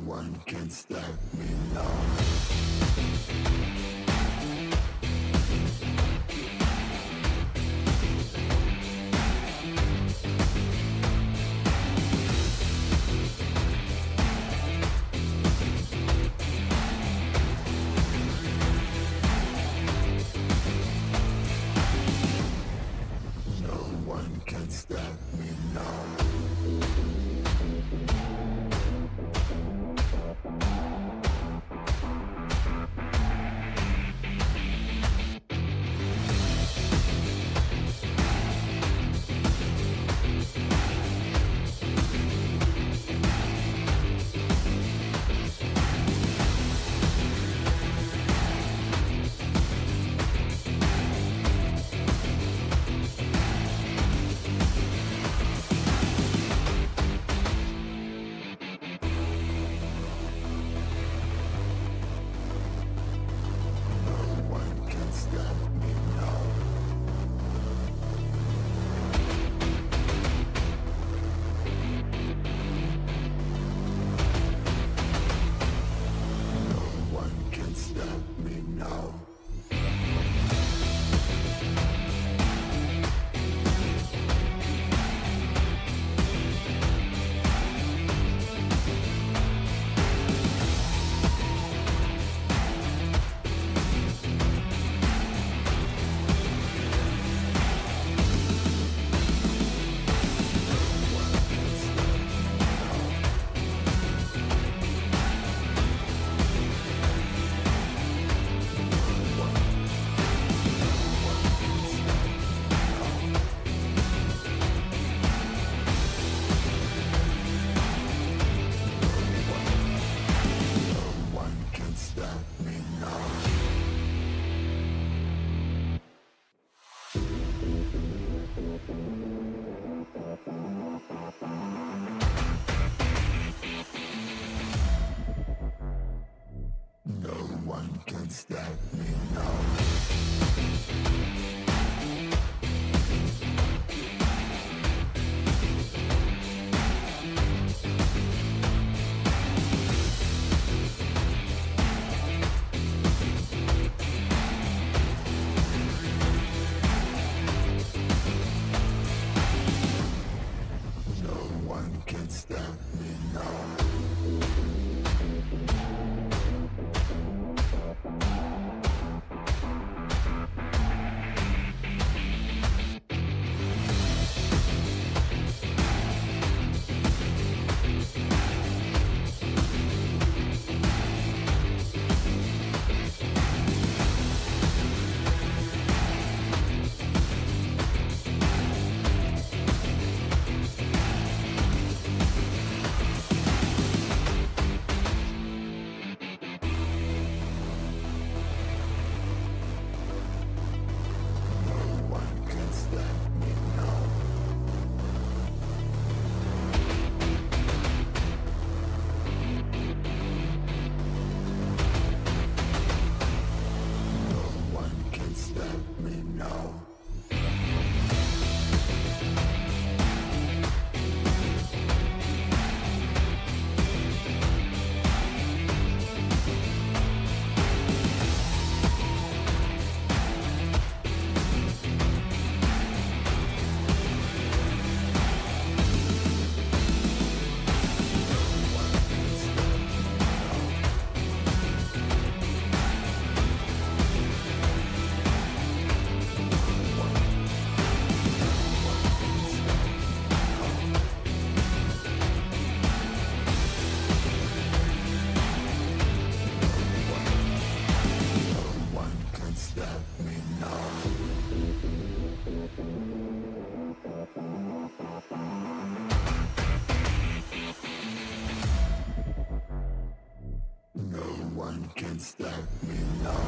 one can stop me now. Can't stop me now. one can stop me now.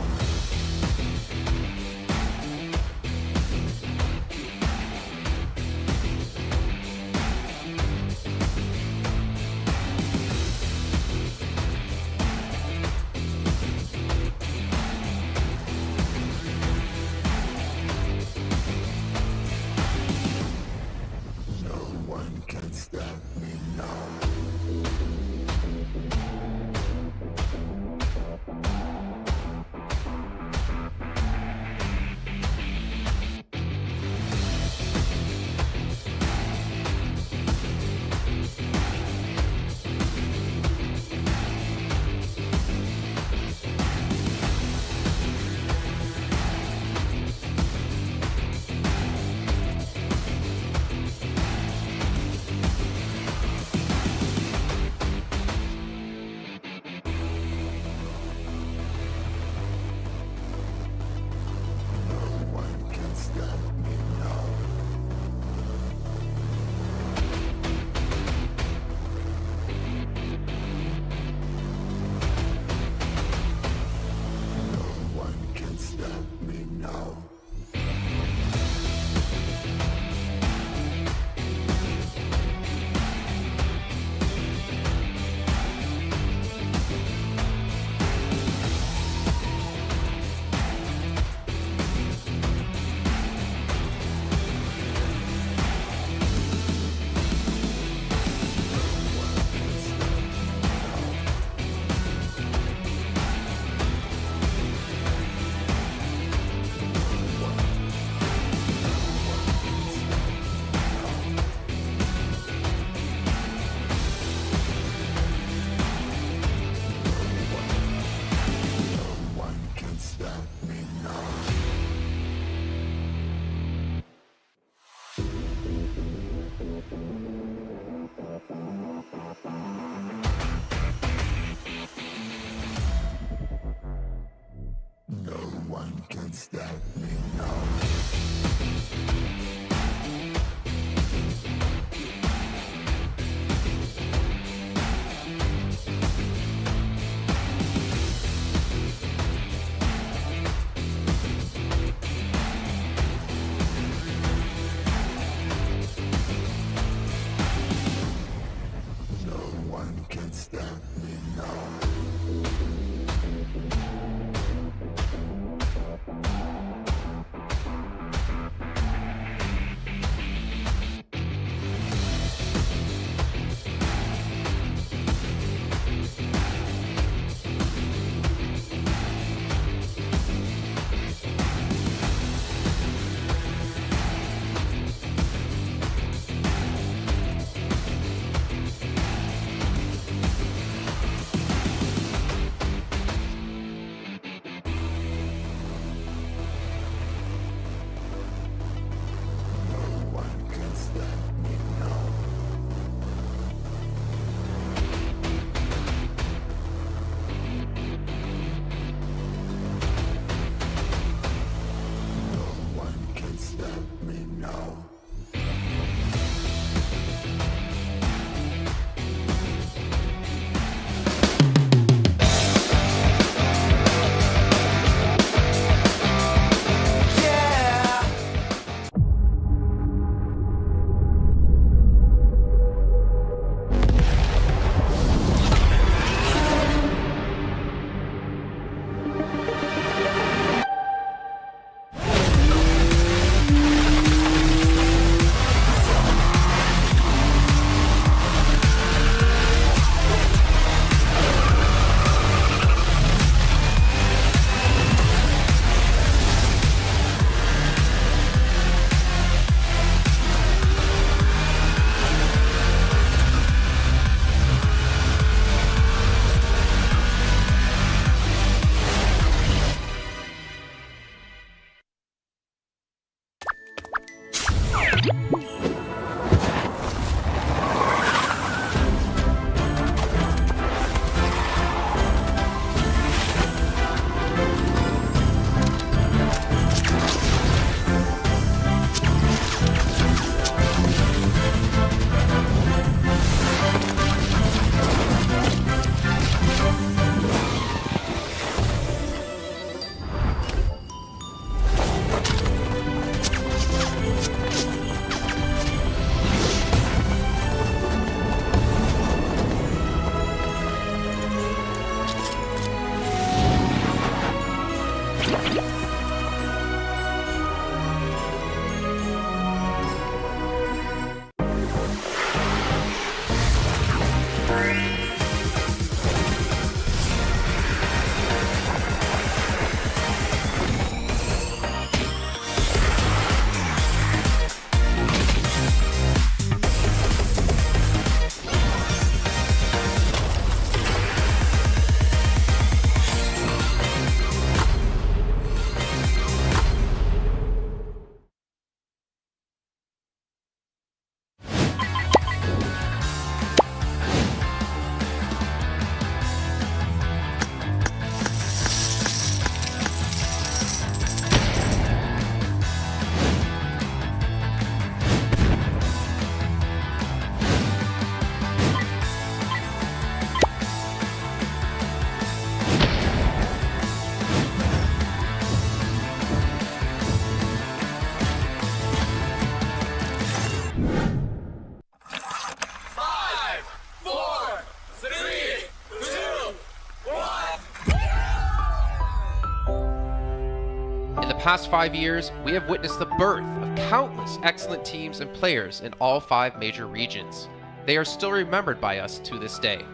past 5 years, we have witnessed the birth of countless excellent teams and players in all 5 major regions. They are still remembered by us to this day.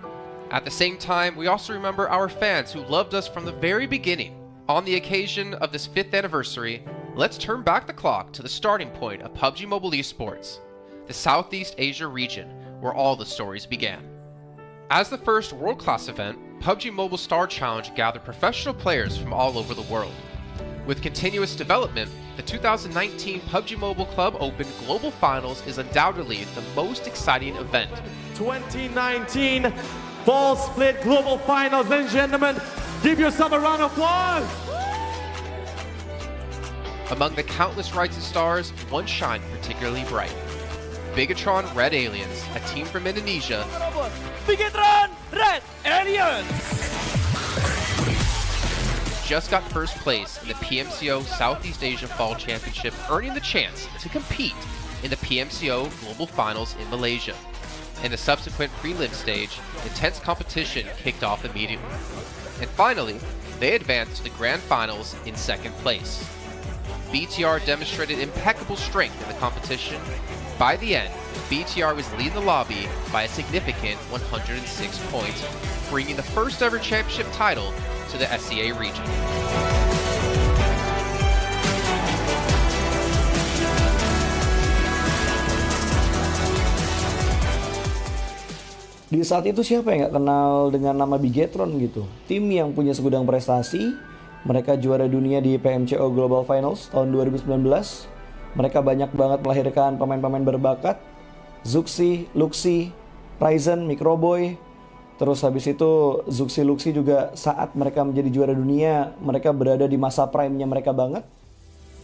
At the same time, we also remember our fans who loved us from the very beginning. On the occasion of this 5th anniversary, let's turn back the clock to the starting point of PUBG Mobile esports, the Southeast Asia region, where all the stories began. As the first world-class event, PUBG Mobile Star Challenge gathered professional players from all over the world. With continuous development, the 2019 PUBG Mobile Club Open Global Finals is undoubtedly the most exciting event. 2019 Fall Split Global Finals, ladies and gentlemen, give yourself a round of applause! Among the countless rising stars, one shined particularly bright. Bigatron Red Aliens, a team from Indonesia, Bigatron Red Aliens! just got first place in the PMCO Southeast Asia Fall Championship, earning the chance to compete in the PMCO Global Finals in Malaysia. In the subsequent prelim stage, intense competition kicked off immediately. And finally, they advanced to the Grand Finals in 2nd place. BTR demonstrated impeccable strength in the competition. By the end, BTR was leading the lobby by a significant 106 points, bringing the first ever championship title to the SEA region. Di saat itu siapa yang nggak kenal dengan nama Bigatron gitu? Tim yang punya segudang prestasi, mereka juara dunia di PMCO Global Finals tahun 2019. Mereka banyak banget melahirkan pemain-pemain berbakat, Zuxi, Luxi, Ryzen, Microboy. Terus habis itu Zuxi, Luxi juga saat mereka menjadi juara dunia, mereka berada di masa prime-nya mereka banget.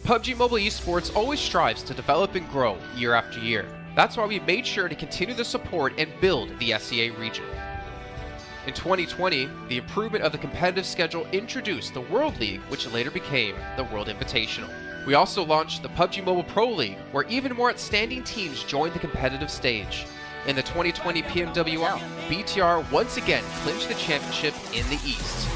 PUBG Mobile Esports always strives to develop and grow year after year. That's why we made sure to continue the support and build the SEA region. In 2020, the improvement of the competitive schedule introduced the World League, which later became the World Invitational. We also launched the PUBG Mobile Pro League, where even more outstanding teams joined the competitive stage. In the 2020 PMWR, BTR once again clinched the championship in the East.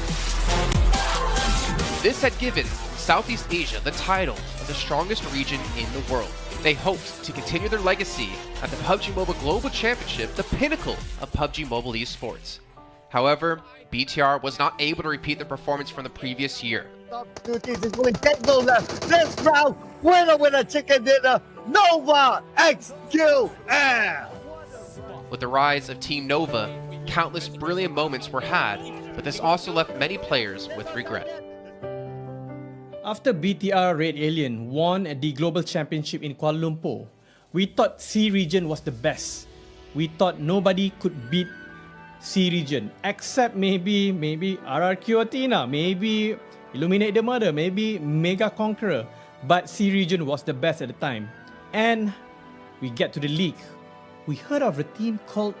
This had given Southeast Asia the title of the strongest region in the world. They hoped to continue their legacy at the PUBG Mobile Global Championship, the pinnacle of PUBG Mobile esports. However, BTR was not able to repeat the performance from the previous year. Top 2 teams is going to take those this round. Winner, chicken dinner, Nova XQL. With the rise of Team Nova, countless brilliant moments were had, but this also left many players with regret. After BTR Red Alien won at the Global Championship in Kuala Lumpur, we thought C region was the best. We thought nobody could beat C region except maybe RRQ Athena, maybe Illuminate the Murder, maybe Mega Conqueror, but C region was the best at the time. And we get to the league. We heard of a team called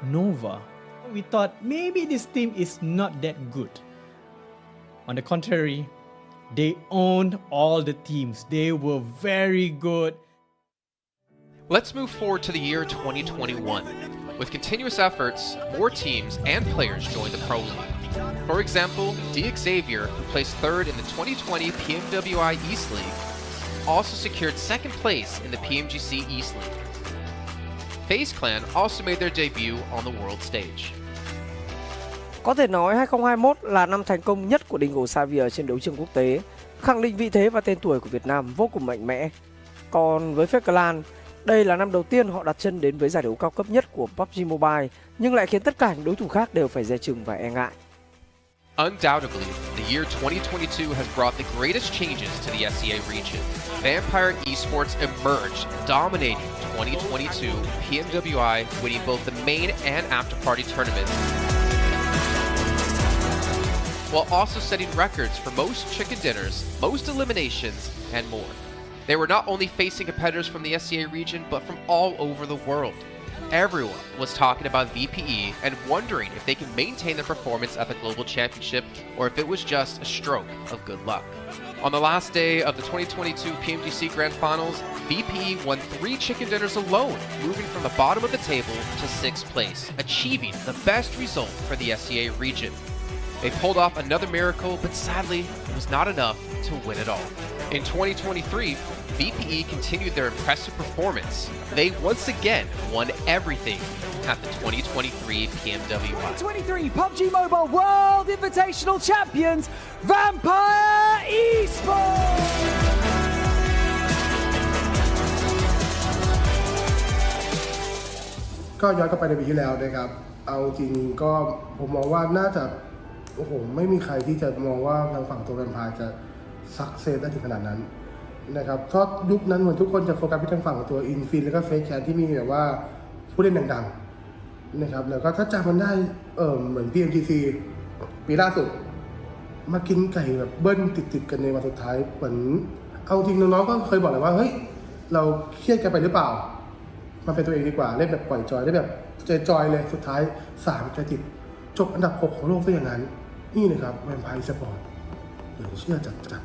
Nova. We thought maybe this team is not that good. On the contrary, they owned all the teams. They were very good. Let's move forward to the year 2021. With continuous efforts, more teams and players joined the Pro League. For example, Xavier, who placed 3rd in the 2020 PMWI East League, also secured 2nd place in the PMGC East League. FaZe Clan also made their debut on the world stage. Có thể nói 2021 là năm thành công nhất của Dingo Xavier trên đấu trường quốc tế, khẳng định vị thế và tên tuổi của Việt Nam vô cùng mạnh mẽ. Còn với FaZe Clan, đây là năm đầu tiên họ đặt chân đến với giải đấu cao cấp nhất của PUBG Mobile, nhưng lại khiến tất cả những đối thủ khác đều phải dè chừng và e ngại. Undoubtedly, the year 2022 has brought the greatest changes to the SEA region. Vampire Esports emerged, dominating 2022 PMWI, winning both the main and after-party tournaments, while also setting records for most chicken dinners, most eliminations, and more. They were not only facing competitors from the SEA region, but from all over the world. Everyone was talking about VPE and wondering if they can maintain their performance at the Global Championship or if it was just a stroke of good luck. On the last day of the 2022 PMGC Grand Finals, VPE won 3 chicken dinners alone, moving from the bottom of the table to 6th place, achieving the best result for the SEA region. They pulled off another miracle, but sadly, it was not enough to win it all. In 2023, BPE continued their impressive performance. They once again won everything at the 2023 PMWI. 2023 PUBG Mobile World Invitational Champions, Vampire Esports! ก็ย้อนกลับไปในปีที่แล้วนะครับเอาจริงก็ผมมองว่าน่าจะโอ้โหไม่มีใครที่จะมองว่าทางฝั่งตัวแวมไพร์จะซักเซสได้ถึงขนาดนั้นนะครับเพราะยุคนั้นเหมือนทุกคนจะโฟกัสไปทางฝั่งตัวอินฟินแล้วก็เฟซแคทที่มีแบบว่าผู้เล่นดังๆนะครับแล้วก็ถ้าจำมันได้เหมือน PMGC ปีล่าสุดมากินไก่แบบเบิ้ลติดๆกันในวันสุดท้ายเหมือนเอาจริงน้องๆก็เคยบอกเลยว่าเฮ้ยเราเครียดกันไปหรือเปล่ามันเป็นตัวเองดีกว่าเล่นแบบปล่อยจอยได้แบบจอยเลยสุดท้าย3จะติดจบอันดับ6ของโลกซะอย่างนั้นนี่นะครับแวมไพร์สปอร์ตเหลือเชื่อจัด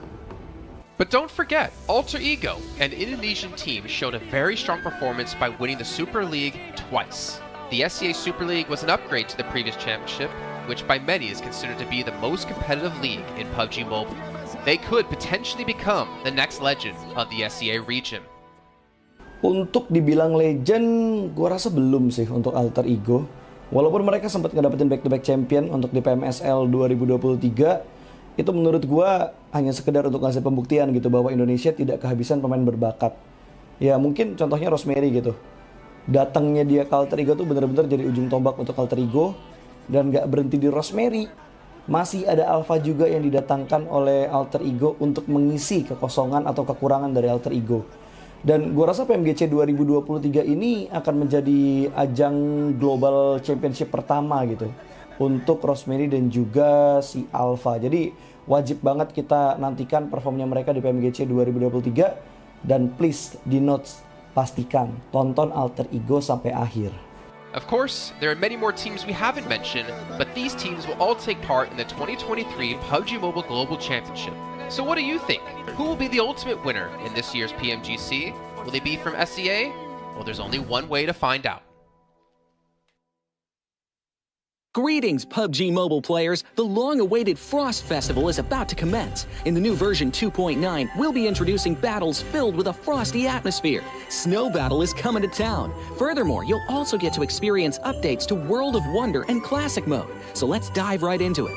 But don't forget, Alter Ego, an Indonesian team, showed a very strong performance by winning the Super League twice. The SCA Super League was an upgrade to the previous championship, which by many is considered to be the most competitive league in PUBG Mobile. They could potentially become the next legend of the SCA region. Untuk dibilang legend, gue rasa belum sih untuk Alter Ego. Walaupun mereka sempat ngedapetin back-to-back champion untuk di PMSL 2023, itu menurut gue hanya sekedar untuk ngasih pembuktian gitu bahwa Indonesia tidak kehabisan pemain berbakat. Ya mungkin contohnya Rosemary gitu. Datangnya dia ke Alter Ego tuh bener-bener jadi ujung tombak untuk Alter Ego. Dan gak berhenti di Rosemary. Masih ada Alpha juga yang didatangkan oleh Alter Ego untuk mengisi kekosongan atau kekurangan dari Alter Ego. Dan gue rasa PMGC 2023 ini akan menjadi ajang global championship pertama gitu untuk Rosemary dan juga si Alpha. Jadi wajib banget kita nantikan performnya mereka di PMGC 2023. Dan please di notes pastikan tonton Alter Ego sampai akhir. Of course, there are many more teams we haven't mentioned, but these teams will all take part in the 2023 PUBG Mobile Global Championship. So what do you think? Who will be the ultimate winner in this year's PMGC? Will they be from SCA? Well, there's only one way to find out. Greetings, PUBG Mobile players! The long-awaited Frost Festival is about to commence. In the new version 2.9, we'll be introducing battles filled with a frosty atmosphere. Snow Battle is coming to town. Furthermore, you'll also get to experience updates to World of Wonder and Classic Mode. So let's dive right into it.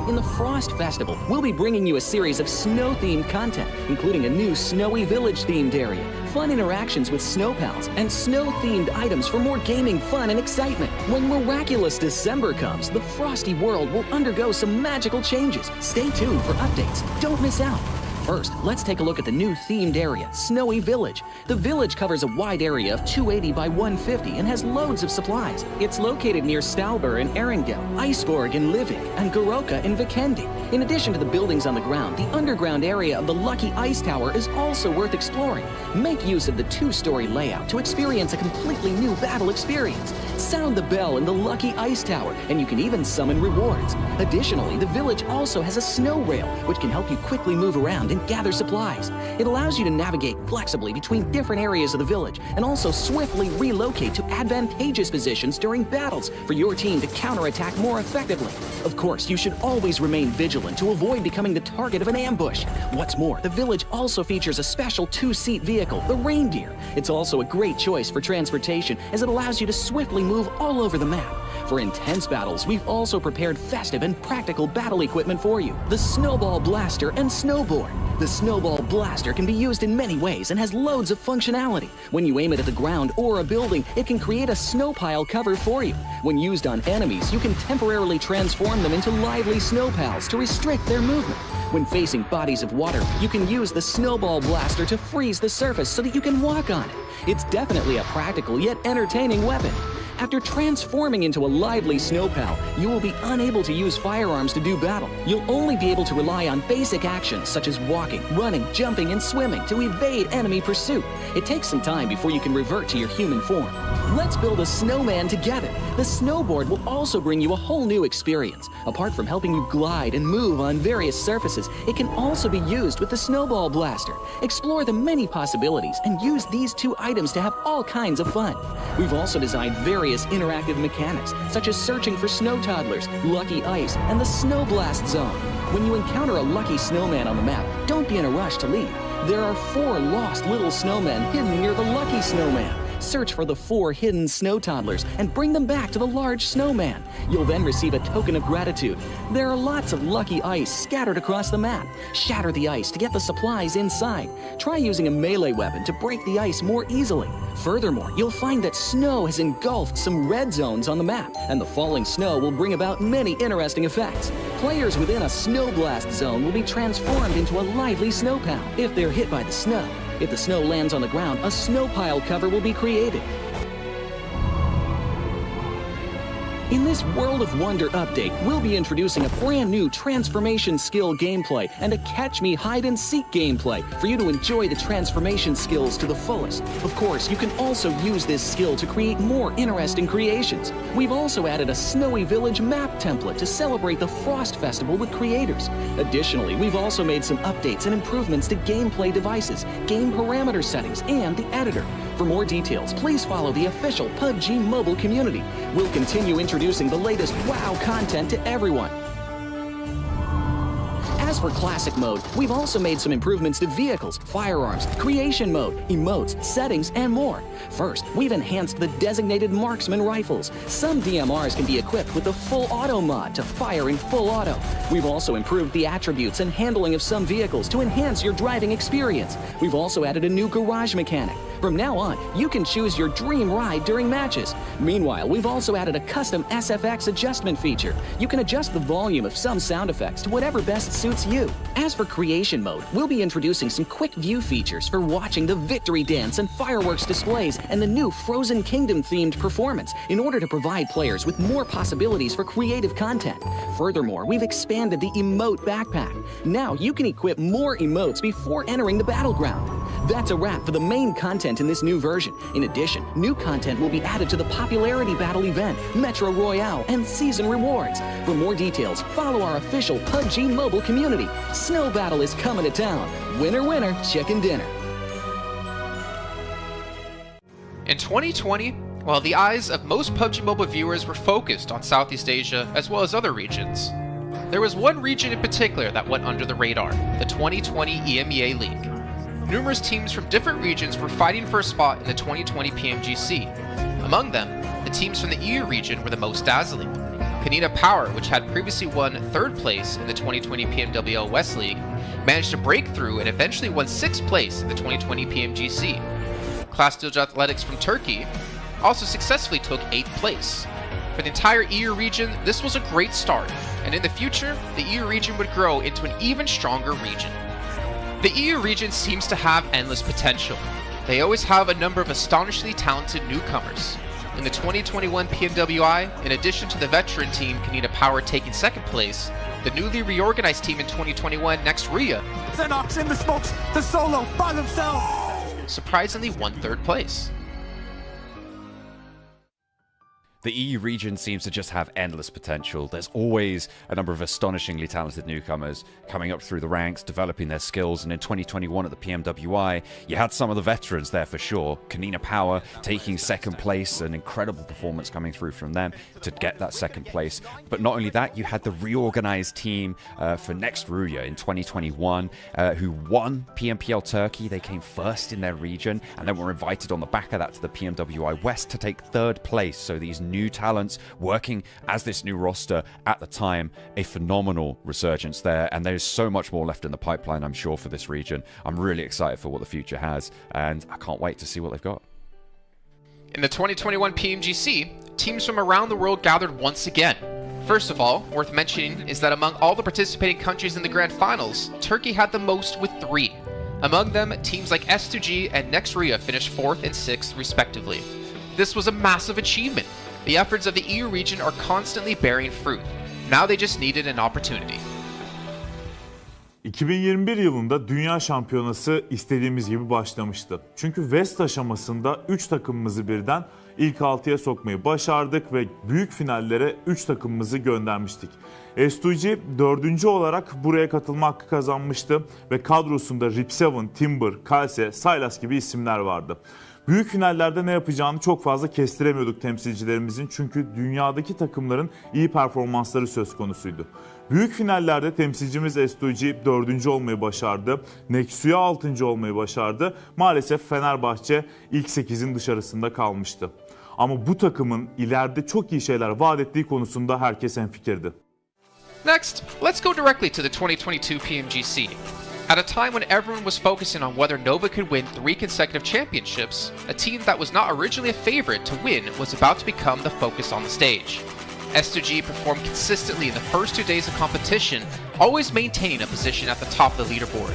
In the Frost Festival, we'll be bringing you a series of snow-themed content, including a new Snowy Village-themed area, fun interactions with snow pals, and snow-themed items for more gaming fun and excitement. When miraculous December comes, the frosty world will undergo some magical changes. Stay tuned for updates. Don't miss out. First, let's take a look at the new themed area, Snowy Village. The village covers a wide area of 280 by 150 and has loads of supplies. It's located near Stalber in Erringel, Iceborg in Livik, and Goroka in Vikendi. In addition to the buildings on the ground, the underground area of the Lucky Ice Tower is also worth exploring. Make use of the two-story layout to experience a completely new battle experience. Sound the bell in the Lucky Ice Tower, and you can even summon rewards. Additionally, the village also has a snow rail, which can help you quickly move around and gather supplies. It allows you to navigate flexibly between different areas of the village and also swiftly relocate to advantageous positions during battles for your team to counterattack more effectively. Of course, you should always remain vigilant to avoid becoming the target of an ambush. What's more, the village also features a special two-seat vehicle, the Reindeer. It's also a great choice for transportation as it allows you to swiftly move all over the map. For intense battles, we've also prepared festive and practical battle equipment for you, the Snowball Blaster and Snowboard. The Snowball Blaster can be used in many ways and has loads of functionality. When you aim it at the ground or a building, it can create a snow pile cover for you. When used on enemies, you can temporarily transform them into lively snow pals to restrict their movement. When facing bodies of water, you can use the Snowball Blaster to freeze the surface so that you can walk on it. It's definitely a practical yet entertaining weapon. After transforming into a lively snow pal, you will be unable to use firearms to do battle. You'll only be able to rely on basic actions such as walking, running, jumping, and swimming to evade enemy pursuit. It takes some time before you can revert to your human form. Let's build a snowman together. The snowboard will also bring you a whole new experience. Apart from helping you glide and move on various surfaces, it can also be used with the Snowball Blaster. Explore the many possibilities and use these two items to have all kinds of fun. We've also designed various interactive mechanics, such as searching for snow toddlers, lucky ice, and the Snow Blast Zone. When you encounter a lucky snowman on the map, don't be in a rush to leave. There are 4 lost little snowmen hidden near the lucky snowman. Search for the 4 hidden snow toddlers and bring them back to the large snowman. You'll then receive a token of gratitude. There are lots of lucky ice scattered across the map. Shatter the ice to get the supplies inside. Try using a melee weapon to break the ice more easily. Furthermore, you'll find that snow has engulfed some red zones on the map, and the falling snow will bring about many interesting effects. Players within a snow blast zone will be transformed into a lively snow pal if they're hit by the snow. If the snow lands on the ground, a snow pile cover will be created. In this World of Wonder update, we'll be introducing a brand new transformation skill gameplay and a catch me hide and seek gameplay for you to enjoy the transformation skills to the fullest. Of course, you can also use this skill to create more interesting creations. We've also added a Snowy Village map template to celebrate the Frost Festival with creators. Additionally, we've also made some updates and improvements to gameplay devices, game parameter settings, and the editor. For more details, please follow the official PUBG mobile community. We'll continue introducing the latest WoW content to everyone. As for Classic Mode, we've also made some improvements to vehicles, firearms, creation mode, emotes, settings, and more. First, we've enhanced the designated marksman rifles. Some DMRs can be equipped with the full auto mod to fire in full auto. We've also improved the attributes and handling of some vehicles to enhance your driving experience. We've also added a new garage mechanic. From now on, you can choose your dream ride during matches. Meanwhile, we've also added a custom SFX adjustment feature. You can adjust the volume of some sound effects to whatever best suits you. As for creation mode, we'll be introducing some quick view features for watching the victory dance and fireworks displays and the new Frozen Kingdom themed performance in order to provide players with more possibilities for creative content. Furthermore, we've expanded the emote backpack. Now you can equip more emotes before entering the battleground. That's a wrap for the main content in this new version. In addition, new content will be added to the popularity battle event, Metro Royale, and season rewards. For more details, follow our official PUBG mobile community. Snow Battle is coming to town. Winner, winner, chicken dinner. In 2020, while the eyes of most PUBG Mobile viewers were focused on Southeast Asia as well as other regions, there was one region in particular that went under the radar, the 2020 EMEA League. Numerous teams from different regions were fighting for a spot in the 2020 PMGC. Among them, the teams from the EU region were the most dazzling. Canada Power, which had previously won 3rd place in the 2020 PMWL West League, managed to break through and eventually won 6th place in the 2020 PMGC. Klastilj Athletics from Turkey also successfully took 8th place. For the entire EU region, this was a great start, and in the future, the EU region would grow into an even stronger region. The EU region seems to have endless potential. They always have a number of astonishingly talented newcomers. In the 2021 PMWI, in addition to the veteran team Canada Power taking 2nd place, the newly reorganized team in 2021, Nextria, Xenox in the smokes, the solo by themselves, surprisingly won 3rd place. The EU region seems to just have endless potential. There's always a number of astonishingly talented newcomers coming up through the ranks, developing their skills, and in 2021 at the PMWI, you had some of the veterans there for sure. Canada Power taking 2nd place, an incredible performance coming through from them to get that 2nd place. But not only that, you had the reorganized team for Nextria in 2021 who won PMPL Turkey. They came 1st in their region and then were invited on the back of that to the PMWI West to take 3rd place. So these new talents working as this new roster at the time, a phenomenal resurgence there, and there's so much more left in the pipeline, I'm sure, for this region. I'm really excited for what the future has, and I can't wait to see what they've got. In the 2021 PMGC, teams from around the world gathered once again. First of all, worth mentioning is that among all the participating countries in the grand finals, Turkey had the most with 3. Among them, teams like S2G and Nextria finished 4th and 6th respectively. This was a massive achievement. The efforts of the EU region are constantly bearing fruit. Now they just needed an opportunity. 2021 yılında Dünya Şampiyonası istediğimiz gibi başlamıştı. Çünkü West aşamasında 3 takımımızı birden ilk 6'ya sokmayı başardık ve büyük finallere 3 takımımızı göndermiştik. S2G 4. olarak buraya katılma hakkı kazanmıştı ve kadrosunda Rip7, Timber, Kalse, Sylas gibi isimler vardı. Büyük finallerde ne yapacağını çok fazla kestiremiyorduk temsilcilerimizin çünkü dünyadaki takımların iyi performansları söz konusuydu. Büyük finallerde temsilcimiz S2G 4. olmayı başardı. Nexu'ya 6. olmayı başardı. Maalesef Fenerbahçe ilk 8'in dışarısında kalmıştı. Ama bu takımın ileride çok iyi şeyler vaat ettiği konusunda herkes hemfikirdi. Next, let's go directly to the 2022 PMGC. At a time when everyone was focusing on whether Nova could win 3 consecutive championships, a team that was not originally a favorite to win was about to become the focus on the stage. S2G performed consistently in the first 2 days of competition, always maintaining a position at the top of the leaderboard.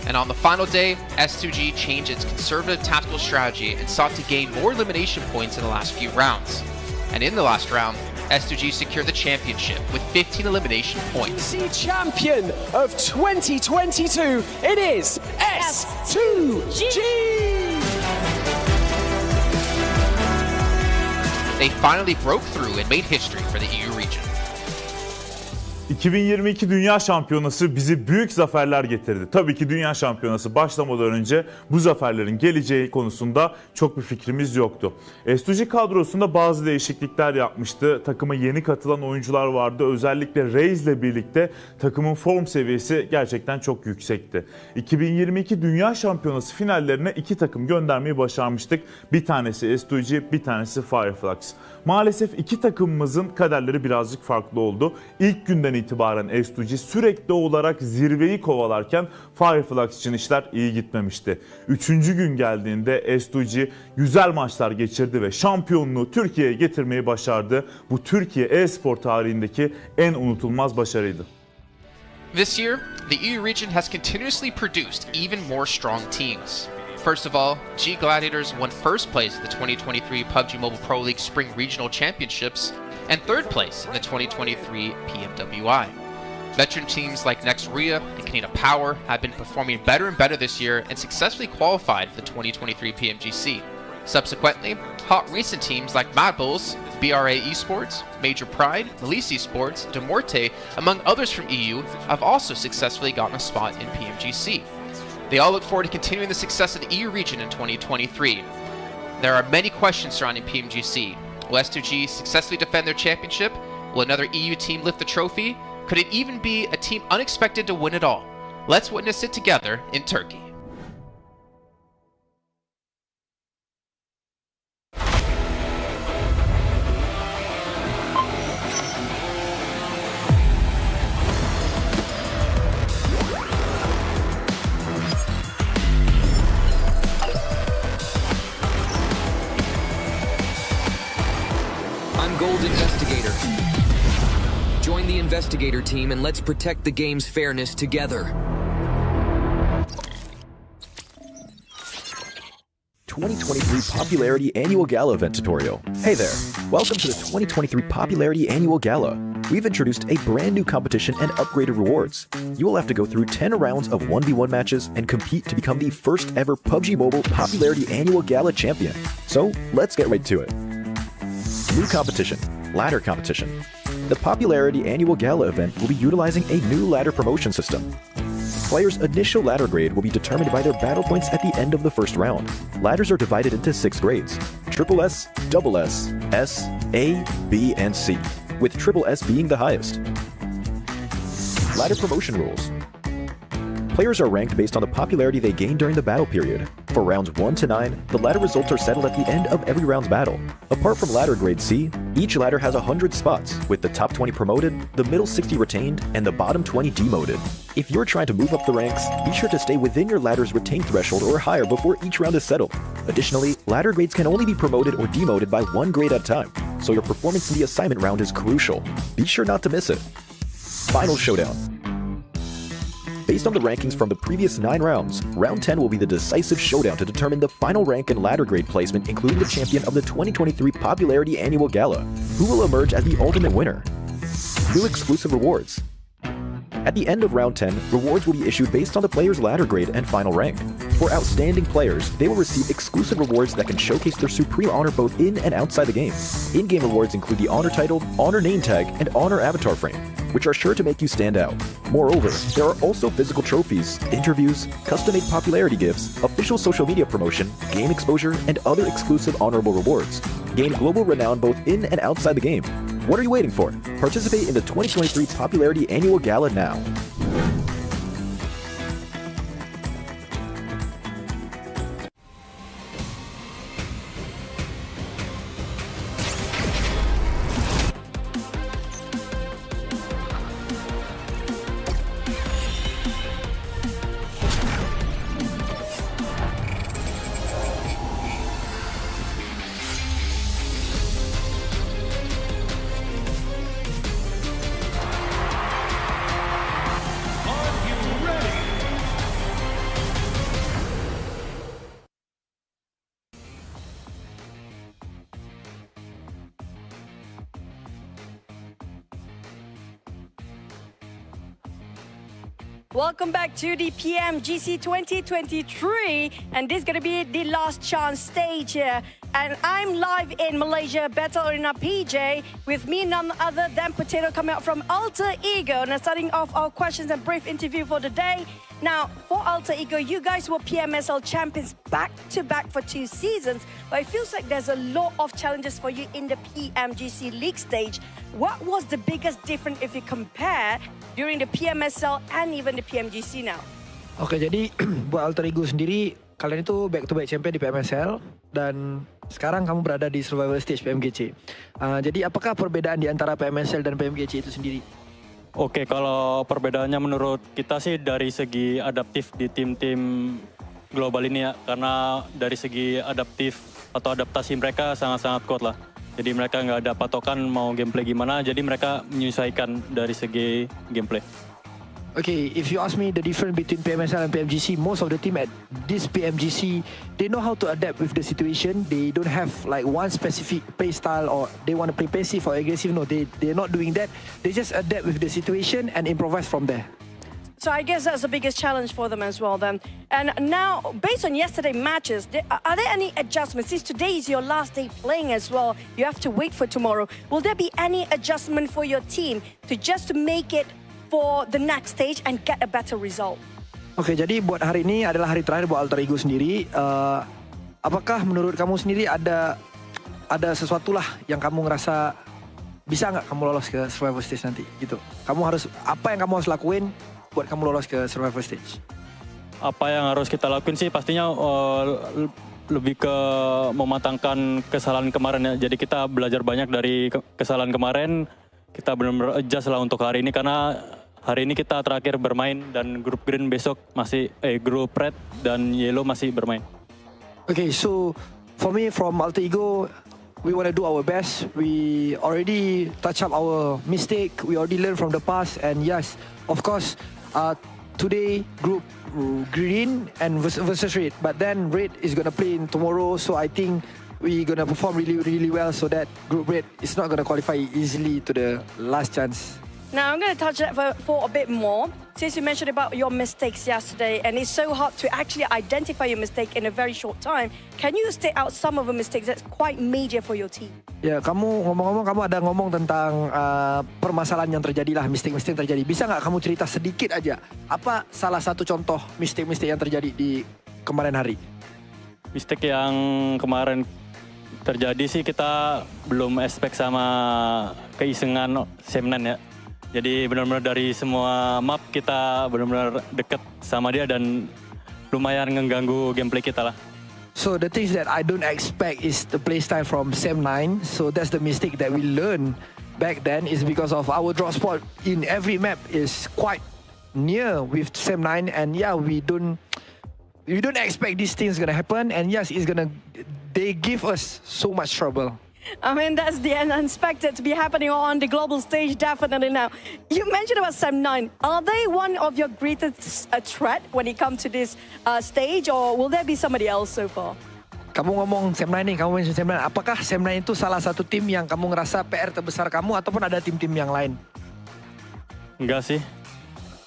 And on the final day, S2G changed its conservative tactical strategy and sought to gain more elimination points in the last few rounds. And in the last round, S2G secured the championship with 15 elimination points. The champion of 2022, it is S2G! They finally broke through and made history for the EU region. 2022 Dünya Şampiyonası bizi büyük zaferler getirdi. Tabii ki Dünya Şampiyonası başlamadan önce bu zaferlerin geleceği konusunda çok bir fikrimiz yoktu. S2G kadrosunda bazı değişiklikler yapmıştı. Takıma yeni katılan oyuncular vardı. Özellikle Reis ile birlikte takımın form seviyesi gerçekten çok yüksekti. 2022 Dünya Şampiyonası finallerine 2 takım göndermeyi başarmıştık. Bir tanesi S2G, bir tanesi Fireflux. Maalesef 2 takımımızın kaderleri birazcık farklı oldu. İlk günden itibaren S2G sürekli olarak zirveyi kovalarken Fireflux için işler iyi gitmemişti. 3. gün geldiğinde S2G güzel maçlar geçirdi ve şampiyonluğu Türkiye'ye getirmeyi başardı. Bu Türkiye e-spor tarihindeki en unutulmaz başarıydı. This year, the EU region has continuously produced even more strong teams. First of all, G Gladiators won first place at the 2023 PUBG Mobile Pro League Spring Regional Championships and third place in the 2023 PMWI. Veteran teams like Nexuria and Canada Power have been performing better and better this year and successfully qualified for the 2023 PMGC. Subsequently, hot recent teams like Mad Bulls, BRA Esports, Major Pride, Melise Esports, Demorte, among others from EU, have also successfully gotten a spot in PMGC. They all look forward to continuing the success of the EU region in 2023. There are many questions surrounding PMGC. Will S2G successfully defend their championship? Will another EU team lift the trophy? Could it even be a team unexpected to win it all? Let's witness it together in Turkey. Gold Investigator. Join the Investigator team and let's protect the game's fairness together. 2023 Popularity Annual Gala event tutorial. Hey there, welcome to the 2023 Popularity Annual Gala. We've introduced a brand new competition and upgraded rewards. You will have to go through 10 rounds of 1v1 matches and compete to become the first ever PUBG Mobile Popularity Annual Gala champion. So let's get right to it. New competition, ladder competition. The Popularity Annual Gala event will be utilizing a new ladder promotion system. Players' initial ladder grade will be determined by their battle points at the end of the first round. Ladders are divided into 6 grades: Triple S, Double S, S, A, B, and C, with Triple S being the highest. Ladder promotion rules. Players are ranked based on the popularity they gain during the battle period. For rounds 1 to 9, the ladder results are settled at the end of every round's battle. Apart from ladder grade C, each ladder has 100 spots, with the top 20 promoted, the middle 60 retained, and the bottom 20 demoted. If you're trying to move up the ranks, be sure to stay within your ladder's retained threshold or higher before each round is settled. Additionally, ladder grades can only be promoted or demoted by 1 grade at a time, so your performance in the assignment round is crucial. Be sure not to miss it. Final showdown. Based on the rankings from the previous 9 rounds, round 10 will be the decisive showdown to determine the final rank and ladder grade placement, including the champion of the 2023 Popularity Annual Gala, who will emerge as the ultimate winner. New exclusive rewards. At the end of round 10, rewards will be issued based on the player's ladder grade and final rank. For outstanding players, they will receive exclusive rewards that can showcase their supreme honor both in and outside the game. In-game rewards include the honor title, honor name tag, and honor avatar frame. which are sure to make you stand out. Moreover, there are also physical trophies, interviews, custom-made popularity gifts, official social media promotion, game exposure, and other exclusive honorable rewards. Gain global renown both in and outside the game. What are you waiting for? Participate in the 2023 Popularity Annual Gala now. Welcome back to the PMGC 2023, and this is going to be the last chance stage here. And I'm live in Malaysia, Battle Arena PJ, with me none other than Potato coming out from Alter Ego. Now, starting off our questions and brief interview for the day. Now, for Alter Ego, you guys were PMSL champions back-to-back for 2 seasons, but it feels like there's a lot of challenges for you in the PMGC League stage. What was the biggest difference if you compare during the PMSL and even the PMGC now? Oke, jadi buat Alter Ego sendiri, kalian itu back-to-back champion di PMSL dan sekarang kamu berada di survival stage PMGC. Jadi apakah perbedaan di antara PMSL dan PMGC itu sendiri? Oke, kalau perbedaannya menurut kita sih dari segi adaptif di tim-tim global ini ya. Karena dari segi adaptif atau adaptasi mereka sangat-sangat kuat lah. Jadi mereka nggak ada patokan mau gameplay gimana, jadi mereka menyesuaikan dari segi gameplay. Okay, if you ask me the difference between PMSL and PMGC, most of the team at this PMGC, they know how to adapt with the situation. They don't have like one specific play style or they want to play passive or aggressive. No, they're not doing that. They just adapt with the situation and improvise from there. So I guess that's the biggest challenge for them as well then. And now, based on yesterday's matches, are there any adjustments? Since today is your last day playing as well, you have to wait for tomorrow. Will there be any adjustment for your team to just make it for the next stage and get a better result? Oke, jadi buat hari ini adalah hari terakhir buat Alter Ego sendiri. Apakah menurut kamu sendiri ada sesuatu lah yang kamu ngerasa bisa nggak kamu lolos ke survival stage nanti gitu? Kamu harus apa yang kamu harus lakuin buat kamu lolos ke survival stage? Apa yang harus kita lakuin sih pastinya lebih ke mematangkan kesalahan kemarin ya. Jadi kita belajar banyak dari kesalahan kemarin. Kita benar-benar adjust lah untuk hari ini karena hari ini kita terakhir bermain dan grup green besok masih grup red dan yellow masih bermain. Okay, so for me from Alter Ego, we want to do our best. We already touch up our mistake. We already learned from the past, and yes, of course, today group green and versus red, but then red is gonna play in tomorrow. So I think we're gonna perform really well, so that group red is not gonna qualify easily to the last chance. Now I'm going to touch that for a bit more. Since you mentioned about your mistakes yesterday, and it's so hard to actually identify your mistake in a very short time, can you state out some of the mistakes that's quite major for your team? Ya, kamu ngomong-ngomong, kamu ada ngomong tentang permasalahan yang terjadi lah, mistake-mistake yang terjadi. Bisa nggak kamu cerita sedikit aja, apa salah satu contoh mistake-mistake yang terjadi di kemarin hari? Mistake yang kemarin terjadi sih kita belum expect sama keisengan Semnan ya. Jadi benar-benar dari semua map kita benar-benar dekat sama dia dan lumayan mengganggu gameplay kita lah. So the things that I don't expect is the playstyle from Sem9. So that's the mistake that we learned back then, is because of our drop spot in every map is quite near with Sem9, and yeah, we don't expect these things gonna happen, and yes, they give us so much trouble. I mean, that's the unexpected to be happening on the global stage, definitely now. You mentioned about Sem9. Are they one of your greatest threat when it comes to this stage, or will there be somebody else so far? Kamu ngomong Sem9 nih, kamu mention Sem9. Apakah Sem9 itu salah satu tim yang kamu ngerasa PR terbesar kamu, ataupun ada tim-tim yang lain? Enggak sih.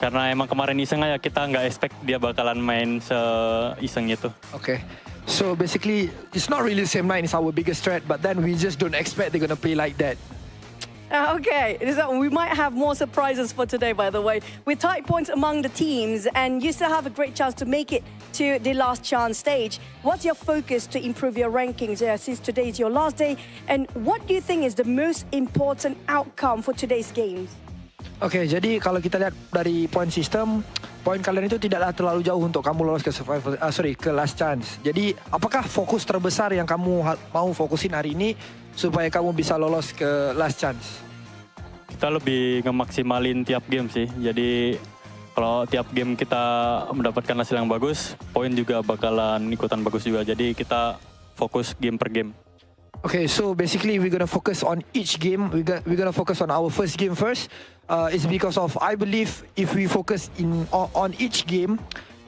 Karena emang kemarin iseng aja, kita nggak expect dia bakalan main se-iseng itu. Okay. So basically, it's not really Sem9 is our biggest threat, but then we just don't expect they're gonna play like that. Okay, so we might have more surprises for today, by the way. With tight points among the teams, and you still have a great chance to make it to the last chance stage. What's your focus to improve your rankings since today is your last day? And what do you think is the most important outcome for today's games? Oke, jadi kalau kita lihat dari poin sistem, poin kalian itu tidaklah terlalu jauh untuk kamu lolos ke ke last chance. Jadi, apakah fokus terbesar yang kamu mau fokusin hari ini supaya kamu bisa lolos ke last chance? Kita lebih ngemaksimalin tiap game sih. Jadi kalau tiap game kita mendapatkan hasil yang bagus, poin juga bakalan ikutan bagus juga. Jadi kita fokus game per game. Okay, so basically we're gonna focus on each game. We're gonna focus on our first game first. It's because of I believe if we focus on each game,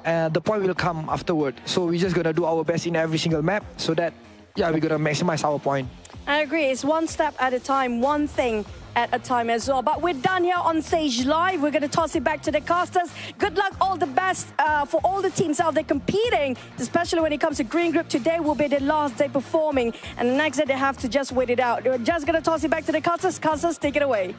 the point will come afterward. So we're just gonna do our best in every single map so that we're gonna maximize our point. I agree. It's one step at a time, one thing at a time as well. But we're done here on stage live. We're going to toss it back to the casters. Good luck, all the best for all the teams out there competing, especially when it comes to Green Group. Today will be the last day performing, and the next day they have to just wait it out. We're just going to toss it back to the casters. Casters, take it away.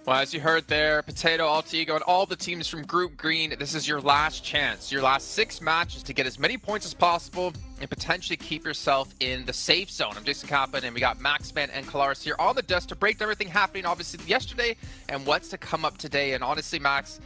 Well, as you heard there, Potato, Alter Ego, and all the teams from Group Green, this is your last chance, your last 6 matches to get as many points as possible and potentially keep yourself in the safe zone. I'm Jason Kaplan, and we got Maxman and Kalaris here on the desk to break down everything happening, obviously, yesterday and what's to come up today. And honestly, Max,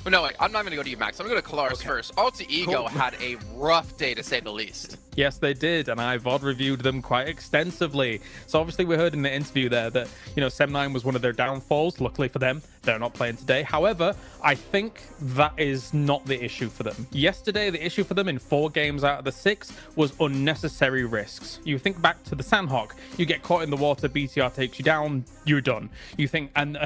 well, no, I'm not going to go to you, Max. I'm going to go to Kalaris first. Alter Ego had a rough day, to say the least. Yes, they did, and I VOD reviewed them quite extensively. So obviously we heard in the interview there that, Sem9 was one of their downfalls. Luckily for them, they're not playing today. However, I think that is not the issue for them. Yesterday, the issue for them in 4 games out of the 6 was unnecessary risks. You think back to the Sandhawk, you get caught in the water, BTR takes you down, you're done. You think, and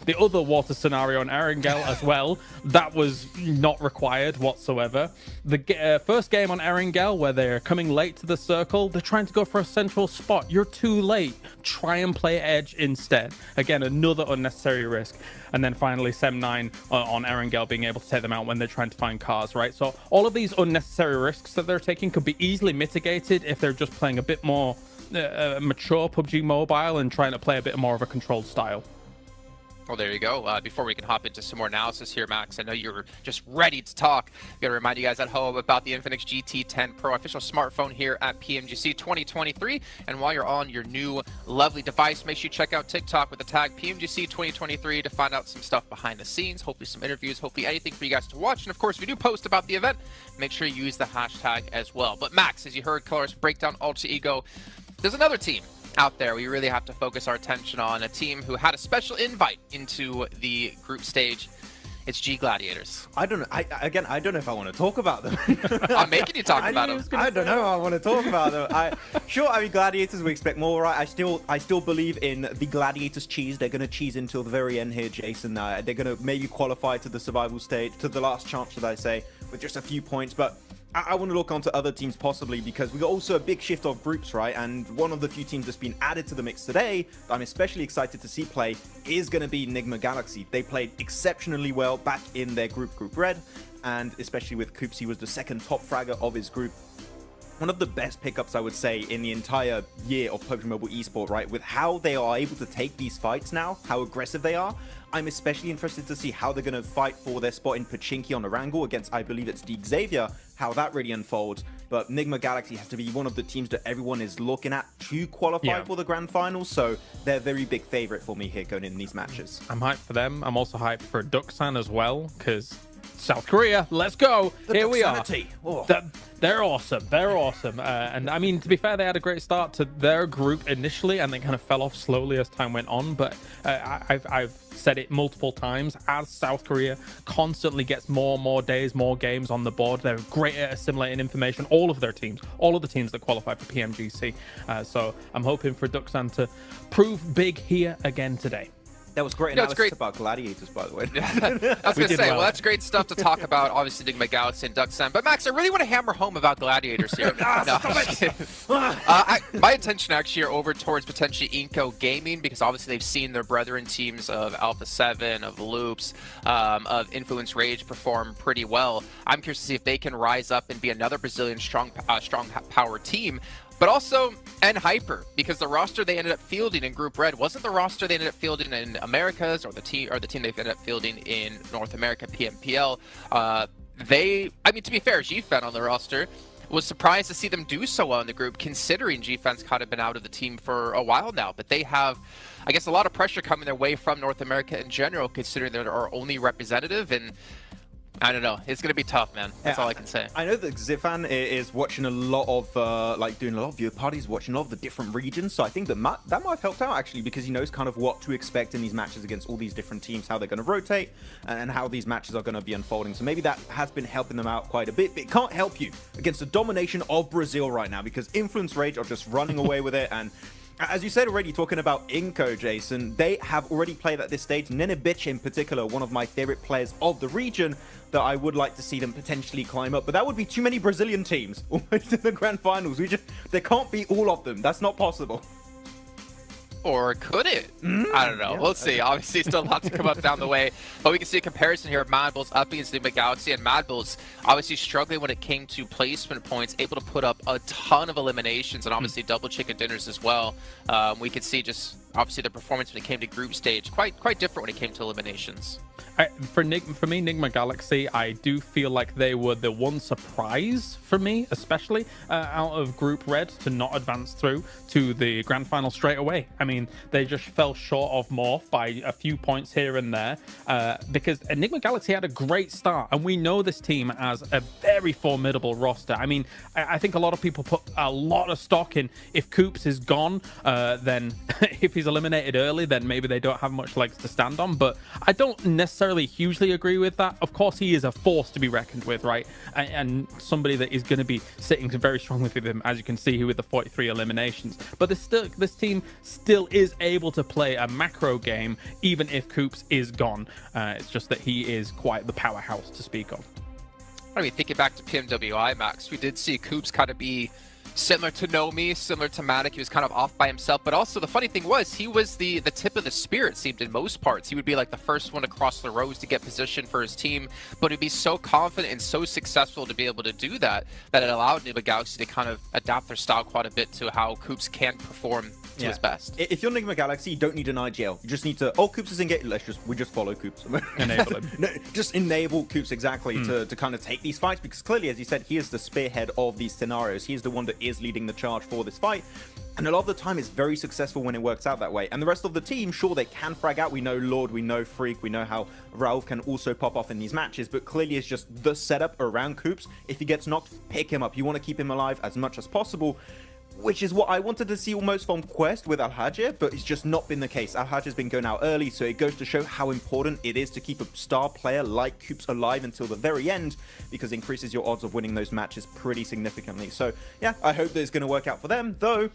the other water scenario on Erangel as well, that was not required whatsoever. The first game on Erangel, where they're coming late to the circle, they're trying to go for a central spot. You're too late. Try and play edge instead. Again, another unnecessary risk. And then finally, Sem9 on Erangel being able to take them out when they're trying to find cars, right? So all of these unnecessary risks that they're taking could be easily mitigated if they're just playing a bit more mature PUBG Mobile and trying to play a bit more of a controlled style. Well, there you go. Before we can hop into some more analysis here, Max, I know you're just ready to talk. Got to remind you guys at home about the Infinix GT10 Pro official smartphone here at PMGC 2023. And while you're on your new lovely device, make sure you check out TikTok with the tag PMGC 2023 to find out some stuff behind the scenes, hopefully some interviews, hopefully anything for you guys to watch. And of course, if you do post about the event, make sure you use the hashtag as well. But Max, as you heard Kalaris break down Alter Ego, there's another team out there we really have to focus our attention on, a team who had a special invite into the group stage. It's G Gladiators. I don't know. I don't know if I want to talk about them. I'm making you talk about them. I don't know. I want to talk about them. I mean, Gladiators, we expect more, right? I still believe in the Gladiators cheese. They're going to cheese until the very end here, Jason. They're going to maybe qualify to the survival stage, to the last chance, should I say, with just a few points. But I want to look onto other teams possibly, because we got also a big shift of groups, right? And one of the few teams that's been added to the mix today that I'm especially excited to see play is going to be Enigma Galaxy. They played exceptionally well back in their Group Red, and especially with Coops, he was the second top fragger of his group. One of the best pickups, I would say, in the entire year of PUBG Mobile Esport, right? With how they are able to take these fights now, how aggressive they are. I'm especially interested to see how they're going to fight for their spot in Pachinki on the Wrangle against, I believe it's Deek Xavier, how that really unfolds. But Enigma Galaxy has to be one of the teams that everyone is looking at to qualify for the grand finals, so they're a very big favorite for me here going in these matches. I'm hyped for them. I'm also hyped for Duxan as well, because South Korea, let's go. Here we are. Oh. They're awesome. They're awesome. And I mean, to be fair, they had a great start to their group initially, and they kind of fell off slowly as time went on. But I've said it multiple times, as South Korea constantly gets more and more days, more games on the board, they're great at assimilating information. All of their teams, all of the teams that qualify for PMGC. So I'm hoping for Duxan to prove big here again today. That was great analysis about gladiators, by the way. I was going to say, well, that's great stuff to talk about, obviously, Enigma Galaxy and Duxan. But, Max, I really want to hammer home about gladiators here. My attention actually are over towards potentially Inco Gaming, because obviously they've seen their brethren teams of Alpha 7, of Loops, of Influence Rage perform pretty well. I'm curious to see if they can rise up and be another Brazilian strong power team. But also Hyper, because the roster they ended up fielding in Group Red wasn't the roster they ended up fielding in Americas, or the team they ended up fielding in North America PMPL. I mean, to be fair, GFan on the roster was surprised to see them do so well in the group, considering GFan's kind of been out of the team for a while now. But they have, I guess, a lot of pressure coming their way from North America in general, considering they're our only representative. And I don't know. It's going to be tough, man. That's all I can say. I know that Zifan is watching a lot of, doing a lot of viewer parties, watching a lot of the different regions. So I think that might have helped out, actually, because he knows kind of what to expect in these matches against all these different teams, how they're going to rotate, and how these matches are going to be unfolding. So maybe that has been helping them out quite a bit. But it can't help you against the domination of Brazil right now, because Influence Rage are just running away with it. And as you said already, talking about Inco, Jason, they have already played at this stage. Nenebich in particular, one of my favorite players of the region, that I would like to see them potentially climb up. But that would be too many Brazilian teams almost in the grand finals. There can't be all of them. That's not possible. Or could it? I don't know. We'll see. Obviously, still a lot to come up down the way. But we can see a comparison here of Mad Bulls up against Enigma Galaxy. And Mad Bulls obviously struggling when it came to placement points, able to put up a ton of eliminations and obviously double chicken dinners as well. We could see just obviously the performance when it came to group stage quite different when it came to eliminations. For me, Enigma Galaxy, I do feel like they were the one surprise for me, especially out of Group Red, to not advance through to the grand final straight away. I mean, they just fell short of Morph by a few points here and there, because Enigma Galaxy had a great start, and we know this team as a very formidable roster. I mean, I think a lot of people put a lot of stock in if Coops is gone, then if he's eliminated early, then maybe they don't have much legs to stand on. But I don't necessarily hugely agree with that. Of course, he is a force to be reckoned with, right? And somebody that is going to be sitting very strongly with him, as you can see here with the 43 eliminations. But this team still is able to play a macro game, even if Coops is gone. It's just that he is quite the powerhouse to speak of. I mean, thinking back to PMWI, Max, we did see Coops kind of be similar to Nomi, similar to Matic. He was kind of off by himself, but also the funny thing was he was the tip of the spear, it seemed, in most parts. He would be like the first one to cross the rows to get position for his team, but he'd be so confident and so successful to be able to do that it allowed Enigma Galaxy to kind of adapt their style quite a bit to how Coops can perform to his best. If you're Enigma Galaxy, you don't need an IGL. You just need to, Coops is engaged, we just follow Coops. Enable him. No, just enable Coops, exactly, to kind of take these fights, because clearly, as you said, he is the spearhead of these scenarios. He is the one that is leading the charge for this fight, and a lot of the time it's very successful when it works out that way. And the rest of the team, sure, they can frag out. We know Lord, we know Freak, we know how Rauf can also pop off in these matches, but clearly it's just the setup around Coops. If he gets knocked, pick him up. You want to keep him alive as much as possible, which is what I wanted to see almost from Quest with Al-Hajj, but it's just not been the case. Al-Hajj has been going out early, so it goes to show how important it is to keep a star player like Coops alive until the very end, because it increases your odds of winning those matches pretty significantly. So yeah, I hope that it's going to work out for them, though.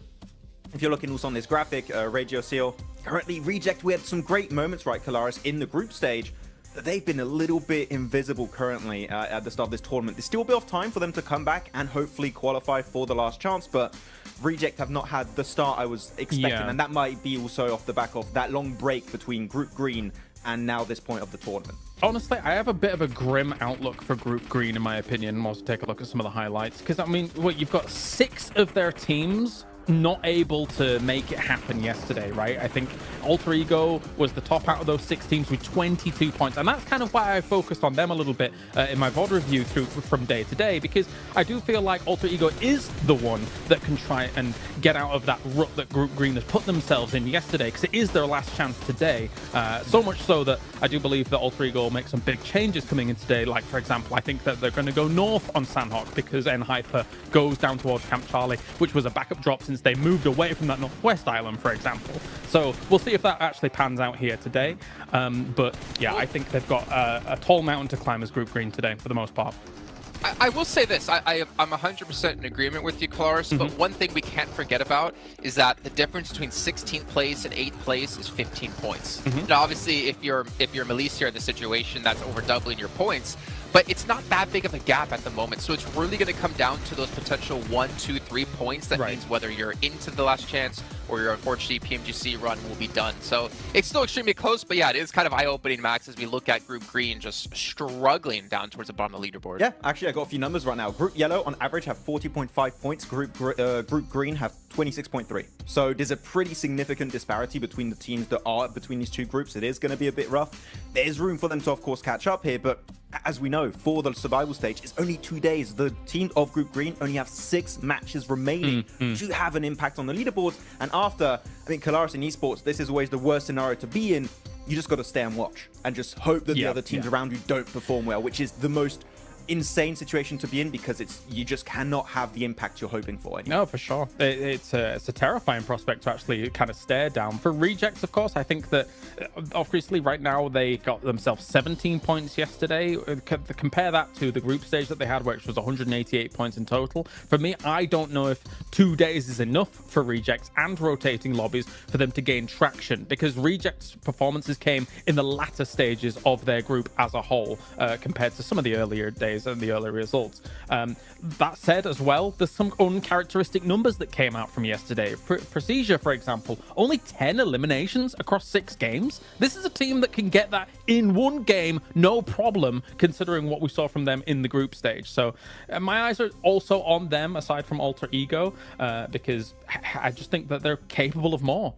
If you're looking also on this graphic, Radio Seal, currently Reject, we had some great moments, right, Kalaris, in the group stage. They've been a little bit invisible currently at the start of this tournament. There's still a bit of time for them to come back and hopefully qualify for the last chance, but Reject have not had the start I was expecting, and that might be also off the back of that long break between Group Green and now this point of the tournament. Honestly, I have a bit of a grim outlook for Group Green, in my opinion. We'll also take a look at some of the highlights, because, I mean, you've got 6 of their teams not able to make it happen yesterday, right? I think Alter Ego was the top out of those 6 teams with 22 points, and that's kind of why I focused on them a little bit in my VOD review from day to day, because I do feel like Alter Ego is the one that can try and get out of that rut that Group Green has put themselves in yesterday, because it is their last chance today. So much so that I do believe that Alter Ego will make some big changes coming in today. Like, for example, I think that they're going to go north on Sandhawk, because Hyper goes down towards Camp Charlie, which was a backup drop since they moved away from that northwest island, for example. So we'll see if that actually pans out here today. But yeah, I think they've got a tall mountain to climb as Group Green today, for the most part. I will say this, I'm 100% in agreement with you, Kolaris, but one thing we can't forget about is that the difference between 16th place and 8th place is 15 points. Now, obviously, if you're Milicia in the situation, that's over doubling your points, but it's not that big of a gap at the moment, so it's really going to come down to those potential 1, 2, 3 points. That means whether you're into the last chance or your unfortunate PMGC run will be done. So it's still extremely close, but yeah, it is kind of eye-opening, Max, as we look at Group Green just struggling down towards the bottom of the leaderboard. Yeah, actually, I got a few numbers right now. Group Yellow, on average, have 40.5 points. Group Green have 26.3. So there's a pretty significant disparity between the teams that are between these two groups. It is going to be a bit rough. There's room for them to, of course, catch up here, but as we know, for the survival stage, it's only 2 days. The team of Group Green only have 6 matches remaining to have an impact on the leaderboards. And after, I mean, Kolaris in esports, this is always the worst scenario to be in. You just got to stay and watch and just hope that the other teams around you don't perform well, which is the most insane situation to be in, because you just cannot have the impact you're hoping for anymore. No, for sure. It's a terrifying prospect to actually kind of stare down. For Rejects, of course, I think that obviously right now they got themselves 17 points yesterday. Compare that to the group stage that they had, which was 188 points in total. For me, I don't know if 2 days is enough for Rejects and rotating lobbies for them to gain traction, because Rejects' performances came in the latter stages of their group as a whole, compared to some of the earlier days and the early results. That said, as well, there's some uncharacteristic numbers that came out from yesterday. Procedure, for example, only 10 eliminations across 6 games. This is a team that can get that in one game, no problem, considering what we saw from them in the group stage. So my eyes are also on them, aside from Alter Ego, because I just think that they're capable of more.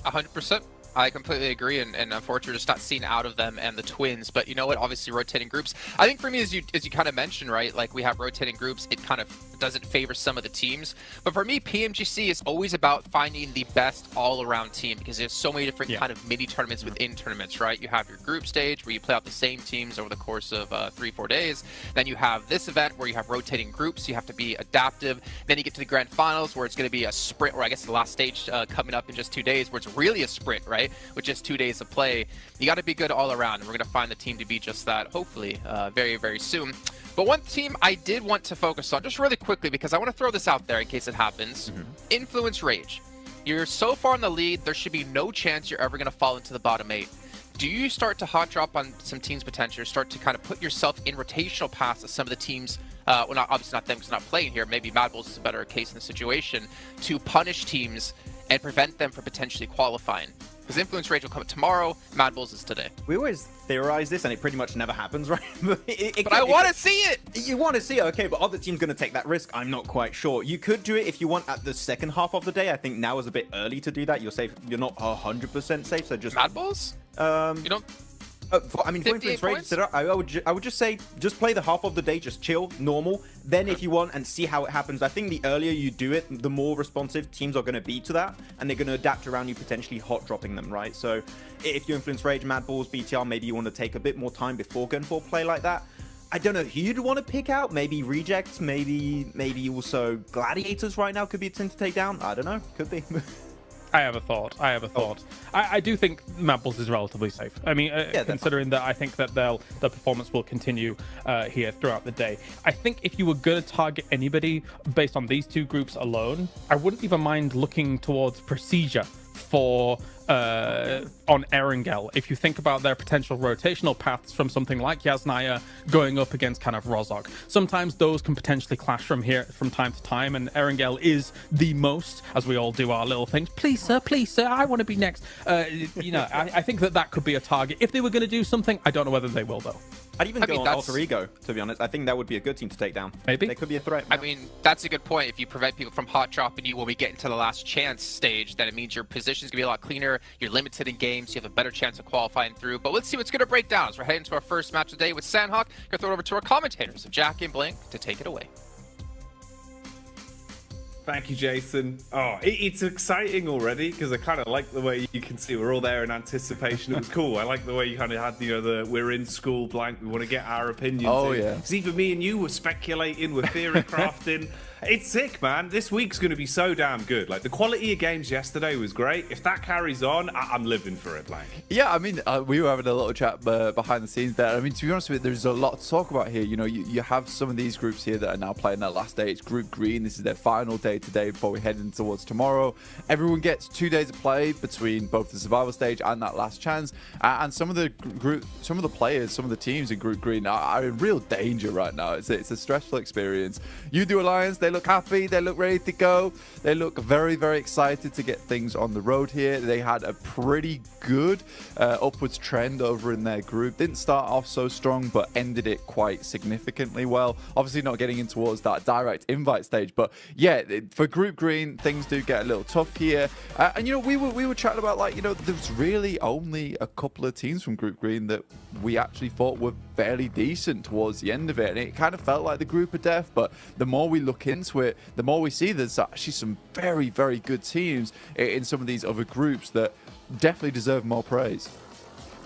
100%. I completely agree, and unfortunately, we're just not seeing out of them and the Twins. But you know what? Obviously, rotating groups. I think for me, as you kind of mentioned, right? Like we have rotating groups. It kind of doesn't favor some of the teams. But for me, PMGC is always about finding the best all-around team, because there's so many different kind of mini tournaments within tournaments, right? You have your group stage where you play out the same teams over the course of 3-4 days. Then you have this event where you have rotating groups. You have to be adaptive. Then you get to the grand finals where it's going to be a sprint, or I guess the last stage coming up in just 2 days, where it's really a sprint, right? With just 2 days of play. You got to be good all around, and we're going to find the team to be just that, hopefully, very, very soon. But one team I did want to focus on, just really quickly, because I want to throw this out there in case it happens. Influence Rage. You're so far in the lead, there should be no chance you're ever going to fall into the bottom 8. Do you start to hot drop on some teams' potential, start to kind of put yourself in rotational paths of some of the teams, well, obviously not them because they're not playing here, maybe Mad Bulls is a better case in the situation, to punish teams and prevent them from potentially qualifying? Because Influence Rage will come tomorrow, Mad Bulls is today. We always theorize this, and it pretty much never happens, right? But I want to see it! You want to see it, okay, but are the teams going to take that risk? I'm not quite sure. You could do it if you want at the second half of the day. I think now is a bit early to do that. You're safe. You're not 100% safe, so just... Mad Bulls? You don't... I mean, for Influence Rage, I would just say, just play the half of the day, just chill, normal. Then if you want, and see how it happens. I think the earlier you do it, the more responsive teams are going to be to that, and they're going to adapt around you, potentially hot dropping them, right? So if you Influence Rage, Mad Bulls, BTR, maybe you want to take a bit more time before going for a play like that. I don't know who you'd want to pick out. Maybe Rejects, maybe also Gladiators right now could be a team to take down. I don't know. Could be. I have a thought. I do think Mad Bulls is relatively safe. I mean, considering that I think that the performance will continue here throughout the day. I think if you were going to target anybody based on these two groups alone, I wouldn't even mind looking towards Procedure for on Erangel. If you think about their potential rotational paths from something like Yasnaya going up against kind of Rozog, sometimes those can potentially clash from time to time, and Erangel is the most, as we all do our little things. Please sir, I want to be next. You know, I think that could be a target. If they were going to do something, I don't know whether they will though. I'd even go on Alter Ego, to be honest. I think that would be a good team to take down. Maybe. They could be a threat. I mean, that's a good point. If you prevent people from hot dropping you when we get into the last chance stage, then it means your position's going to be a lot cleaner. You're limited in games. You have a better chance of qualifying through. But let's see what's going to break down as we're heading to our first match of the day with Sandhawk. Going to throw it over to our commentators, Jack and Blink, to take it away. Thank you, Jason. Oh, it's exciting already because I kind of like the way you can see we're all there in anticipation. It was cool. I like the way you kind of had, the we're in school blank. We want to get our opinions. Oh, in. yeah. Because even me and you were speculating, we're theory crafting. It's sick, man. This week's going to be so damn good. Like, the quality of games yesterday was great. If that carries on, I'm living for it, blank. Yeah, I mean, we were having a little chat behind the scenes there. I mean, to be honest with you, there's a lot to talk about here. You have some of these groups here that are now playing their last day. It's Group Green. This is their final day today before we head in towards tomorrow. Everyone gets 2 days of play between both the survival stage and that last chance. And some of the players, some of the teams in Group Green are in real danger right now. It's a stressful experience. U2 Alliance, they look happy, they look ready to go, they look very, very excited to get things on the road here. They had a pretty good upwards trend over in their group. Didn't start off so strong, but ended it quite significantly well. Obviously not getting in towards that direct invite stage, but yeah, for Group Green, things do get a little tough here. And we were chatting about, like, there's really only a couple of teams from Group Green that we actually thought were fairly decent towards the end of it, and it kind of felt like the group of death. But the more we look into it, the more we see there's actually some very, very good teams in some of these other groups that definitely deserve more praise.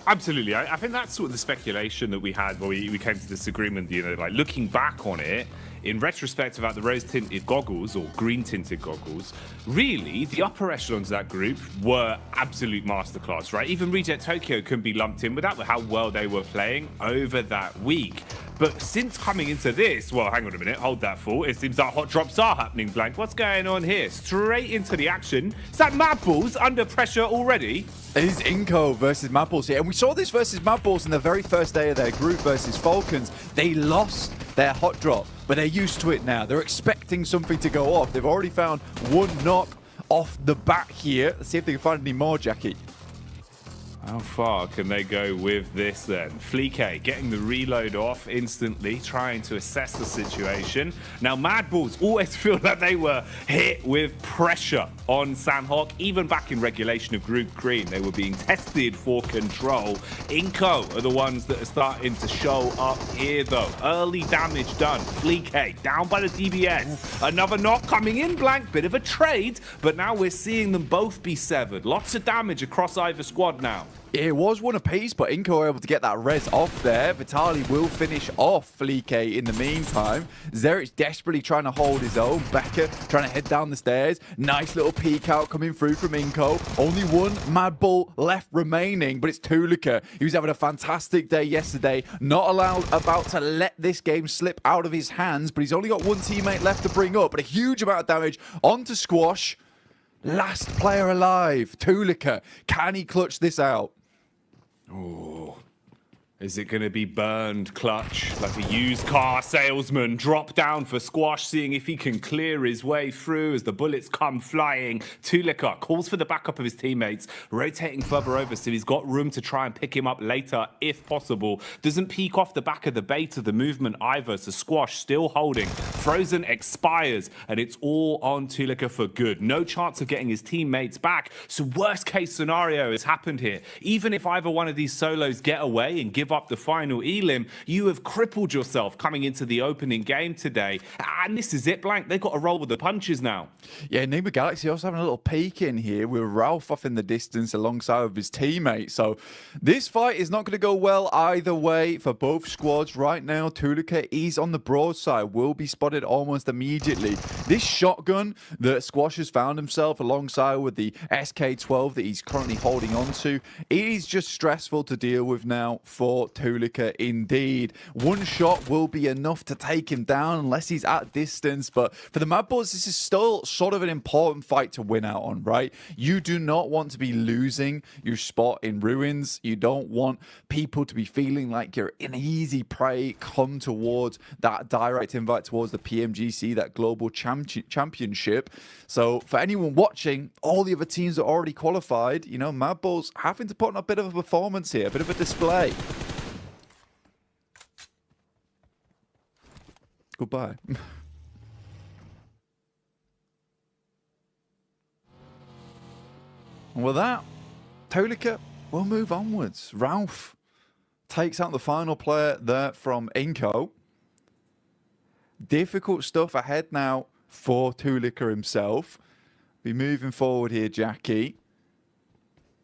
Absolutely. I think that's sort of the speculation that we had when we came to this agreement, like looking back on it, in retrospect about the rose-tinted goggles or green-tinted goggles, really, the upper echelons of that group were absolute masterclass, right? Even Reject Tokyo can be lumped in with that, with how well they were playing over that week. But since coming into this, well, hang on a minute, hold that thought. It seems that hot drops are happening, blank. What's going on here? Straight into the action. Is that Mad Balls under pressure already? It is Inco versus Mad Balls here. And we saw this versus Mad Balls in the very first day of their group versus Falcons. They lost their hot drop, but they're used to it now. They're expecting something to go off. They've already found one knock off the bat here. Let's see if they can find any more, Jackie. How far can they go with this then? Fleek getting the reload off instantly, trying to assess the situation. Now, Mad Balls always feel like they were hit with pressure on Sanhok. Even back in regulation of Group Green, they were being tested for control. Inco are the ones that are starting to show up here, though. Early damage done. Fleek down by the DBS. Another knock coming in, blank. Bit of a trade, but now we're seeing them both be severed. Lots of damage across either squad now. It was one apiece, but Inco were able to get that res off there. Vitali will finish off Fleek in the meantime. Zerich desperately trying to hold his own. Becker trying to head down the stairs. Nice little peek out coming through from Inco. Only one Mad Bull left remaining, but it's Tulika. He was having a fantastic day yesterday. Not about to let this game slip out of his hands, but he's only got one teammate left to bring up. But a huge amount of damage onto Squash. Last player alive, Tulika. Can he clutch this out? Oh, is it going to be burned clutch like a used car salesman? Drop down for Squash, seeing if he can clear his way through as the bullets come flying. Tulika calls for the backup of his teammates, rotating further over so he's got room to try and pick him up later if possible. Doesn't peek off the back of the bait of the movement either, so Squash still holding. Frozen expires, and it's all on Tulika for good. No chance of getting his teammates back, so worst case scenario has happened here. Even if either one of these solos get away and give up the final elim, you have crippled yourself coming into the opening game today. And this is it, blank. They've got to roll with the punches now. Yeah, Nima Galaxy also having a little peek in here with Ralph off in the distance alongside of his teammate. So this fight is not going to go well either way for both squads right now. Tulika is on the broadside, will be spotted almost immediately. This shotgun that Squash has found himself alongside with the SK-12 that he's currently holding on to, it is just stressful to deal with now for Tulika indeed. One shot will be enough to take him down unless he's at distance, but for the Mad Bulls, this is still sort of an important fight to win out on, right? You do not want to be losing your spot in Ruins. You don't want people to be feeling like you're an easy prey come towards that direct invite towards the PMGC, that global championship. So for anyone watching, all the other teams that are already qualified, you know, Mad Bulls having to put on a bit of a performance here, a bit of a display. Goodbye. And with that, Tulika will move onwards. Ralph takes out the final player there from Inco. Difficult stuff ahead now for Tulika himself. Be moving forward here, Jackie.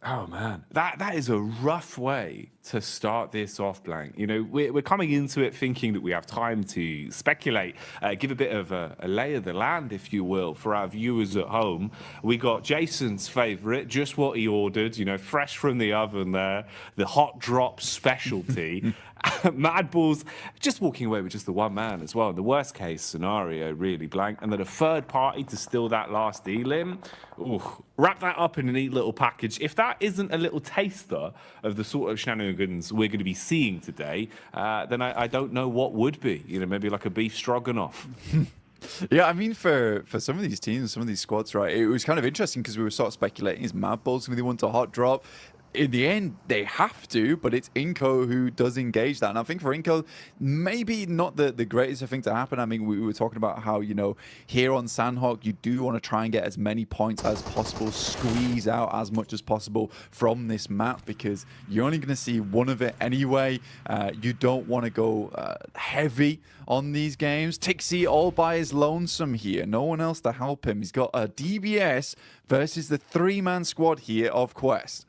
Oh man, that is a rough way to start this off, Blank. You know, we're coming into it thinking that we have time to speculate, give a bit of a lay of the land, if you will, for our viewers at home. We got Jason's favourite, just what he ordered, you know, fresh from the oven there, the hot drop specialty. Mad Balls just walking away with just the one man as well. The worst case scenario, really, Blank. And then a third party to steal that last elim. Ooh, wrap that up in a neat little package. If that isn't a little taster of the sort of shenanigans we're going to be seeing today, then I don't know what would be. You know, maybe like a beef stroganoff. Yeah, I mean, for some of these teams, some of these squads, right, it was kind of interesting because we were sort of speculating, is Mad Balls going to be the one to hot drop? In the end, they have to, but it's Inco who does engage that. And I think for Inco, maybe not the greatest thing to happen. I mean, we were talking about how, you know, here on Sandhawk, you do want to try and get as many points as possible, squeeze out as much as possible from this map, because you're only going to see one of it anyway. You don't want to go heavy on these games. Tixie all by his lonesome here. No one else to help him. He's got a DBS versus the three-man squad here of Quest.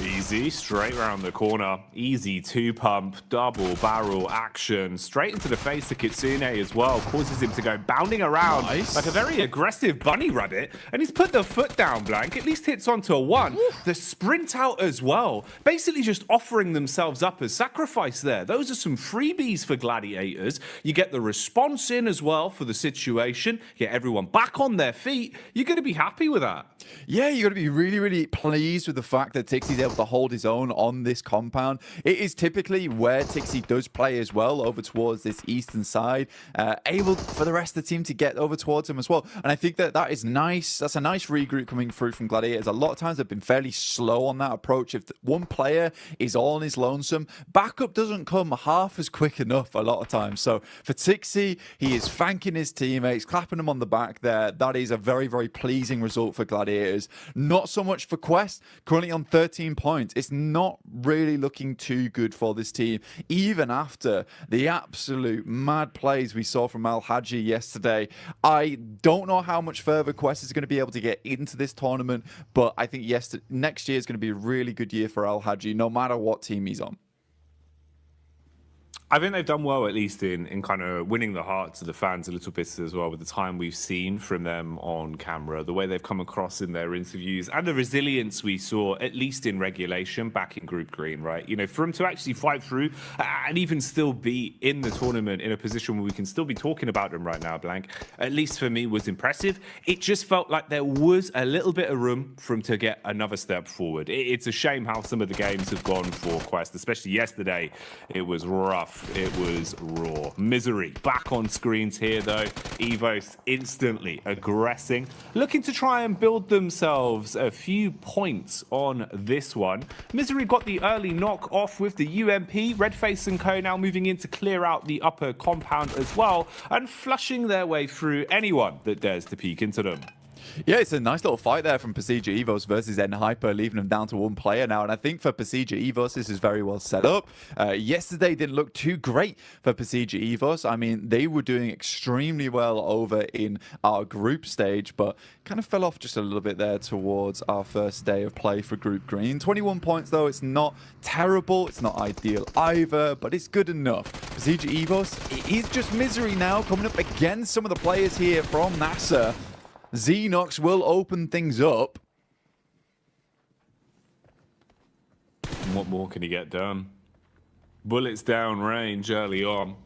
Easy, straight around the corner. Easy two-pump, double barrel action. Straight into the face of Kitsune as well. Causes him to go bounding around like a very aggressive bunny rabbit. And he's put the foot down, Blank. At least hits onto a one. The sprint out as well. Basically just offering themselves up as sacrifice there. Those are some freebies for Gladiators. You get the response in as well for the situation. Get everyone back on their feet. You're going to be happy with that. Yeah, you got to be really, really pleased with the fact that Tixie's able to hold his own on this compound. It is typically where Tixie does play as well, over towards this eastern side, able for the rest of the team to get over towards him as well. And I think that is nice. That's a nice regroup coming through from Gladiators. A lot of times they've been fairly slow on that approach. If one player is all on his lonesome, backup doesn't come half as quick enough a lot of times. So for Tixie, he is thanking his teammates, clapping them on the back there. That is a very, very pleasing result for Gladiators. Not so much for Quest, currently on 13 points. It's not really looking too good for this team, even after the absolute mad plays we saw from Al Haji yesterday. I don't know how much further Quest is going to be able to get into this tournament, but I think next year is going to be a really good year for Al Haji, no matter what team he's on. I think they've done well, at least in kind of winning the hearts of the fans a little bit as well, with the time we've seen from them on camera, the way they've come across in their interviews, and the resilience we saw, at least in regulation, back in Group Green, right? You know, for them to actually fight through and even still be in the tournament in a position where we can still be talking about them right now, Blank, at least for me, was impressive. It just felt like there was a little bit of room for them to get another step forward. It's a shame how some of the games have gone for Quest, especially yesterday. It was rough. It was raw. Misery back on screens here, though. Evos instantly aggressing, looking to try and build themselves a few points on this one. Misery got the early knock off with the UMP. Redface and Co now moving in to clear out the upper compound as well, and flushing their way through anyone that dares to peek into them. Yeah, it's a nice little fight there from Pasija Evos versus Enhyper, leaving them down to one player now. And I think for Pasija Evos, this is very well set up. Yesterday didn't look too great for Pasija Evos. I mean, they were doing extremely well over in our group stage, but kind of fell off just a little bit there towards our first day of play for Group Green. 21 points, though. It's not terrible. It's not ideal either, but it's good enough. Pasija Evos, it is just Misery now coming up against some of the players here from NASA. Xenox will open things up. And what more can he get done? Bullets down range early on.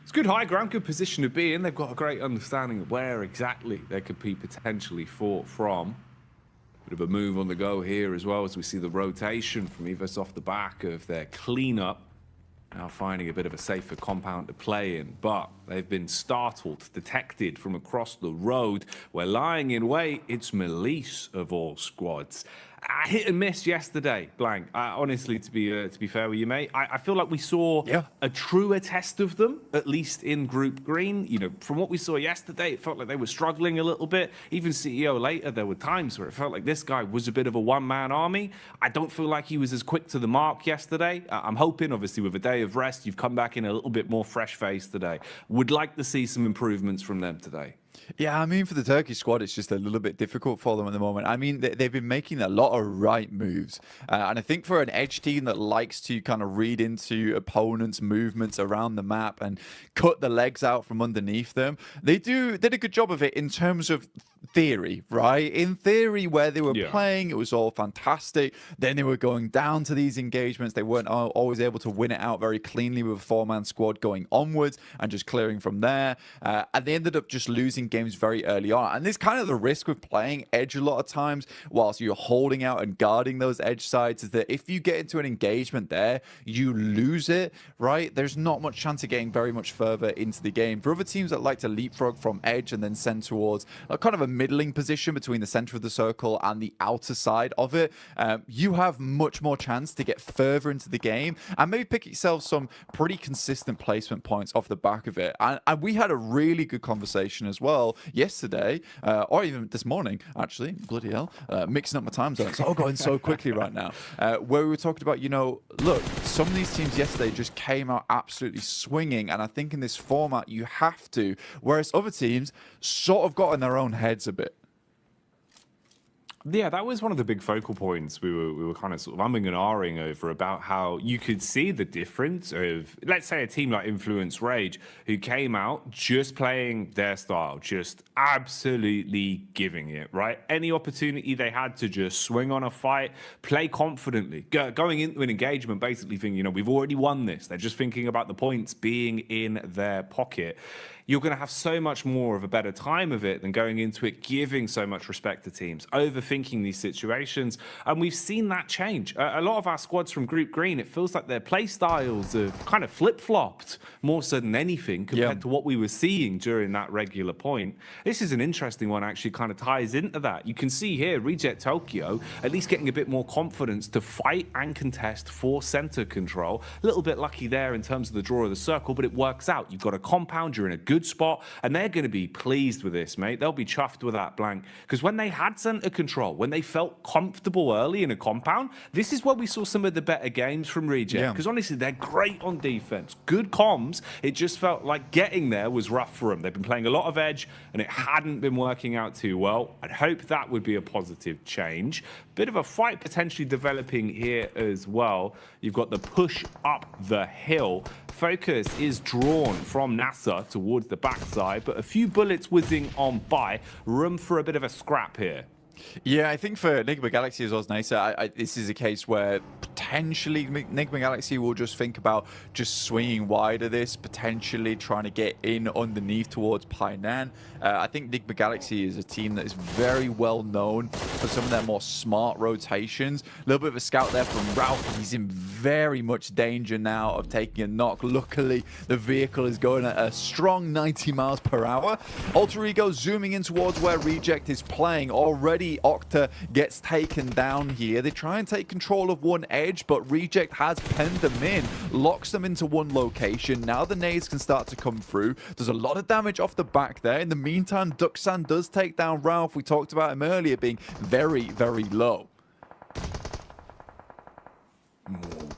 It's good high ground, good position to be in. They've got a great understanding of where exactly they could be potentially fought from. Bit of a move on the go here as well, as we see the rotation from Evos off the back of their cleanup. Now finding a bit of a safer compound to play in, but they've been startled, detected from across the road. We're lying in wait. It's Melise of all squads. hit and miss yesterday, Blank. Honestly, to be fair with you, mate, I feel like we saw a truer test of them, at least in Group Green. You know, from what we saw yesterday, it felt like they were struggling a little bit. Even CEO later, there were times where it felt like this guy was a bit of a one-man army. I don't feel like he was as quick to the mark yesterday. I'm hoping, obviously, with a day of rest, you've come back in a little bit more fresh-faced today. Would like to see some improvements from them today. Yeah, I mean, for the Turkish squad, it's just a little bit difficult for them at the moment. I mean, they've been making a lot of right moves. And I think for an Edge team that likes to kind of read into opponents' movements around the map and cut the legs out from underneath them, they did a good job of it in terms of theory, right? In theory, where they were playing, it was all fantastic. Then they were going down to these engagements. They weren't always able to win it out very cleanly with a four-man squad going onwards and just clearing from there. And they ended up just losing games very early on. And this kind of the risk with playing Edge a lot of times whilst you're holding out and guarding those Edge sides is that if you get into an engagement there, you lose it, right? There's not much chance of getting very much further into the game. For other teams that like to leapfrog from Edge and then send towards kind of a middling position between the center of the circle and the outer side of it, you have much more chance to get further into the game and maybe pick yourself some pretty consistent placement points off the back of it. And we had a really good conversation as well yesterday, or even this morning, actually, bloody hell, mixing up my time zones. It's all going so quickly right now, where we were talking about, you know, look, some of these teams yesterday just came out absolutely swinging, and I think in this format you have to, whereas other teams sort of got in their own heads a bit. Yeah, that was one of the big focal points we were kind of sort of umming and ahhing over, about how you could see the difference of, let's say, a team like Influence Rage, who came out just playing their style, just absolutely giving it, right? Any opportunity they had to just swing on a fight, play confidently, going into an engagement basically thinking, you know, we've already won this. They're just thinking about the points being in their pocket. You're going to have so much more of a better time of it than going into it giving so much respect to teams, overthinking these situations. And we've seen that change. A lot of our squads from Group Green, it feels like their play styles have kind of flip-flopped more so than anything compared to what we were seeing during that regular point. This is an interesting one, actually kind of ties into that. You can see here, Reject Tokyo at least getting a bit more confidence to fight and contest for center control. A little bit lucky there in terms of the draw of the circle, but it works out. You've got a compound, you're in a good spot, and they're going to be pleased with this, mate. They'll be chuffed with that, Blank, because when they had center control, when they felt comfortable early in a compound, this is where we saw some of the better games from Reject, because honestly, they're great on defense, good comms. It just felt like getting there was rough for them. They've been playing a lot of Edge, and it hadn't been working out too well. I'd hope that would be a positive change. Bit of a fight potentially developing here as well. You've got the push up the hill. Focus is drawn from NASA towards the backside, but a few bullets whizzing on by. Room for a bit of a scrap here. Yeah, I think for Enigma Galaxy as well as Nasa, this is a case where potentially Enigma Galaxy will just think about just swinging wide of this, potentially trying to get in underneath towards Painan. I think Enigma Galaxy is a team that is very well known for some of their more smart rotations. A little bit of a scout there from Ralph. He's in very much danger now of taking a knock. Luckily, the vehicle is going at a strong 90 miles per hour. Alter Ego zooming in towards where Reject is playing. Already Octa gets taken down here. They try and take control of one edge, but Reject has penned them in, locks them into one location. Now the nades can start to come through. There's a lot of damage off the back there. In the meantime, Duxan does take down Ralph. We talked about him earlier being very, very low.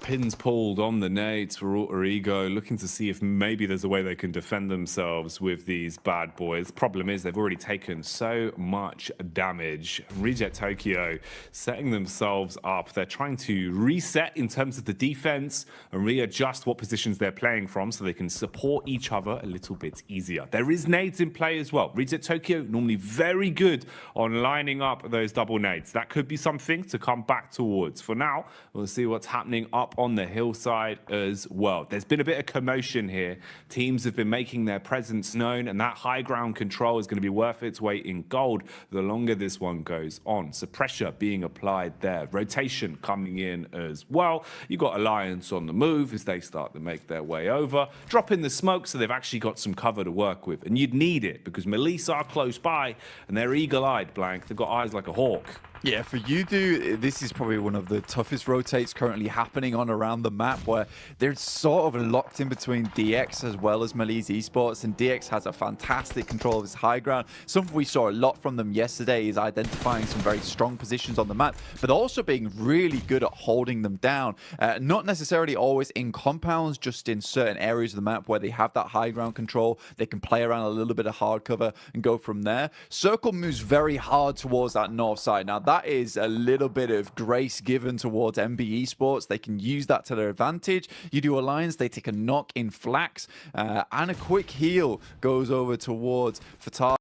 Pins pulled on the nades for Alter Ego, looking to see if maybe there's a way they can defend themselves with these bad boys. Problem is they've already taken so much damage. Reject Tokyo setting themselves up. They're trying to reset in terms of the defense and readjust what positions they're playing from so they can support each other a little bit easier. There is nades in play as well. Reject Tokyo normally very good on lining up those double nades. That could be something to come back towards. For now, we'll see what's happening up on the hillside as well. There's been a bit of commotion here. Teams have been making their presence known, and that high ground control is going to be worth its weight in gold the longer this one goes on. So pressure being applied there. Rotation coming in as well. You've got Alliance on the move as they start to make their way over. Dropping the smoke so they've actually got some cover to work with. And you'd need it because Melisse are close by and they're eagle-eyed, Blank. They've got eyes like a hawk. Yeah, for Udo, this is probably one of the toughest rotates currently happening on around the map, where they're sort of locked in between DX as well as Melisse Esports, and DX has a fantastic control of his high ground. Something we saw a lot from them yesterday is identifying some very strong positions on the map, but also being really good at holding them down. Not necessarily always in compounds, just in certain areas of the map where they have that high ground control. They can play around a little bit of hard cover and go from there. Circle moves very hard towards that north side. Now, that is a little bit of grace given towards MB Esports. They can use that to their advantage. You do Alliance, they take a knock in Flax, and a quick heal goes over towards Fatal.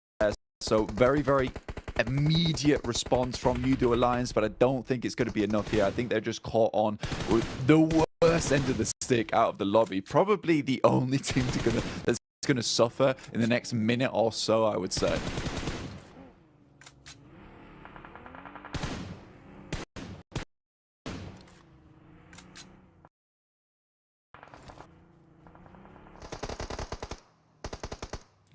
So very, very immediate response from Udo Alliance, but I don't think it's going to be enough here. I think they're just caught on with the worst end of the stick out of the lobby. Probably the only team that's going to suffer in the next minute or so, I would say.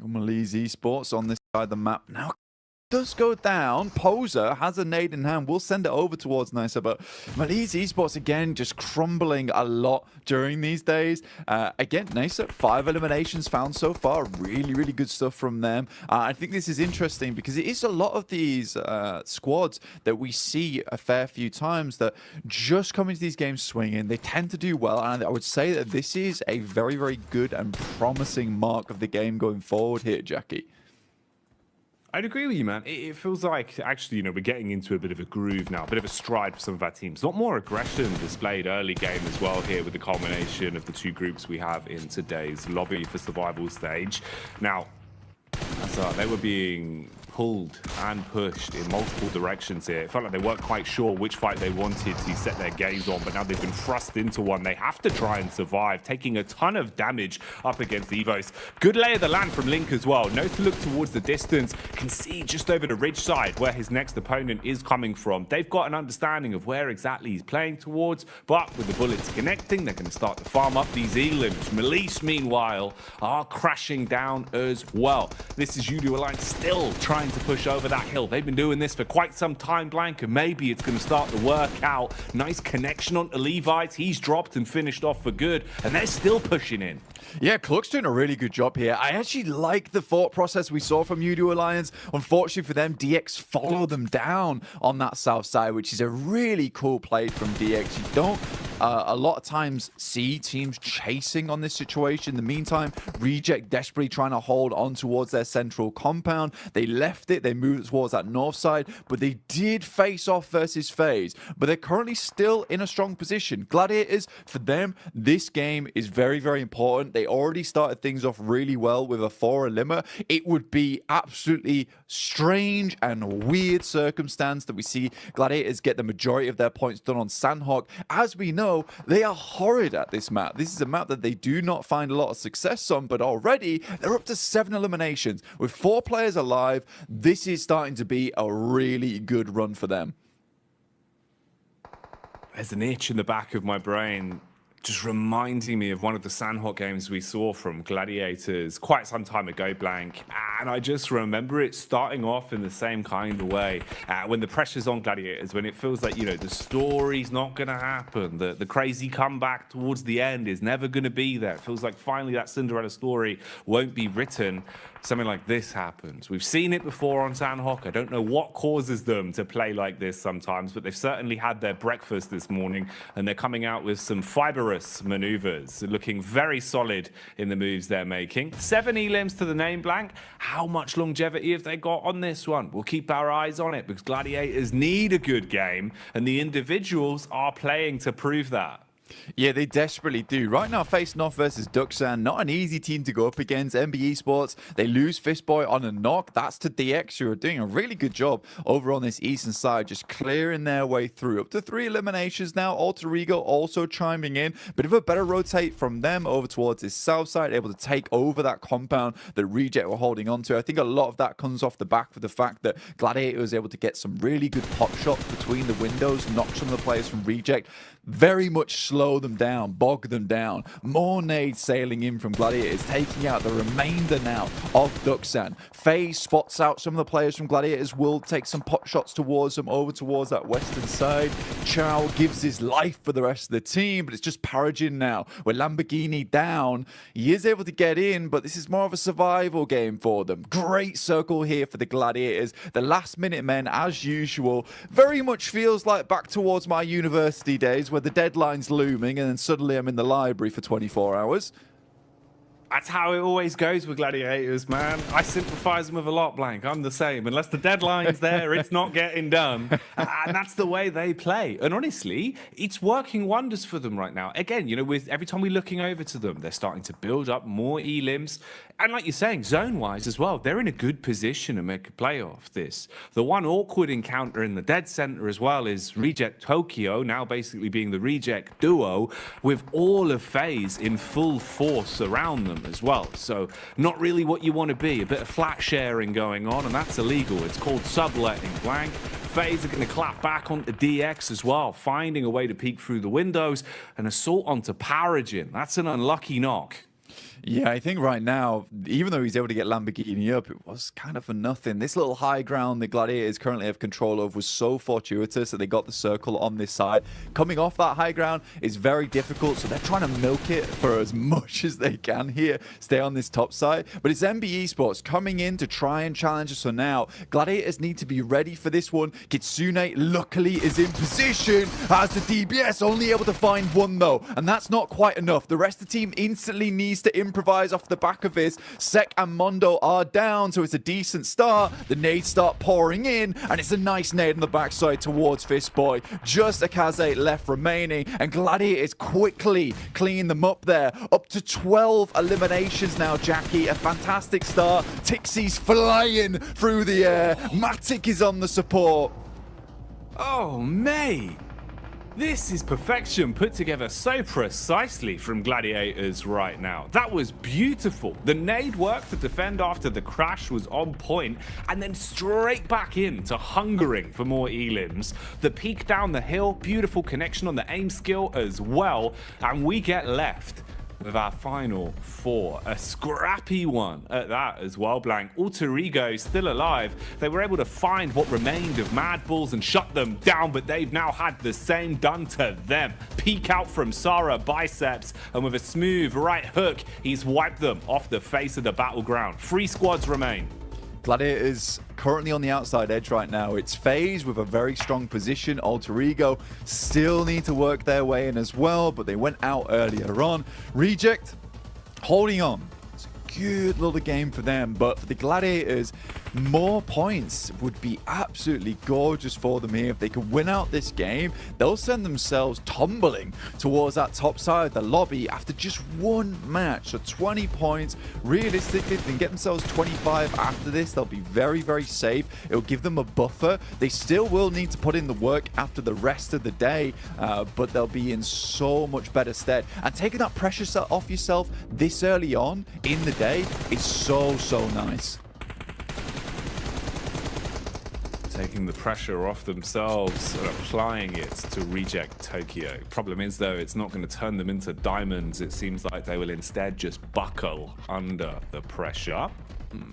Melisse Esports on this side of the map now. Does go down. Poser has a nade in hand. We'll send it over towards Nisa, but Melisse Esports again just crumbling a lot during these days. Again, Nisa, 5 eliminations found so far. Really, really good stuff from them. I think this is interesting because it is a lot of these squads that we see a fair few times that just come into these games swinging. They tend to do well, and I would say that this is a very, very good and promising mark of the game going forward here, Jackie. I'd agree with you, man. It feels like, actually, you know, we're getting into a bit of a groove now, a bit of a stride for some of our teams. A lot more aggression displayed early game as well here with the culmination of the two groups we have in today's lobby for survival stage. Now, they were being pulled and pushed in multiple directions here. It felt like they weren't quite sure which fight they wanted to set their gaze on, but now they've been thrust into one. They have to try and survive, taking a ton of damage up against Evos. Good lay of the land from Link as well. Knows to look towards the distance, can see just over the ridge side where his next opponent is coming from. They've got an understanding of where exactly he's playing towards, but with the bullets connecting, they're going to start to farm up these elims. Melisse, meanwhile, are crashing down as well. This is Udo Alliance still trying to push over that hill. They've been doing this for quite some time, Blank, and maybe it's going to start to work out. Nice connection onto Levites. He's dropped and finished off for good, and they're still pushing in. Yeah, Cluck's doing a really good job here. I actually like the thought process we saw from Udo Alliance. Unfortunately for them, DX follow them down on that south side, which is a really cool play from DX. You don't a lot of times see teams chasing on this situation. In the meantime, Reject desperately trying to hold on towards their central compound. They left it, they moved towards that north side, but they did face off versus FaZe. But they're currently still in a strong position. Gladiators, for them, this game is very, very important. They already started things off really well with a 4 eliminer. It would be absolutely strange and weird circumstance that we see Gladiators get the majority of their points done on Sandhawk. As we know, they are horrid at this map. This is a map that they do not find a lot of success on, but already they're up to 7 eliminations. With 4 players alive, this is starting to be a really good run for them. There's an itch in the back of my brain just reminding me of one of the Sandhawk games we saw from Gladiators quite some time ago, Blank. And I just remember it starting off in the same kind of way. When the pressure's on Gladiators, when it feels like, you know, the story's not going to happen, the crazy comeback towards the end is never going to be there. It feels like finally that Cinderella story won't be written. Something like this happens. We've seen it before on Sandhawk. I don't know what causes them to play like this sometimes, but they've certainly had their breakfast this morning, and they're coming out with some fibrous maneuvers, looking very solid in the moves they're making. 7 elims to the name, Blank. How much longevity have they got on this one? We'll keep our eyes on it, because Gladiators need a good game, and the individuals are playing to prove that. Yeah, they desperately do. Right now, facing off versus Duxan, not an easy team to go up against. MB Esports, they lose Fistboy on a knock. That's to DX, who are doing a really good job over on this eastern side, just clearing their way through. Up to 3 eliminations now. Alter Ego also chiming in. Bit of a better rotate from them over towards this south side, able to take over that compound that Reject were holding on to. I think a lot of that comes off the back of the fact that Gladiator was able to get some really good pot shots between the windows, knock some of the players from Reject. Very much slow them down, bog them down. More nades sailing in from Gladiators, taking out the remainder now of Duxan. FaZe spots out some of the players from Gladiators, will take some pot shots towards them, over towards that western side. Chow gives his life for the rest of the team, but it's just Paragin now. With Lamborghini down, he is able to get in, but this is more of a survival game for them. Great circle here for the Gladiators. The last minute men, as usual, very much feels like back towards my university days, where the deadline's looming and then suddenly I'm in the library for 24 hours. That's how it always goes with Gladiators, man. I sympathize them with a lot, Blank. I'm the same. Unless the deadline's there, it's not getting done. And that's the way they play. And honestly, it's working wonders for them right now. Again, you know, with every time we're looking over to them, they're starting to build up more elims. And like you're saying, zone-wise as well, they're in a good position to make a play off this. The one awkward encounter in the dead center as well is Reject Tokyo, now basically being the Reject duo, with all of FaZe in full force around them as well. So not really what you want to be. A bit of flat sharing going on, and that's illegal. It's called subletting, Blank. FaZe are going to clap back onto DX as well, finding a way to peek through the windows. An assault onto Paragin. That's an unlucky knock. Yeah, I think right now, even though he's able to get Lamborghini up, it was kind of for nothing. This little high ground the Gladiators currently have control of was so fortuitous that they got the circle on this side. Coming off that high ground is very difficult, so they're trying to milk it for as much as they can here, stay on this top side. But it's MB Esports coming in to try and challenge us. So now, Gladiators need to be ready for this one. Kitsune luckily is in position as the DBS, only able to find one though, and that's not quite enough. The rest of the team instantly needs to improvise off the back of this. Sek and Mondo are down, so it's a decent start. The nades start pouring in, and it's a nice nade on the backside towards Fistboy. Just Akaze left remaining, and Gladiators quickly clean them up there. Up to 12 eliminations now, Jackie. A fantastic start. Tixie's flying through the air. Matic is on the support. Oh, mate. This is perfection put together so precisely from Gladiators right now. That was beautiful. The nade work to defend after the crash was on point, and then straight back into hungering for more elims. The peek down the hill, beautiful connection on the aim skill as well, and we get left with our final 4. A scrappy one at that as well, Blank. Alter Ego still alive. They were able to find what remained of Mad Bulls and shut them down, but they've now had the same done to them. Peek out from Sarah Biceps, and with a smooth right hook, he's wiped them off the face of the battleground. 3 squads remain. Gladiators currently on the outside edge right now. It's FaZe with a very strong position. Alter Ego still need to work their way in as well, but they went out earlier on. Reject holding on. It's a good little game for them, but for the Gladiators, more points would be absolutely gorgeous for them here. If they could win out this game, they'll send themselves tumbling towards that top side of the lobby after just one match. So 20 points. Realistically, if they can get themselves 25 after this, they'll be very, very safe. It'll give them a buffer. They still will need to put in the work after the rest of the day, but they'll be in so much better stead. And taking that pressure off yourself this early on in the day is so, so nice. Taking the pressure off themselves and applying it to Reject Tokyo. Problem is, though, it's not going to turn them into diamonds. It seems like they will instead just buckle under the pressure.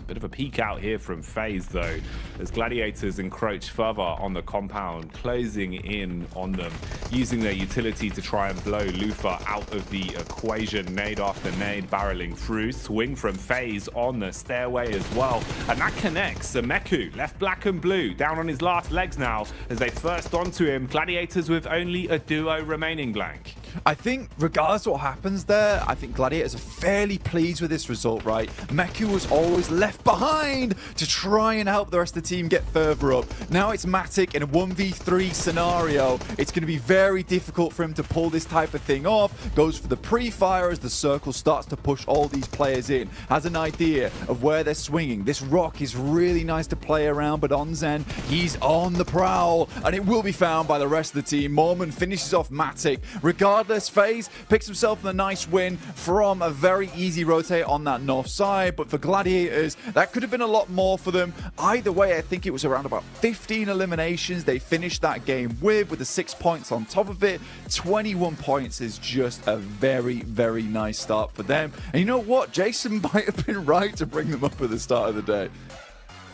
Bit of a peek out here from FaZe, though, as Gladiators encroach further on the compound, closing in on them, using their utility to try and blow Lufa out of the equation. Nade after nade barreling through. Swing from FaZe on the stairway as well. And that connects. Sameku left black and blue, down on his last legs now as they first onto him. Gladiators with only a duo remaining, Blank. I think regardless of what happens there, I think Gladiators are fairly pleased with this result, right? Meku was always left behind to try and help the rest of the team get further up. Now it's Matic in a 1v3 scenario. It's going to be very difficult for him to pull this type of thing off. Goes for the pre-fire as the circle starts to push all these players in. Has an idea of where they're swinging. This rock is really nice to play around, but Onzen, he's on the prowl, and it will be found by the rest of the team. Mormon finishes off Matic. Regardless, FaZe picks himself a nice win from a very easy rotate on that north side, but for Gladiators, that could have been a lot more for them. Either way, I think it was around about 15 eliminations they finished that game with the 6 points on top of it. 21 points is just a very, very nice start for them. And you know what? Jason might have been right to bring them up at the start of the day.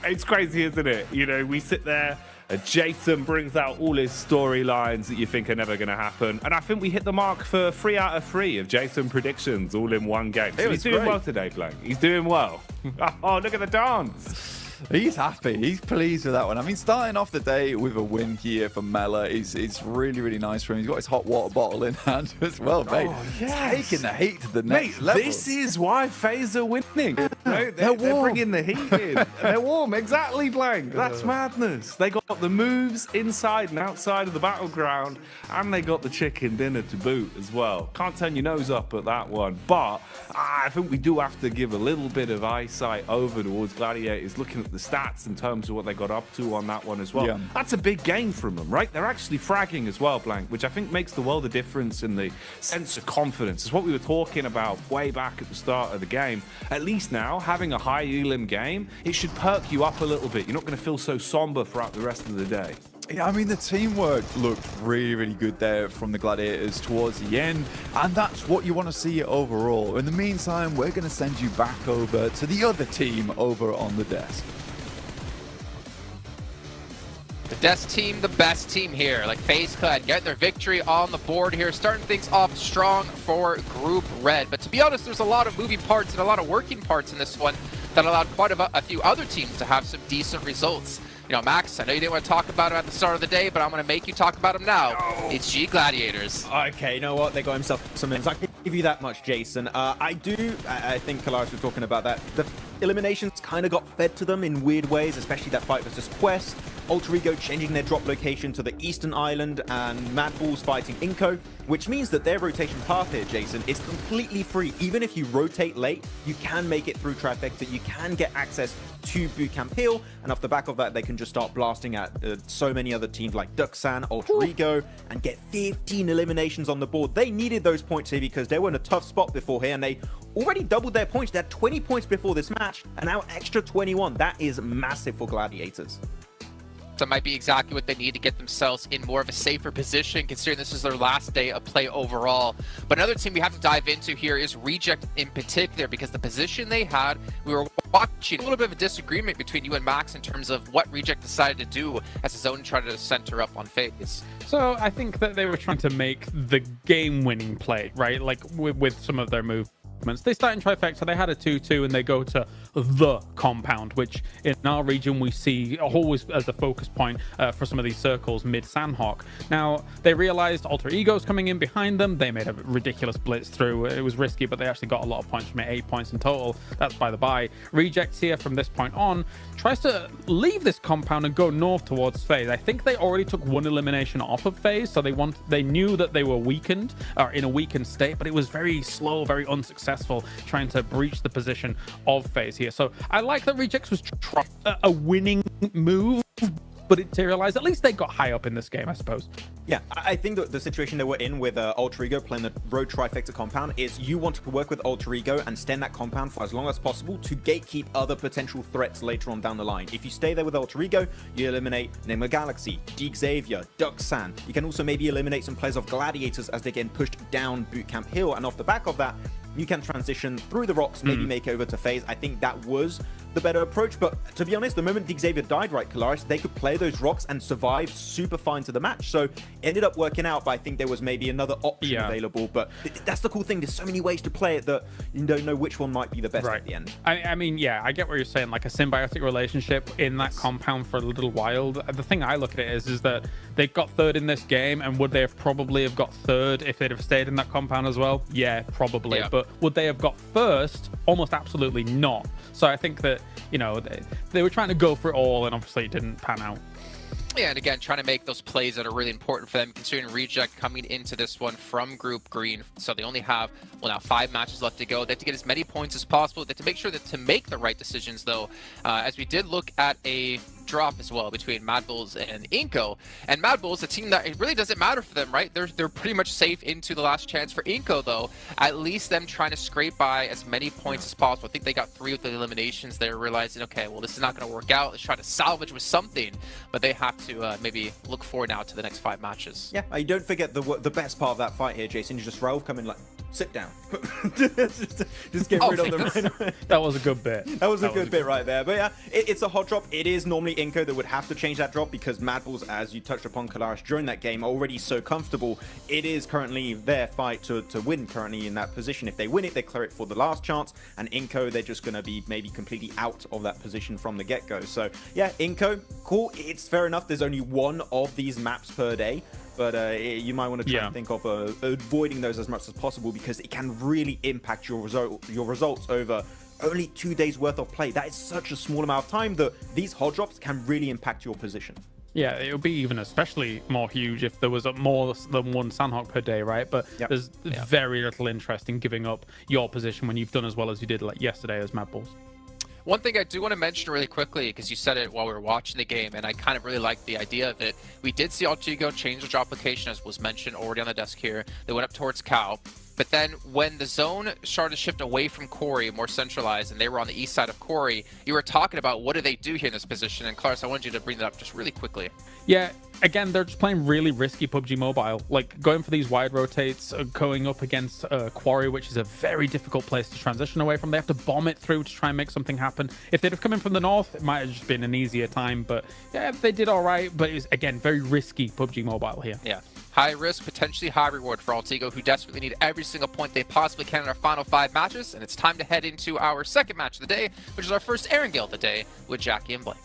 It's crazy, isn't it? You know, we sit there and Jason brings out all his storylines that you think are never going to happen. And I think we hit the mark for 3 out of 3 of Jason predictions all in one game. So he's doing well today, Blank. He's doing well. Oh, look at the dance. He's happy. He's pleased with that one. I mean, starting off the day with a win here for Mela is really, really nice for him. He's got his hot water bottle in hand as well, mate. Oh, yes. Taking the heat to the next level. This is why FaZe are winning. No, they're bringing the heat in. They're warm. Exactly, Blank. That's madness. They got the moves inside and outside of the battleground, and they got the chicken dinner to boot as well. Can't turn your nose up at that one. But I think we do have to give a little bit of eyesight over towards Gladiators, looking at the stats in terms of what they got up to on that one as well. Yeah. That's a big gain from them, right? They're actually fragging as well, Blank, which I think makes the world of difference in the sense of confidence. It's what we were talking about way back at the start of the game. At least now, having a high elim game, it should perk you up a little bit. You're not going to feel so somber throughout the rest of the day. Yeah, I mean, the teamwork looked really, really good there from the Gladiators towards the end, and that's what you want to see overall. In the meantime, we're going to send you back over to the other team over on the desk. The Desk team, the best team here. Like FaZe could get their victory on the board here, starting things off strong for Group Red. But to be honest, there's a lot of moving parts and a lot of working parts in this one that allowed quite a few other teams to have some decent results. You know, Max, I know you didn't want to talk about him at the start of the day, but I'm going to make you talk about him now. No. It's G Gladiators. Okay, you know what? They got himself some wins. I can give you that much, Jason. I think Kalaris was talking about that. The eliminations kind of got fed to them in weird ways, especially that fight versus Quest. Alter Ego changing their drop location to the Eastern Island, and Mad Balls fighting Inko, which means that their rotation path here, Jason, is completely free. Even if you rotate late, you can make it through Trifecta, you can get access to Bootcamp Hill, and off the back of that, they can just start blasting at so many other teams like Duxan, Alter Ego, and get 15 eliminations on the board. They needed those points here because they were in a tough spot before here, and they already doubled their points. They had 20 points before this match, and now extra 21. That is massive for Gladiators. So it might be exactly what they need to get themselves in more of a safer position, considering this is their last day of play overall. But another team we have to dive into here is Reject in particular, because the position they had, we were watching a little bit of a disagreement between you and Max in terms of what Reject decided to do as his own tried to center up on FaZe. So I think that they were trying to make the game-winning play, right? Like with some of their moves. They start in Trifecta, they had a 2-2, and they go to the compound, which in our region we see always as a focus point for some of these circles mid-Sandhawk. Now, they realized Alter Ego's coming in behind them. They made a ridiculous blitz through. It was risky, but they actually got a lot of points from it, 8 points in total. That's by the by. Rejects here from this point on tries to leave this compound and go north towards FaZe. I think they already took one elimination off of FaZe, so they knew that they were weakened, or in a weakened state, but it was very slow, very unsuccessful trying to breach the position of FaZe here. So I like that Rejects was a winning move, but it materialized. At least they got high up in this game, I suppose. Yeah, I think that the situation they were in with Alter Ego playing the Road Trifecta compound is you want to work with Alter Ego and stand that compound for as long as possible to gatekeep other potential threats later on down the line. If you stay there with Alter Ego, you eliminate Nigma Galaxy, Deke Xavier, Duxan. You can also maybe eliminate some players of Gladiators as they're getting pushed down Bootcamp Hill, and off the back of that, you can transition through the rocks, maybe make it over to FaZe. I think that was the better approach. But to be honest, the moment Xavier died, right, Kalaris, they could play those rocks and survive super fine to the match. So it ended up working out, but I think there was maybe another option available. But that's the cool thing. There's so many ways to play it that you don't know which one might be the best at the end. I mean, yeah, I get what you're saying, like a symbiotic relationship in that compound for a little while. The thing I look at it is that they got third in this game, and would they have probably have got third if they'd have stayed in that compound as well? Yeah, probably. Yeah. But would they have got first? Almost absolutely not. So I think that, you know, they were trying to go for it all, and obviously it didn't pan out. Yeah, and again, trying to make those plays that are really important for them, considering Reject coming into this one from Group Green. So they only have, well, now 5 matches left to go. They have to get as many points as possible. They have to make sure that to make the right decisions, though, as we did look at a drop as well between Mad Bulls and Inco. And Mad Bulls, a team that it really doesn't matter for them, right? They're pretty much safe into the last chance. For Inco, though, at least them trying to scrape by as many points as possible. I think they got 3 with the eliminations. They're realizing, okay, well, this is not going to work out. Let's try to salvage with something. But they have to maybe look forward now to the next 5 matches. Yeah, you don't forget the best part of that fight here, Jason. You just Rauf come in like, sit down. just get rid of them right away. That was a good bit. That was a good bit right there. But yeah, it's a hot drop. It is normally Inco that would have to change that drop because Mad Bulls, as you touched upon, Kalaris, during that game, are already so comfortable. It is currently their fight to win currently in that position. If they win it, they clear it for the last chance. And Inco, they're just going to be maybe completely out of that position from the get-go. So yeah, Inco, cool. It's fair enough. There's only 1 of these maps per day. But you might want to try and think of avoiding those as much as possible because it can really impact your results over only 2 days worth of play. That is such a small amount of time that these hot drops can really impact your position. Yeah, it would be even especially more huge if there was more than 1 Sandhawk per day, right? But there's very little interest in giving up your position when you've done as well as you did like yesterday as Mad Bulls. One thing I do want to mention really quickly, because you said it while we were watching the game, and I kind of really like the idea of it. We did see Altigo change the drop location, as was mentioned already on the desk here. They went up towards Cal. But then when the zone started to shift away from Corey, more centralized, and they were on the east side of Corey, you were talking about what do they do here in this position. And Clarence, I wanted you to bring that up just really quickly. Yeah, again, they're just playing really risky PUBG Mobile. Like going for these wide rotates, going up against Quarry, which is a very difficult place to transition away from. They have to bomb it through to try and make something happen. If they'd have come in from the north, it might have just been an easier time. But yeah, they did all right. But it's, again, very risky PUBG Mobile here. Yeah. High risk, potentially high reward for Altigo, who desperately need every single point they possibly can in our final 5 matches. And it's time to head into our second match of the day, which is our first Erangel of the day with Jackie and Blake.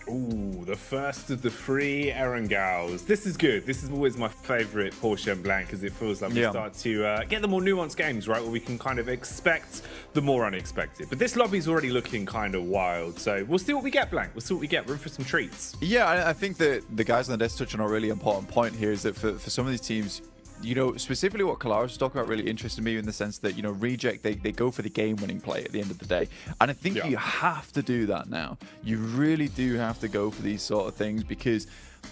Ooh, the first of the 3 Erangels. This is good. This is always my favorite Porsche and Blanc because it feels like we start to get the more nuanced games, right? Where we can kind of expect the more unexpected. But this lobby's already looking kind of wild. So we'll see what we get, Blanc. We'll see what we get. We're in for some treats. Yeah, I think that the guys on the desk touch on a really important point here is that for some of these teams, you know, specifically what Kalaris was talking about really interested me in the sense that, you know, Reject, they go for the game-winning play at the end of the day. And I think you have to do that now. You really do have to go for these sort of things because,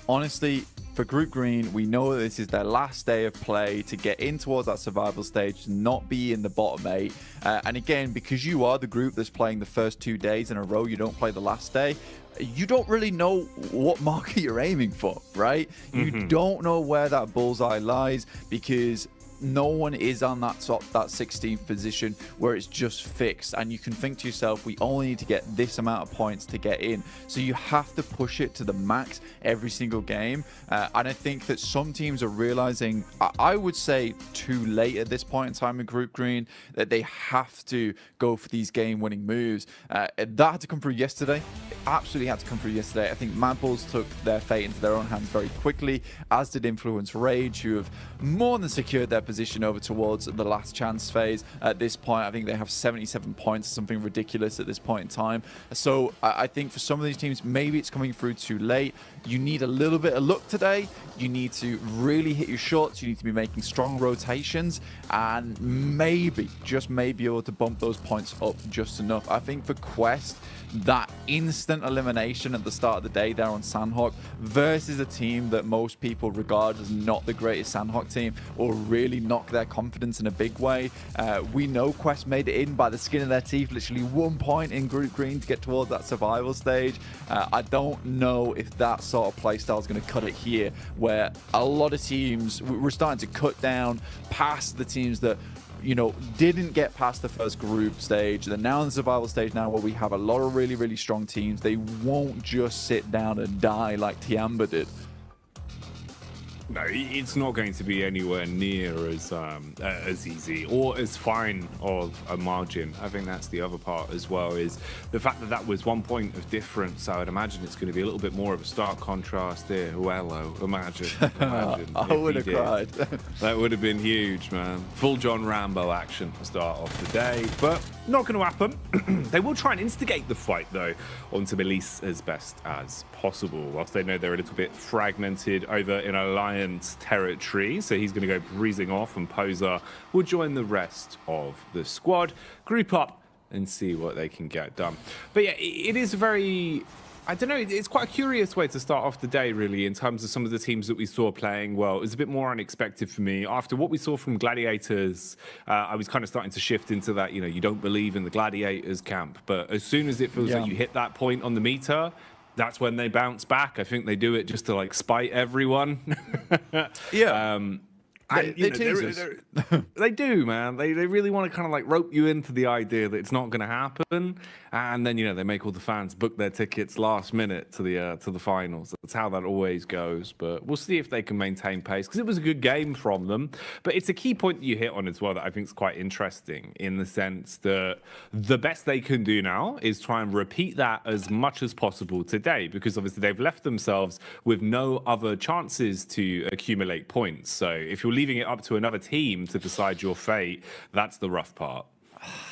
honestly, for Group Green, we know that this is their last day of play to get in towards that survival stage, to not be in the bottom 8. And again, because you are the group that's playing the first 2 days in a row, you don't play the last day, you don't really know what marker you're aiming for, right? You don't know where that bullseye lies because no one is on that 16th position where it's just fixed, and you can think to yourself, we only need to get this amount of points to get in. So you have to push it to the max every single game, and I think that some teams are realizing, I would say too late at this point in time in Group Green, that they have to go for these game-winning moves. That had to come through yesterday. It absolutely had to come through yesterday. I think Mad Bulls took their fate into their own hands very quickly, as did Influence Rage, who have more than secured their position over towards the last chance phase. At this point, I think they have 77 points, something ridiculous at this point in time. So I think for some of these teams, maybe it's coming through too late. You need a little bit of luck today. You need to really hit your shots. You need to be making strong rotations and maybe, just maybe, able to bump those points up just enough. I think for Quest, that instant elimination at the start of the day there on Sandhawk versus a team that most people regard as not the greatest Sandhawk team or really knock their confidence in a big way. We know Quest made it in by the skin of their teeth, literally 1 point in Group Green to get towards that survival stage. I don't know if that sort of playstyle is going to cut it here, where a lot of teams, we're starting to cut down past the teams that you know, didn't get past the first group stage. They're now in the survival stage now where we have a lot of really, really strong teams. They won't just sit down and die like Tiamba did. No, it's not going to be anywhere near as easy or as fine of a margin. I think that's the other part as well, is the fact that that was 1 point of difference. I would imagine it's going to be a little bit more of a stark contrast here. Well, imagine. I would have cried. That would have been huge, man. Full John Rambo action to start off the day, but not going to happen. They will try and instigate the fight, though, onto Melise as best as possible, whilst they know they're a little bit fragmented over in Alliance territory. So he's going to go breezing off, and Poser will join the rest of the squad, group up and see what they can get done. But yeah, it is very, I don't know, it's quite a curious way to start off the day, really, in terms of some of the teams that we saw playing well. It was a bit more unexpected for me. After what we saw from Gladiators, I was kind of starting to shift into that, you know, you don't believe in the Gladiators camp. But as soon as it feels like you hit that point on the meter, that's when they bounce back. I think they do it just to like spite everyone. They do, man. They really want to kind of like rope you into the idea that it's not going to happen, and then, you know, they make all the fans book their tickets last minute to the finals. That's how that always goes. But we'll see if they can maintain pace, because it was a good game from them. But it's a key point that you hit on as well that I think is quite interesting, in the sense that the best they can do now is try and repeat that as much as possible today, because obviously they've left themselves with no other chances to accumulate points. So if you're leaving it up to another team to decide your fate, that's the rough part.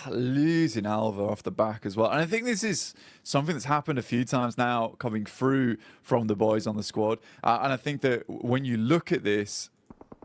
Losing Alva off the back as well. And I think this is something that's happened a few times now coming through from the boys on the squad. And I think that when you look at this,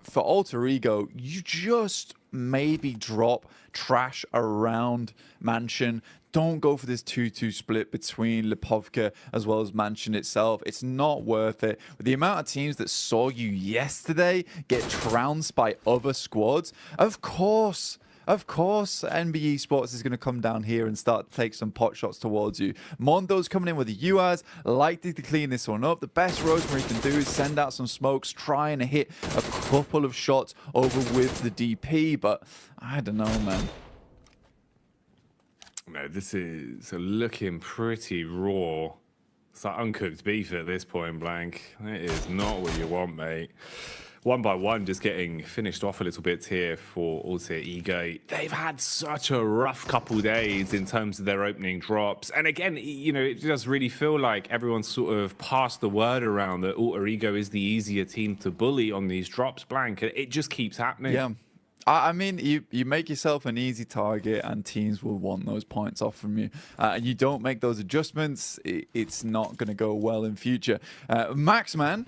for Alter Ego, you just maybe drop trash around Mansion. Don't go for this 2-2 split between Lipovka as well as Mansion itself. It's not worth it. With the amount of teams that saw you yesterday get trounced by other squads, of course, NBE Sports is going to come down here and start to take some pot shots towards you. Mondo's coming in with the UAS, likely to clean this one up. The best Rosemary can do is send out some smokes, try and hit a couple of shots over with the DP, but I don't know, man. No, this is looking pretty raw. It's like uncooked beef at this point, Blank. It is not what you want, mate. One by one, just getting finished off a little bit here for Alter Ego. They've had such a rough couple days in terms of their opening drops. And again, you know, it does really feel like everyone's sort of passed the word around that Alter Ego is the easier team to bully on these drops, Blank. It just keeps happening. Yeah. I mean, you make yourself an easy target and teams will want those points off from you. And you don't make those adjustments, it's not going to go well in future. Maxman,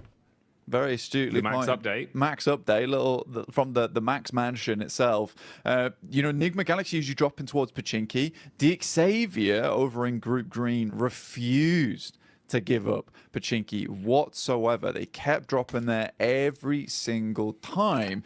very astutely Max update. Max update, little from the Max Mansion itself. You know, Nigma Galaxy usually dropping towards Pachinki. Xavier over in Group Green refused to give up Pachinki whatsoever. They kept dropping there every single time,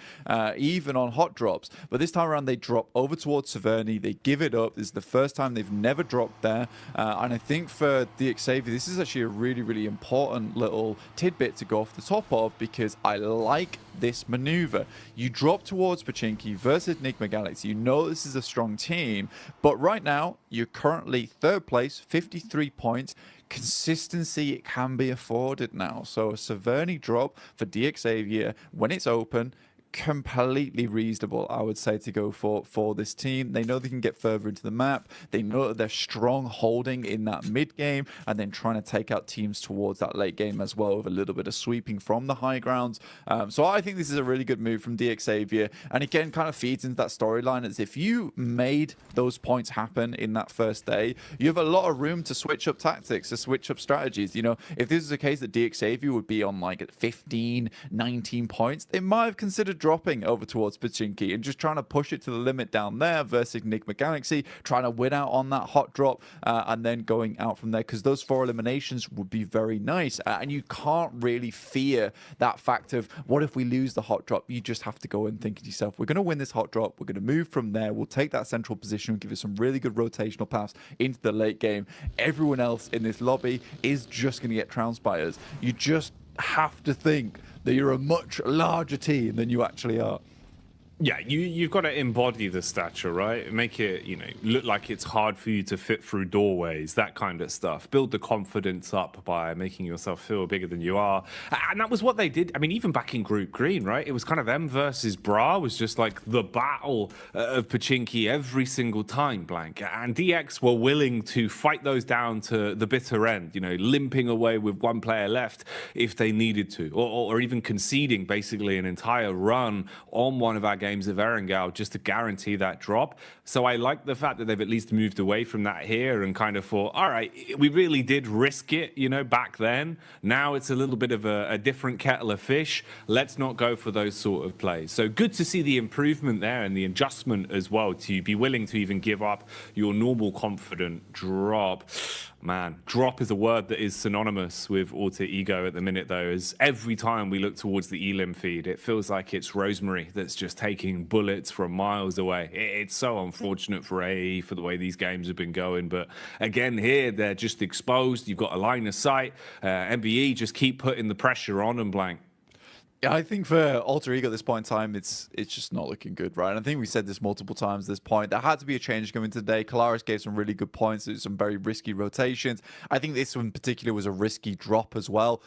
even on hot drops. But this time around, they drop over towards Severny. They give it up. This is the first time they've never dropped there. And I think for the Xavier, this is actually a really, really important little tidbit to go off the top of, because I like this maneuver. You drop towards Pachinki versus Nigma Galaxy. You know this is a strong team, but right now, you're currently third place, 53 points. Consistency, it can be afforded now. So a Severny drop for Xavier when it's open, completely reasonable, I would say, to go for this team. They know they can get further into the map. They know that they're strong holding in that mid game and then trying to take out teams towards that late game as well, with a little bit of sweeping from the high grounds. So I think this is a really good move from Xavier, and again kind of feeds into that storyline, as if you made those points happen in that first day, you have a lot of room to switch up tactics, to switch up strategies. You know, if this is a case that Xavier would be on like 15, 19 points, they might have considered dropping over towards Pachinki and just trying to push it to the limit down there versus Nigma Galaxy, trying to win out on that hot drop and then going out from there, because those 4 eliminations would be very nice. And you can't really fear that fact of, what if we lose the hot drop? You just have to go and think to yourself, we're going to win this hot drop, we're going to move from there, we'll take that central position and give it some really good rotational paths into the late game. Everyone else in this lobby is just going to get trounced by us. You just have to think that you're a much larger team than you actually are. Yeah, you've got to embody the stature, right? Make it, look like it's hard for you to fit through doorways, that kind of stuff. Build the confidence up by making yourself feel bigger than you are. And that was what they did. I mean, even back in Group Green, right? It was kind of them versus Bra was just like the battle of Pachinki every single time, Blank. And DX were willing to fight those down to the bitter end, limping away with one player left if they needed to, or even conceding basically an entire run on one of our games of Erangel just to guarantee that drop. So I like the fact that they've at least moved away from that here and kind of thought, all right, we really did risk it, back then. Now it's a little bit of a different kettle of fish. Let's not go for those sort of plays. So good to see the improvement there and the adjustment as well to be willing to even give up your normal confident drop. Man, drop is a word that is synonymous with Alter Ego at the minute, though, as every time we look towards the Elim feed, it feels like it's Rosemary that's just taking bullets from miles away. It's so unfortunate for AE for the way these games have been going, but again here, they're just exposed. You've got a line of sight. MBE just keep putting the pressure on and Blank. Yeah, I think for Alter Ego at this point in time, it's just not looking good, right? And I think we said this multiple times at this point. There had to be a change coming today. Kalaris gave some really good points, some very risky rotations. I think this one in particular was a risky drop as well.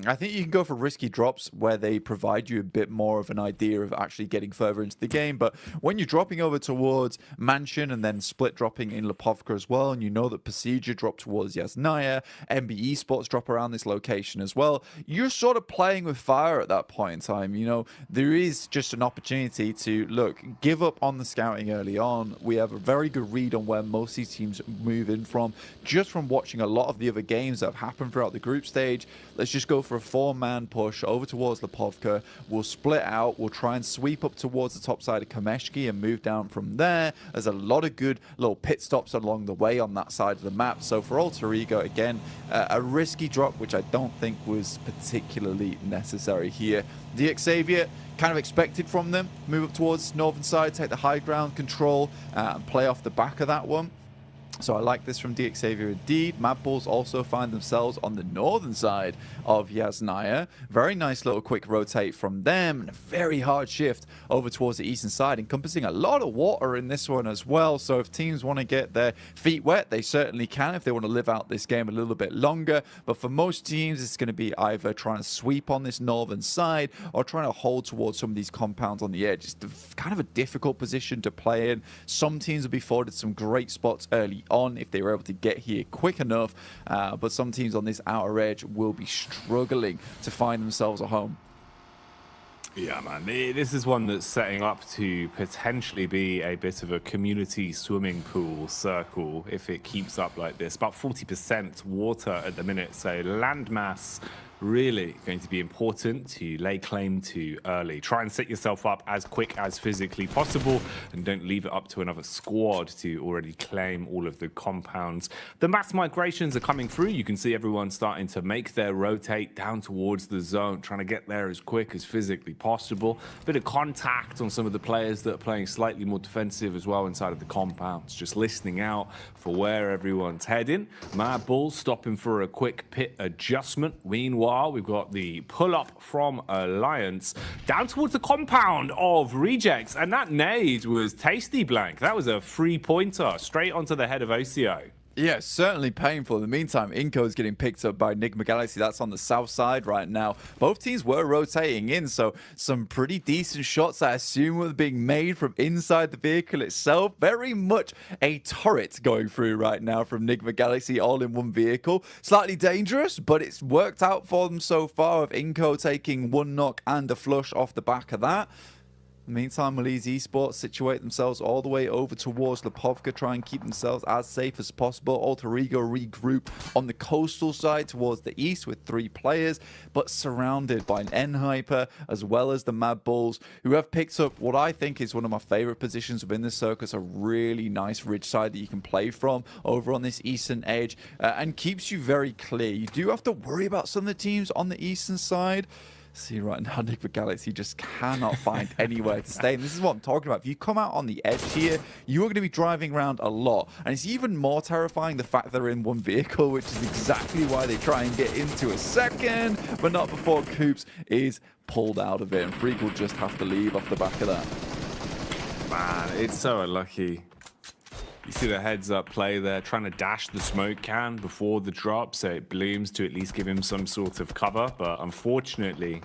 I think you can go for risky drops where they provide you a bit more of an idea of actually getting further into the game. But when you're dropping over towards Mansion and then split dropping in Lipovka as well, and you know that Procedure dropped towards Yasnaya, MBE spots drop around this location as well, you're sort of playing with fire at that point in time. There is just an opportunity to, look, give up on the scouting early on. We have a very good read on where most of these teams move in from, just from watching a lot of the other games that have happened throughout the group stage. Let's just go for a 4-man push over towards Lipovka. We'll split out. We'll try and sweep up towards the top side of Kameshki and move down from there. There's a lot of good little pit stops along the way on that side of the map. So for Alter Ego, again, a risky drop, which I don't think was particularly necessary here. DX Xavier, kind of expected from them. Move up towards northern side, take the high ground control, and play off the back of that one. So I like this from DX Xavier indeed. Mad Bulls also find themselves on the northern side of Yasnaya. Very nice little quick rotate from them and a very hard shift over towards the eastern side, encompassing a lot of water in this one as well. So if teams want to get their feet wet, they certainly can if they want to live out this game a little bit longer. But for most teams, it's going to be either trying to sweep on this northern side or trying to hold towards some of these compounds on the edge. It's kind of a difficult position to play in. Some teams will be afforded some great spots early on if they were able to get here quick enough, but some teams on this outer edge will be struggling to find themselves a home. Yeah, man, this is one that's setting up to potentially be a bit of a community swimming pool circle if it keeps up like this. About 40% water at the minute, so landmass really going to be important to lay claim to early. Try and set yourself up as quick as physically possible and don't leave it up to another squad to already claim all of the compounds. The mass migrations are coming through. You can see everyone starting to make their rotate down towards the zone, trying to get there as quick as physically possible. Bit of contact on some of the players that are playing slightly more defensive as well inside of the compounds, just listening out for where everyone's heading. Mad Bulls stopping for a quick pit adjustment. Meanwhile, we've got the pull-up from Alliance down towards the compound of Rejects, and that nade was tasty, Blank. That was a 3-pointer straight onto the head of OCO. Yeah, certainly painful. In the meantime, Inco is getting picked up by Enigma Galaxy. That's on the south side right now. Both teams were rotating in, so some pretty decent shots, I assume, were being made from inside the vehicle itself. Very much a turret going through right now from Enigma Galaxy, all in one vehicle. Slightly dangerous, but it's worked out for them so far, with Inco taking one knock and a flush off the back of that. In the meantime, Malise Esports situate themselves all the way over towards Lipovka, try and keep themselves as safe as possible. Alter Ego regroup on the coastal side towards the east with 3 players, but surrounded by an N-Hyper as well as the Mad Bulls, who have picked up what I think is one of my favorite positions within the circus, a really nice ridge side that you can play from over on this eastern edge, and keeps you very clear. You do have to worry about some of the teams on the eastern side. See right now, Enigma Galaxy just cannot find anywhere to stay. And this is what I'm talking about. If you come out on the edge here, you are going to be driving around a lot. And it's even more terrifying the fact they're in one vehicle, which is exactly why they try and get into a second, but not before Coops is pulled out of it. And Freak will just have to leave off the back of that. man, it's so unlucky. You see the heads-up play there, trying to dash the smoke can before the drop, so it blooms to at least give him some sort of cover. But unfortunately,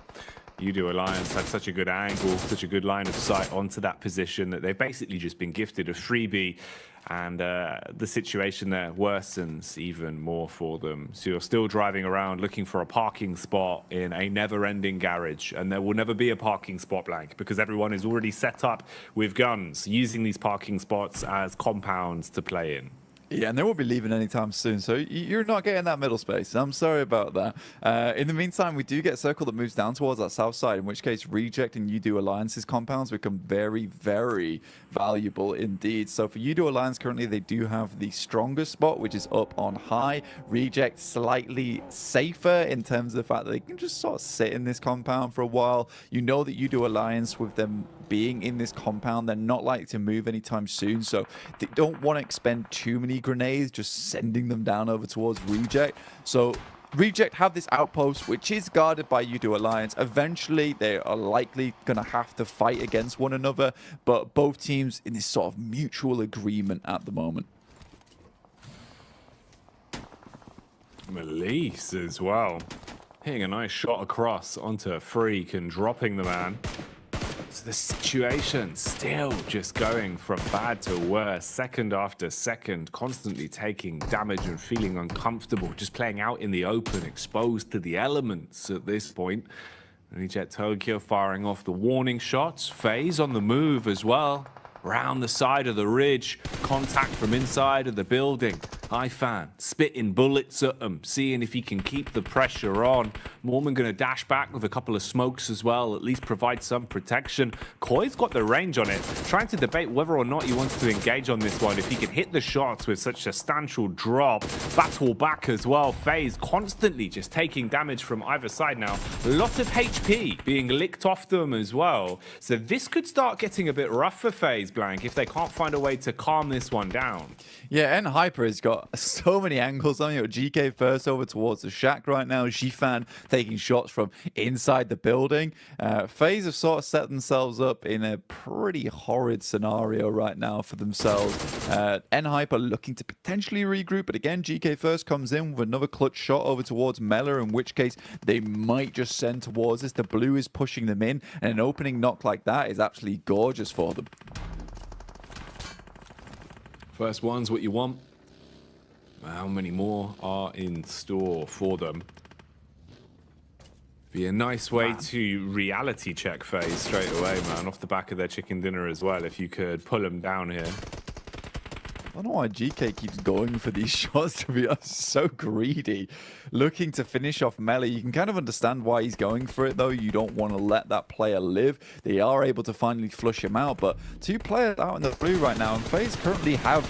Udo Alliance had such a good angle, such a good line of sight onto that position that they've basically just been gifted a freebie. And the situation there worsens even more for them. So you're still driving around looking for a parking spot in a never-ending garage, and there will never be a parking spot blank because everyone is already set up with guns, using these parking spots as compounds to play in. Yeah, and they won't be leaving anytime soon, so you're not getting that middle space. I'm sorry about that. In the meantime, we do get a circle that moves down towards that south side, in which case Reject and Udo Alliance's compounds become very, very valuable indeed. So for Udo Alliance, currently they do have the strongest spot, which is up on high. Reject slightly safer in terms of the fact that they can just sort of sit in this compound for a while. You know that Udo Alliance, with them being in this compound, they're not likely to move anytime soon, so they don't want to expend too many grenades just sending them down over towards Reject. So Reject have this outpost which is guarded by Udo Alliance. Eventually they are likely going to have to fight against one another, but both teams in this sort of mutual agreement at the moment. Melise as well, hitting a nice shot across onto a freak and dropping the man. So the situation still just going from bad to worse, second after second, constantly taking damage and feeling uncomfortable, just playing out in the open, exposed to the elements at this point. Reject Tokyo firing off the warning shots. FaZe on the move as well. Round the side of the ridge, contact from inside of the building. Ifan spitting bullets at him, seeing if he can keep the pressure on. Mormon going to dash back with a couple of smokes as well, at least provide some protection. Koi's got the range on it, trying to debate whether or not he wants to engage on this one. If he can hit the shots with such a substantial drop, battle back as well. FaZe constantly just taking damage from either side now. A lot of HP being licked off them as well. So this could start getting a bit rough for FaZe, Blank, if they can't find a way to calm this one down. Yeah, and Hyper has got so many angles on you. GK first over towards the shack right now. Jifan taking shots from inside the building. FaZe have sort of set themselves up in a pretty horrid scenario right now for themselves. Hyper looking to potentially regroup, but again, GK first comes in with another clutch shot over towards Mela, in which case they might just send towards this. The blue is pushing them in, and an opening knock like that is absolutely gorgeous for them. First one's what you want. How many more are in store for them? Be a nice way to reality check FaZe straight away, man, off the back of their chicken dinner as well, if you could pull them down here. I don't know why GK keeps going for these shots, to be honest. So greedy. Looking to finish off Melee. You can kind of understand why he's going for it, though. You don't want to let that player live. They are able to finally flush him out, but two players out in the blue right now, and FaZe currently have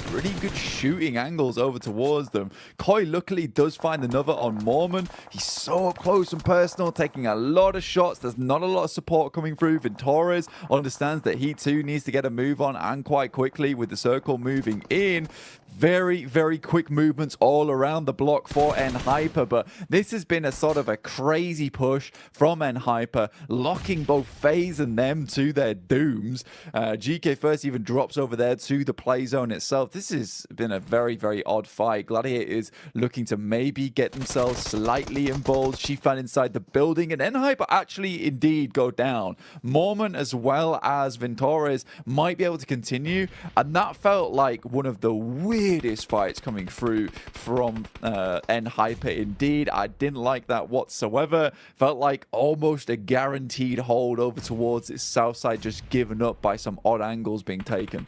pretty good shooting angles over towards them. Koi luckily does find another on Mormon. He's so up close and personal, taking a lot of shots. There's not a lot of support coming through. Ventores understands that he too needs to get a move on, and quite quickly with the circle moving in. Very, very quick movements all around the block for Hyper, but this has been a sort of a crazy push from Hyper, locking both FaZe and them to their dooms. GK first even drops over there to the play zone itself. This has been a very, very odd fight. Gladiators looking to maybe get themselves slightly involved. Shifan inside the building, and Hyper actually indeed go down. Mormon as well as Ventores might be able to continue, and that felt like one of the weirdest fights coming through from Hyper indeed. I didn't like that whatsoever. Felt like almost a guaranteed hold over towards its south side, just given up by some odd angles being taken.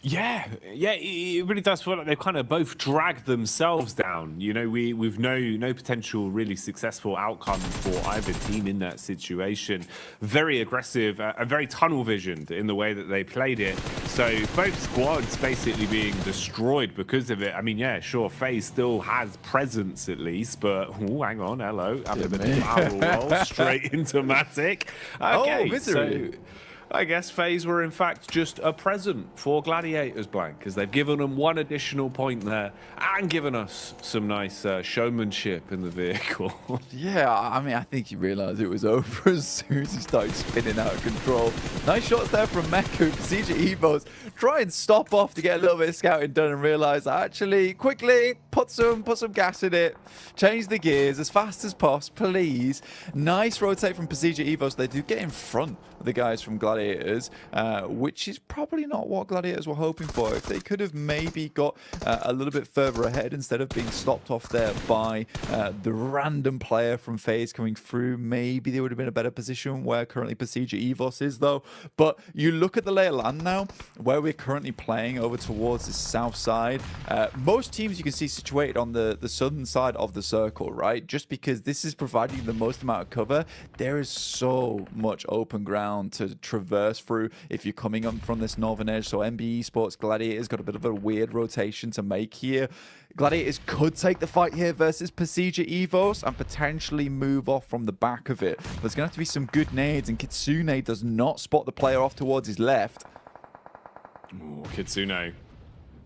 Yeah, it really does feel like they've kind of both dragged themselves down. You know, we've no potential really successful outcome for either team in that situation. Very aggressive and very tunnel visioned in the way that they played it. So both squads basically being destroyed because of it. I mean, yeah, sure, FaZe still has presence at least, but hang on, hello, having a bit of barrel roll straight into Matic. Okay, misery. I guess FaZe were in fact just a present for Gladiators, Blank, because they've given them one additional point there and given us some nice showmanship in the vehicle. Yeah, I mean, I think he realized it was over as soon as he started spinning out of control. Nice shots there from Meku. CJ Evos try and stop off to get a little bit of scouting done and realize actually quickly put some gas in it, change the gears as fast as possible, please. Nice rotate from Pasija Evos. They do get in front of the guys from Gladiators, which is probably not what Gladiators were hoping for. If they could have maybe got a little bit further ahead instead of being stopped off there by the random player from FaZe coming through, maybe they would have been in a better position where currently Pasija Evos is, though. But you look at the lay of land now, where we're currently playing over towards the south side. Most teams you can see situated on the southern side of the circle, right? Just because this is providing the most amount of cover, there is so much open ground to traverse through if you're coming up from this northern edge. So MBE Sports Gladiators got a bit of a weird rotation to make here. Gladiators could take the fight here versus Pasija Evos and potentially move off from the back of it. There's going to have to be some good nades, and Kitsune does not spot the player off towards his left. Ooh, Kitsune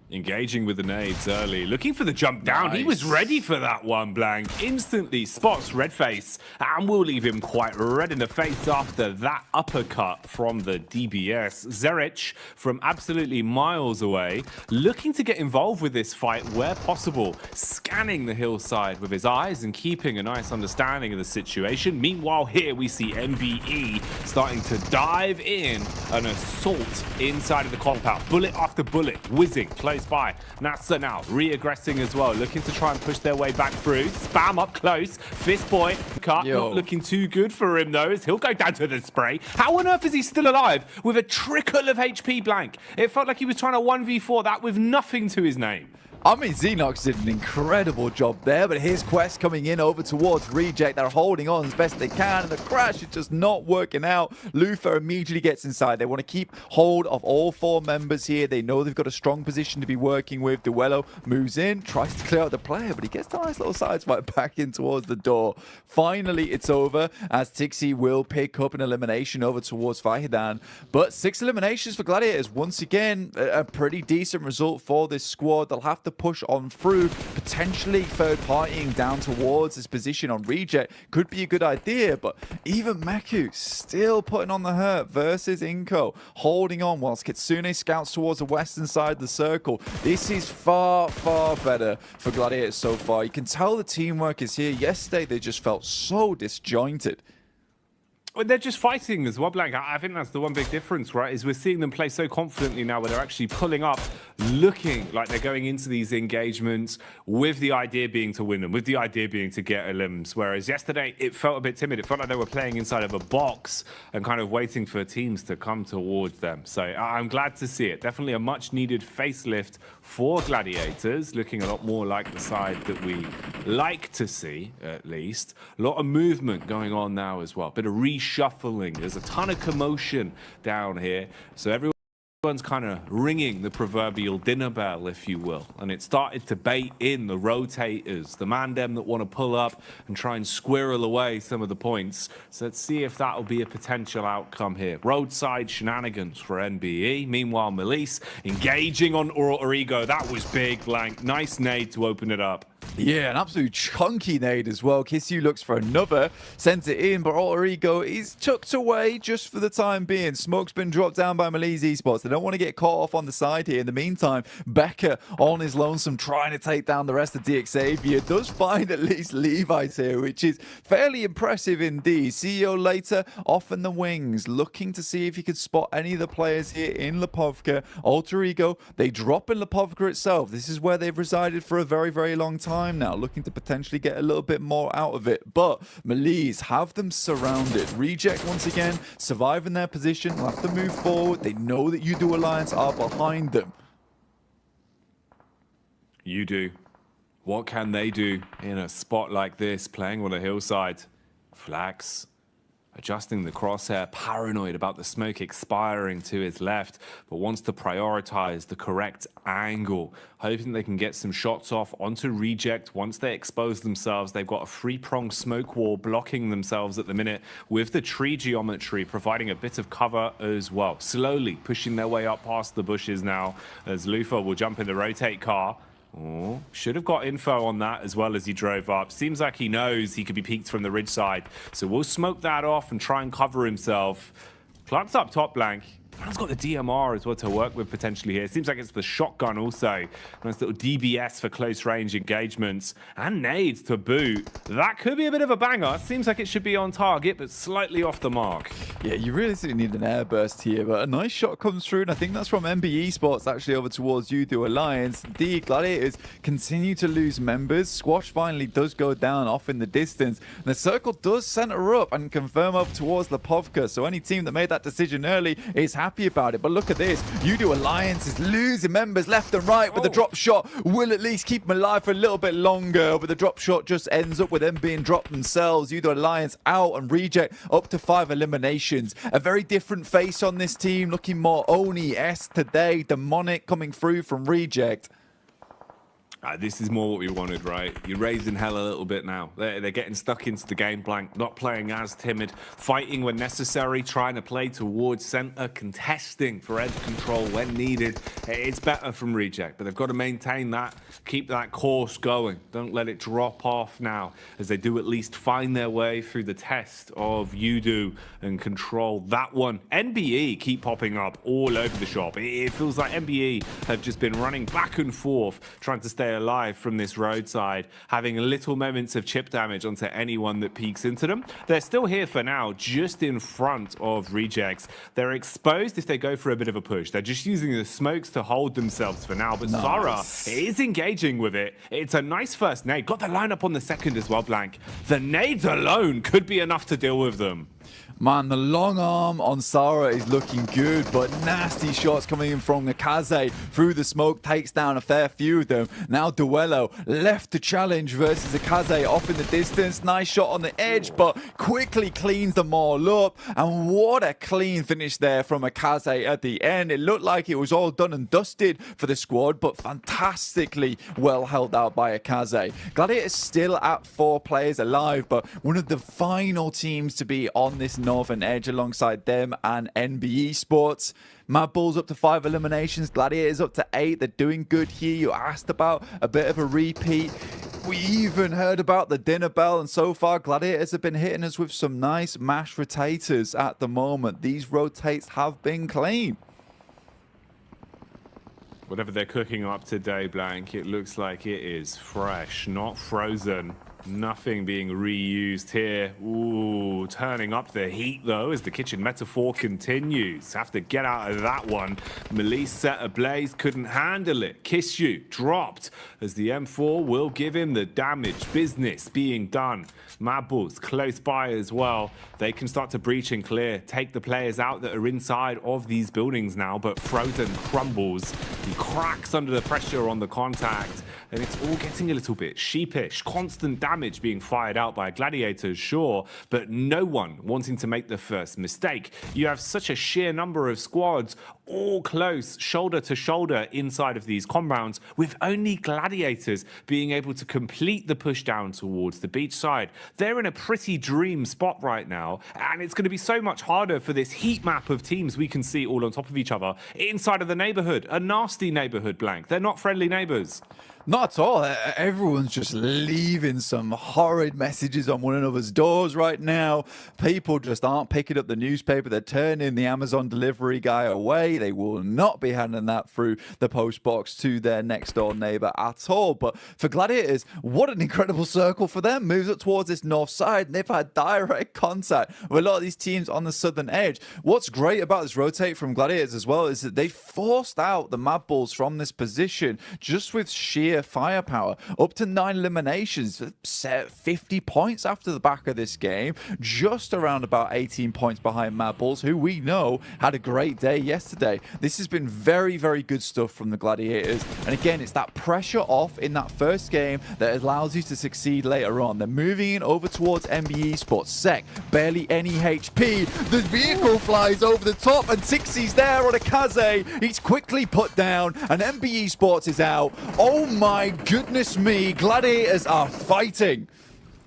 engaging with the nades early, looking for the jump down. Nice. He was ready for that one, Blank. Instantly spots Redface and will leave him quite red in the face after that uppercut from the DBS. Zerich from absolutely miles away, looking to get involved with this fight where possible, scanning the hillside with his eyes and keeping a nice understanding of the situation. Meanwhile, here we see MBE starting to dive in an assault inside of the compound. Bullet after bullet, whizzing close by. Nasa now re-aggressing as well, looking to try and push their way back through. Spam up close. Fist boy cut. Not looking too good for him though, as he'll go down to the spray. How on earth is he still alive with a trickle of HP, Blank? It felt like he was trying to 1v4 that with nothing to his name. I mean, Xenox did an incredible job there, but his quest coming in over towards Reject. They're holding on as best they can, and the crash is just not working out. Luther immediately gets inside. They want to keep hold of all four members here. They know they've got a strong position to be working with. Duello moves in, tries to clear out the player, but he gets a nice little sideswipe back in towards the door. Finally, it's over, as Tixi will pick up an elimination over towards Fahidan. But 6 eliminations for Gladiators. Once again, a pretty decent result for this squad. They'll have to push on through, potentially third partying down towards this position on Reject could be a good idea, but even Meku still putting on the hurt versus Inko, holding on whilst Kitsune scouts towards the western side of the circle. This is far, far better for Gladiators so far. You can tell the teamwork is here. Yesterday they just felt so disjointed. They're just fighting as well, Blank. I think that's the one big difference, right? Is we're seeing them play so confidently now where they're actually pulling up, looking like they're going into these engagements with the idea being to win them, with the idea being to get elims. Whereas yesterday, it felt a bit timid. It felt like they were playing inside of a box and kind of waiting for teams to come towards them. So I'm glad to see it. Definitely a much needed facelift for Gladiators, looking a lot more like the side that we like to see, at least. A lot of movement going on now as well. Bit of reshuffling. There's a ton of commotion down here. So everyone's kind of ringing the proverbial dinner bell, if you will. And it started to bait in the rotators, the mandem that want to pull up and try and squirrel away some of the points. So let's see if that'll be a potential outcome here. Roadside shenanigans for NBE. Meanwhile, Melise engaging on Origo. That was big, Blank. Nice nade to open it up. Yeah, an absolute chunky nade as well. Kisyu looks for another, sends it in, but Origo is chucked away just for the time being. Smoke's been dropped down by Melise Esports. They don't want to get caught off on the side here. In the meantime, Becker on his lonesome trying to take down the rest of DX Xavier. Does find at least Levi's here, which is fairly impressive indeed. CEO later off in the wings, looking to see if he could spot any of the players here in Lipovka. Alter Ego, they drop in Lipovka itself. This is where they've resided for a very, very long time now, looking to potentially get a little bit more out of it. But Melise have them surrounded. Reject once again, surviving their position, will have to move forward. They know that U-Do Alliance are behind them. U-Do, what can they do in a spot like this, playing on a hillside? Flax adjusting the crosshair, paranoid about the smoke expiring to his left, but wants to prioritize the correct angle, hoping they can get some shots off onto Reject. Once they expose themselves, they've got a three-pronged smoke wall blocking themselves at the minute, with the tree geometry providing a bit of cover as well. Slowly pushing their way up past the bushes now, as Lufa will jump in the rotate car. Oh, should have got info on that as well as he drove up. Seems like he knows he could be peeked from the ridge side. So we'll smoke that off and try and cover himself. Clark's up top, Blank. Man's got the DMR as well to work with potentially here. Seems like it's the shotgun also. Nice little DBS for close range engagements. And nades to boot. That could be a bit of a banger. Seems like it should be on target, but slightly off the mark. Yeah, you really need an airburst here, but a nice shot comes through, and I think that's from MBE Sports actually over towards Udo Alliance. The Gladiators continue to lose members. Squash finally does go down off in the distance. And the circle does center up and confirm up towards Lepovka. So any team that made that decision early is happy about it. But look at this. Udo Alliance is losing members left and right, but the drop shot will at least keep them alive for a little bit longer. But the drop shot just ends up with them being dropped themselves. Udo Alliance out and Reject up to 5 eliminations. A very different face on this team, looking more Oni-esque today. Demonic coming through from Reject. This is more what we wanted, right? You're raising hell a little bit now. They're getting stuck into the game, Blank, not playing as timid, fighting when necessary, trying to play towards center, contesting for edge control when needed. It's better from Reject, but they've got to maintain that, keep that course going. Don't let it drop off now, as they do at least find their way through the test of Udo and control that one. NBE keep popping up all over the shop. It feels like NBE have just been running back and forth, trying to stay alive from this roadside, having little moments of chip damage onto anyone that peeks into them. They're still here for now, just in front of Rejects. They're exposed if they go for a bit of a push. They're just using the smokes to hold themselves for now, but Sara is engaging with it. It's a nice first nade. Got the lineup on the second as well, Blank. The nades alone could be enough to deal with them. Man, the long arm on Sara is looking good, but nasty shots coming in from Nakaze through the smoke, takes down a fair few of them. Now Duello left to challenge versus Nakaze off in the distance. Nice shot on the edge, but quickly cleans them all up. And what a clean finish there from Nakaze at the end. It looked like it was all done and dusted for the squad, but fantastically well held out by Nakaze. Gladiators still at 4 players alive, but one of the final teams to be on this northern edge alongside them and NBE Sports. Mad Bulls up to 5 eliminations, Gladiators up to 8. They're doing good here. You asked about a bit of a repeat. We even heard about the dinner bell, and so far Gladiators have been hitting us with some nice mashed rotators at the moment. These rotates have been clean. Whatever they're cooking up today, Blank, it looks like it is fresh, not frozen. Nothing being reused here. Ooh, turning up the heat though as the kitchen metaphor continues. Have to get out of that one. Melise set ablaze, couldn't handle it. Kiss You dropped as the M4 will give him the damage. Business being done. Mad Bulls close by as well. They can start to breach and clear. Take the players out that are inside of these buildings now, but Frozen crumbles. He cracks under the pressure on the contact. And it's all getting a little bit sheepish. Constant damage being fired out by Gladiators, sure, but no one wanting to make the first mistake. You have such a sheer number of squads all close, shoulder to shoulder inside of these compounds, with only Gladiators being able to complete the push down towards the beach side. They're in a pretty dream spot right now, and it's going to be so much harder for this heat map of teams we can see all on top of each other inside of the neighborhood. A nasty neighborhood, Blank. They're not friendly neighbors. Not at all. Everyone's just leaving some horrid messages on one another's doors right now. People just aren't picking up the newspaper. They're turning the Amazon delivery guy away. They will not be handing that through the post box to their next door neighbor at all. But for Gladiators, what an incredible circle for them. Moves up towards this north side, and they've had direct contact with a lot of these teams on the southern edge. What's great about this rotate from Gladiators as well is that they forced out the Mad Bulls from this position just with sheer sheer firepower. Up to 9 eliminations, set 50 points after the back of this game, just around about 18 points behind Mad Bulls, who we know had a great day yesterday. This has been very, very good stuff from the Gladiators. And again, it's that pressure off in that first game that allows you to succeed later on. They're moving in over towards MBE Sports. Sec, barely any HP. The vehicle flies over the top and Tixie's there on a Kaze. He's quickly put down and MBE Sports is out. Oh my goodness me, Gladiators are fighting.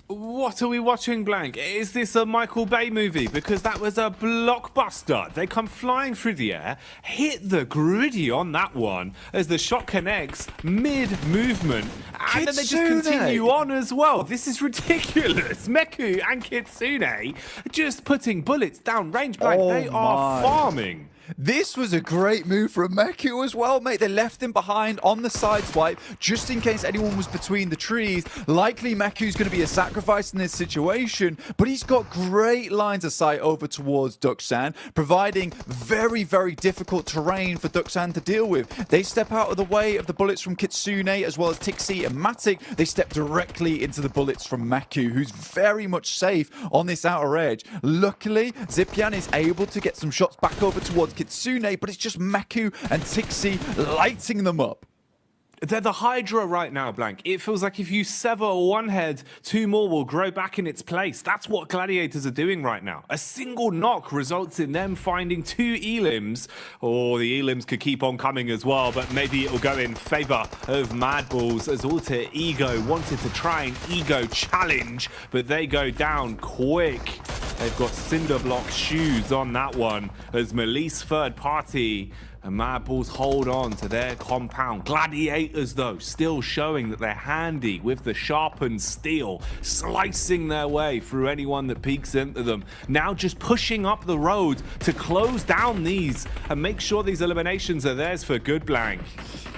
What are we watching, Blank? Is this a Michael Bay movie? Because that was a blockbuster. They come flying through the air, hit the griddy on that one as the shot connects mid-movement, and then they just continue on as well. This is ridiculous. Meku and Kitsune just putting bullets down range, Blank. They are farming. This was a great move from Meku as well, mate. They left him behind on the side swipe just in case anyone was between the trees. Likely Meku's going to be a sacrifice in this situation, but he's got great lines of sight over towards Duxan, providing very, very difficult terrain for Duxan to deal with. They step out of the way of the bullets from Kitsune as well as Tixie and Matic. They step directly into the bullets from Meku, who's very much safe on this outer edge. Luckily, Zipian is able to get some shots back over towards Kitsune, but it's just Meku and Tixie lighting them up. They're the Hydra right now, Blank. It feels like if you sever one head, 2 more will grow back in its place. That's what Gladiators are doing right now. A single knock results in them finding 2 elims, or the elims could keep on coming as well, but maybe it'll go in favor of Mad Bulls as Alter Ego wanted to try an ego challenge, but they go down quick. They've got cinder block shoes on that one as Melise third party and Mad Bulls hold on to their compound. Gladiators, though, still showing that they're handy with the sharpened steel, slicing their way through anyone that peeks into them. Now just pushing up the road to close down these and make sure these eliminations are theirs for good, Blank.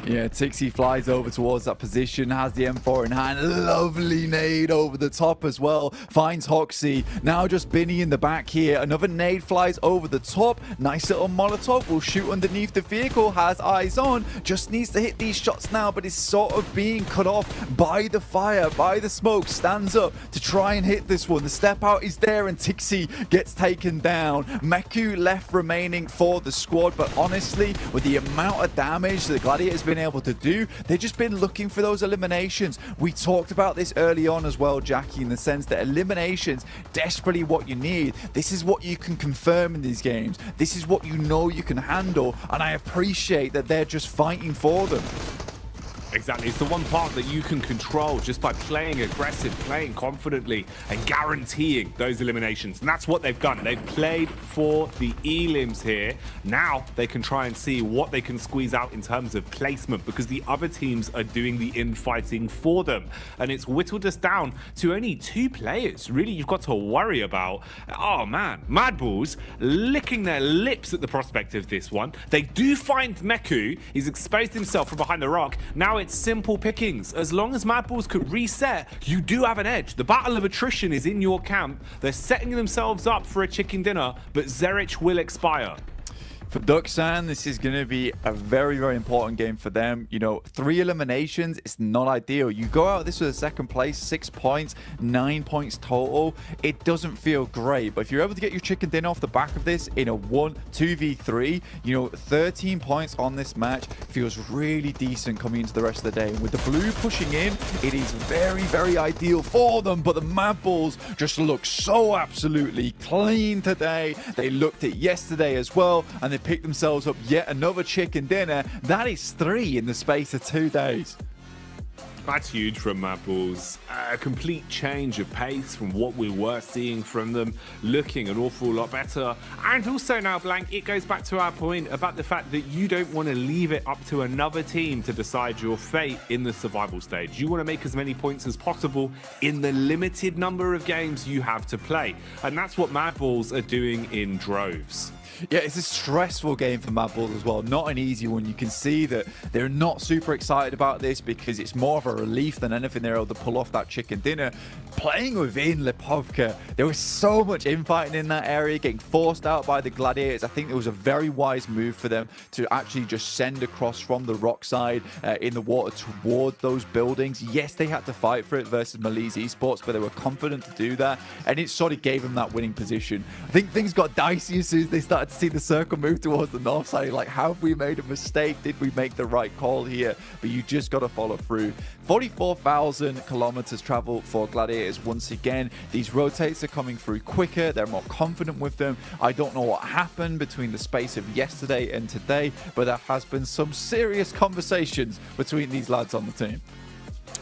Yeah, Tixie flies over towards that position, has the M4 in hand. Lovely nade over the top as well. Finds Hoxie. Now just Binny in the back here. Another nade flies over the top. Nice little Molotov. Will shoot underneath the vehicle. Has eyes on. Just needs to hit these shots now, but is sort of being cut off by the fire, by the smoke. Stands up to try and hit this one. The step out is there and Tixie gets taken down. Meku left remaining for the squad, but honestly, with the amount of damage the Gladiators been able to do, they've just been looking for those eliminations. We talked about this early on as well, Jackie, in the sense that eliminations desperately what you need. This is what you can confirm in these games. This is what you know you can handle, and I appreciate that they're just fighting for them. Exactly, it's the one part that you can control just by playing aggressive, playing confidently, and guaranteeing those eliminations. And that's what they've done. They've played for the elims here. Now they can try and see what they can squeeze out in terms of placement, because the other teams are doing the infighting for them. And it's whittled us down to only 2 players, really, you've got to worry about. Oh man, Mad Bulls licking their lips at the prospect of this one. They do find Meku. He's exposed himself from behind the rock. Now it's simple pickings. As long as Mad Bulls could reset, you do have an edge. The battle of attrition is in your camp. They're setting themselves up for a chicken dinner, but Zerich will expire. For Duxan, this is going to be a very, very important game for them. You know, 3 eliminations, it's not ideal. You go out this with a second place, 6 points, 9 points total. It doesn't feel great, but if you're able to get your chicken dinner off the back of this in a 2v3, you know, 13 points on this match feels really decent coming into the rest of the day. And with the blue pushing in, it is very, very ideal for them, but the Mad Bulls just look so absolutely clean today. They looked it yesterday as well, and they picked themselves up yet another chicken dinner. That is 3 in the space of 2 days. That's huge from Mad Bulls. A complete change of pace from what we were seeing from them, looking an awful lot better. And also now, Blank, it goes back to our point about the fact that you don't want to leave it up to another team to decide your fate in the survival stage. You want to make as many points as possible in the limited number of games you have to play. And that's what Mad Bulls are doing in droves. Yeah, it's a stressful game for Mad Bulls as well. Not an easy one. You can see that they're not super excited about this because it's more of a relief than anything they're able to pull off that chicken dinner. Playing within Lipovka, there was so much infighting in that area, getting forced out by the Gladiators. I think it was a very wise move for them to actually just send across from the rock side in the water towards those buildings. Yes, they had to fight for it versus Malise Esports, but they were confident to do that, and it sort of gave them that winning position. I think things got dicey as soon as they started to see the circle move towards the north side. Like, have we made a mistake? Did we make the right call here? But you just got to follow through. 44,000 kilometers travel for Gladiators once again. These rotates are coming through quicker. They're more confident with them. I don't know what happened between the space of yesterday and today, but there has been some serious conversations between these lads on the team.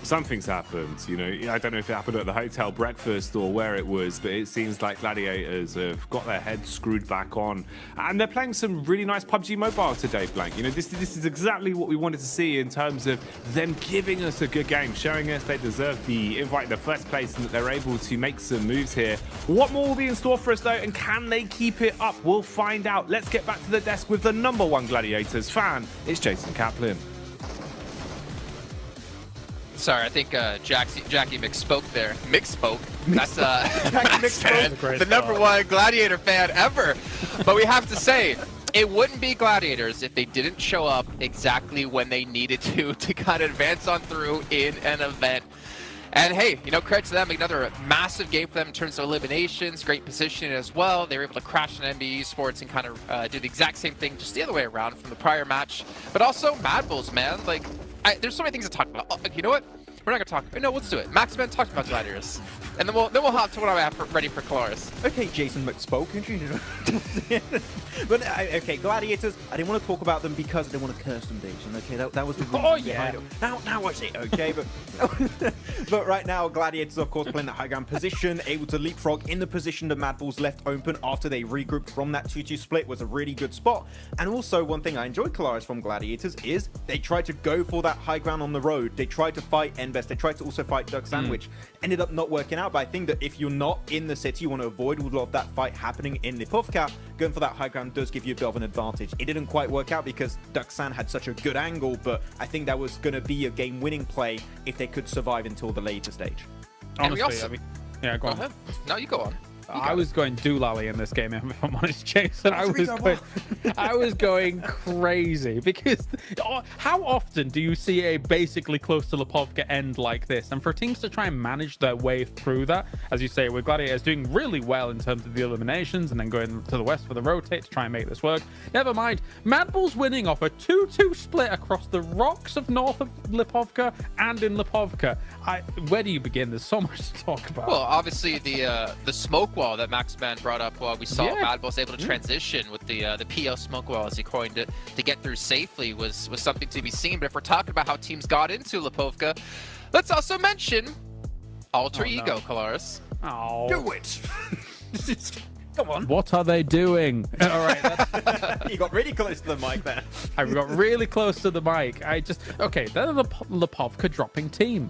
Something's happened, you know. I don't know if it happened at the hotel breakfast or where it was, but it seems like Gladiators have got their heads screwed back on, and they're playing some really nice PUBG Mobile today, Blank. You know, this is exactly what we wanted to see in terms of them giving us a good game, showing us they deserve the invite in the first place and that they're able to make some moves here. What more will be in store for us though, and can they keep it up? We'll find out. Let's get back to the desk with the #1 Gladiators fan. It's Jason Kaplan. Sorry, I think Jackie mixspoke there. Mixspoke. That's the #1 Gladiator fan ever. But we have to say, it wouldn't be Gladiators if they didn't show up exactly when they needed to kind of advance on through in an event. And hey, you know, credit to them, another massive game for them in terms of eliminations, great positioning as well. They were able to crash an NBA Esports and kind of do the exact same thing, just the other way around from the prior match. But also, Mad Bulls, man, like, there's so many things to talk about. Oh, you know what? We're not gonna talk. No, let's do it. Maxman talked about Gladiators, and then we'll hop to what I have ready for Colaris. Okay, Jason McSpoke. But okay, Gladiators. I didn't want to talk about them because I didn't want to curse them, Jason. Okay, that was the reason behind it. Now I see. Okay, but right now, Gladiators, of course, playing that high ground position, able to leapfrog in the position that Mad Bulls left open after they regrouped from that 2-2 split was a really good spot. And also, one thing I enjoyed, Colaris, from Gladiators is they tried to go for that high ground on the road. They tried to fight Best. They tried to also fight Duck Sandwich. Ended up not working out, but I think that if you're not in the city, you want to avoid a lot of that fight happening in Lipovka. Going for that high ground does give you a bit of an advantage. It didn't quite work out because Duck Sand had such a good angle, but I think that was going to be a game-winning play if they could survive until the later stage. Honestly, yeah, go on. No, you go on. I was going doolally in this game, if I'm honest, Jason. I was going crazy because how often do you see a basically close to Lipovka end like this? And for teams to try and manage their way through that, as you say, with Gladiators doing really well in terms of the eliminations and then going to the west for the rotate to try and make this work. Never mind, Mad Bulls winning off a 2-2 split across the rocks of north of Lipovka and in Lipovka. Where do you begin? There's so much to talk about. Well, obviously the smoke wall that Maxman brought up while we saw Mad Bulls able to transition with the PO smoke wall, as he coined it, to get through safely was something to be seen. But if we're talking about how teams got into Lipovka, let's also mention Alter Ego, Colaris. Oh. Do it! Come on. What are they doing? All right. You got really close to the mic there. I got really close to the mic. Okay, they're the Lipovka dropping team.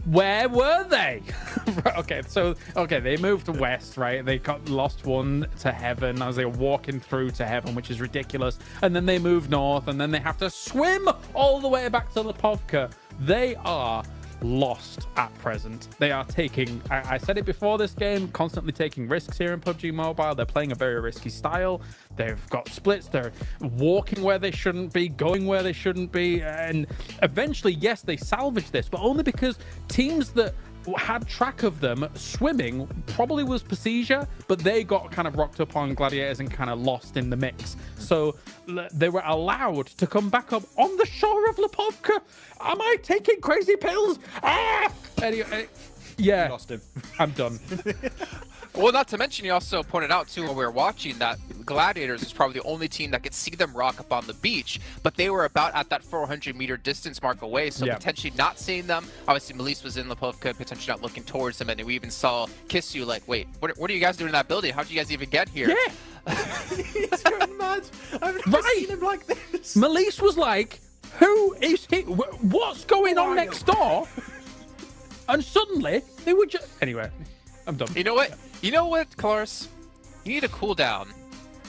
Where were they? They moved west, right? They lost one to Heaven as they were walking through to Heaven, which is ridiculous. And then they moved north, and then they have to swim all the way back to Lipovka. They are lost at present. They are taking, I said it before this game, constantly taking risks here in PUBG Mobile. They're playing a very risky style. They've got splits. They're walking where they shouldn't be, going where they shouldn't be. And eventually, yes, they salvaged this, but only because teams that had track of them swimming probably was Pasija, but they got kind of rocked up on Gladiators and kind of lost in the mix. So they were allowed to come back up on the shore of Lipovka. Am I taking crazy pills? Anyway, yeah, lost him. I'm done. Well, not to mention, you also pointed out, too, when we were watching, that Gladiators is probably the only team that could see them rock up on the beach, but they were about at that 400-meter distance mark away, so potentially not seeing them. Obviously, Malise was in Lipovka, potentially not looking towards them, and we even saw Kissu like, wait, what are you guys doing in that building? How did you guys even get here? Yeah! He's going mad. I've never seen him like this. Malise was like, who is he? What's going on next door? And suddenly, they were just... Anyway, I'm done. You know what, Colaris? You need to cool down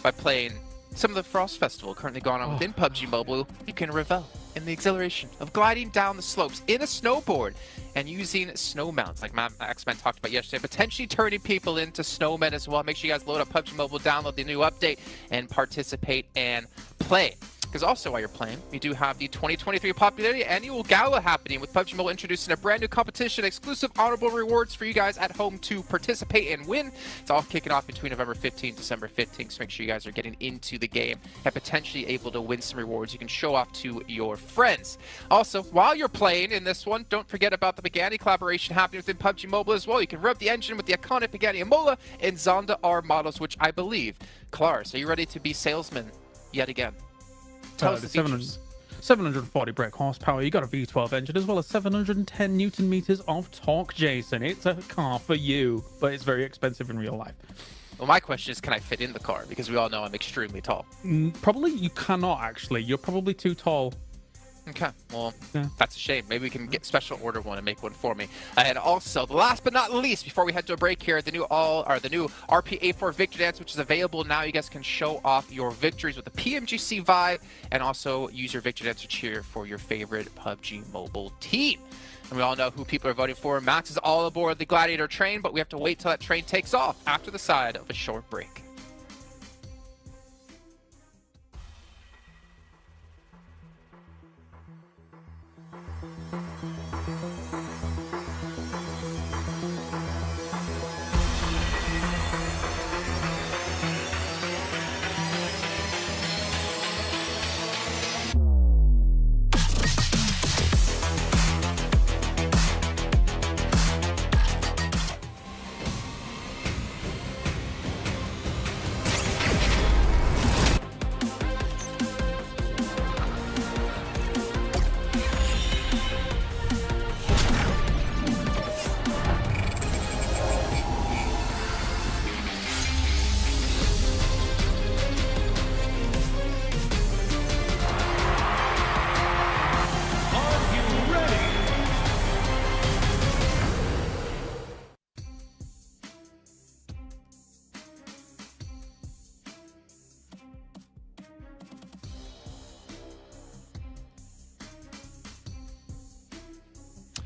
by playing some of the Frost Festival currently going on within PUBG Mobile. You can revel in the exhilaration of gliding down the slopes in a snowboard and using snow mounts like X-Men talked about yesterday, potentially turning people into snowmen as well. Make sure you guys load up PUBG Mobile, download the new update, and participate and play. Because also while you're playing, we do have the 2023 Popularity Annual Gala happening with PUBG Mobile introducing a brand new competition, exclusive honorable rewards for you guys at home to participate and win. It's all kicking off between November 15th and December 15th, so make sure you guys are getting into the game and potentially able to win some rewards you can show off to your friends. Also, while you're playing in this one, don't forget about the Pagani collaboration happening within PUBG Mobile as well. You can rev the engine with the iconic Pagani Amola and Zonda R models, which I believe. Klars, are you ready to be salesman yet again? Tell us the 740 brake horsepower. You got a V12 engine as well as 710 Newton meters of torque, Jason. It's a car for you, but it's very expensive in real life. Well, my question is, can I fit in the car? Because we all know I'm extremely tall. Probably you cannot, actually. You're probably too tall. Okay, well, that's a shame. Maybe we can get special order one and make one for me. And also, last but not least, before we head to a break here, the new RP-A4 Victory Dance, which is available now. You guys can show off your victories with the PMGC vibe, and also use your Victory Dance to cheer for your favorite PUBG Mobile team. And we all know who people are voting for. Max is all aboard the Gladiator train, but we have to wait till that train takes off after the side of a short break.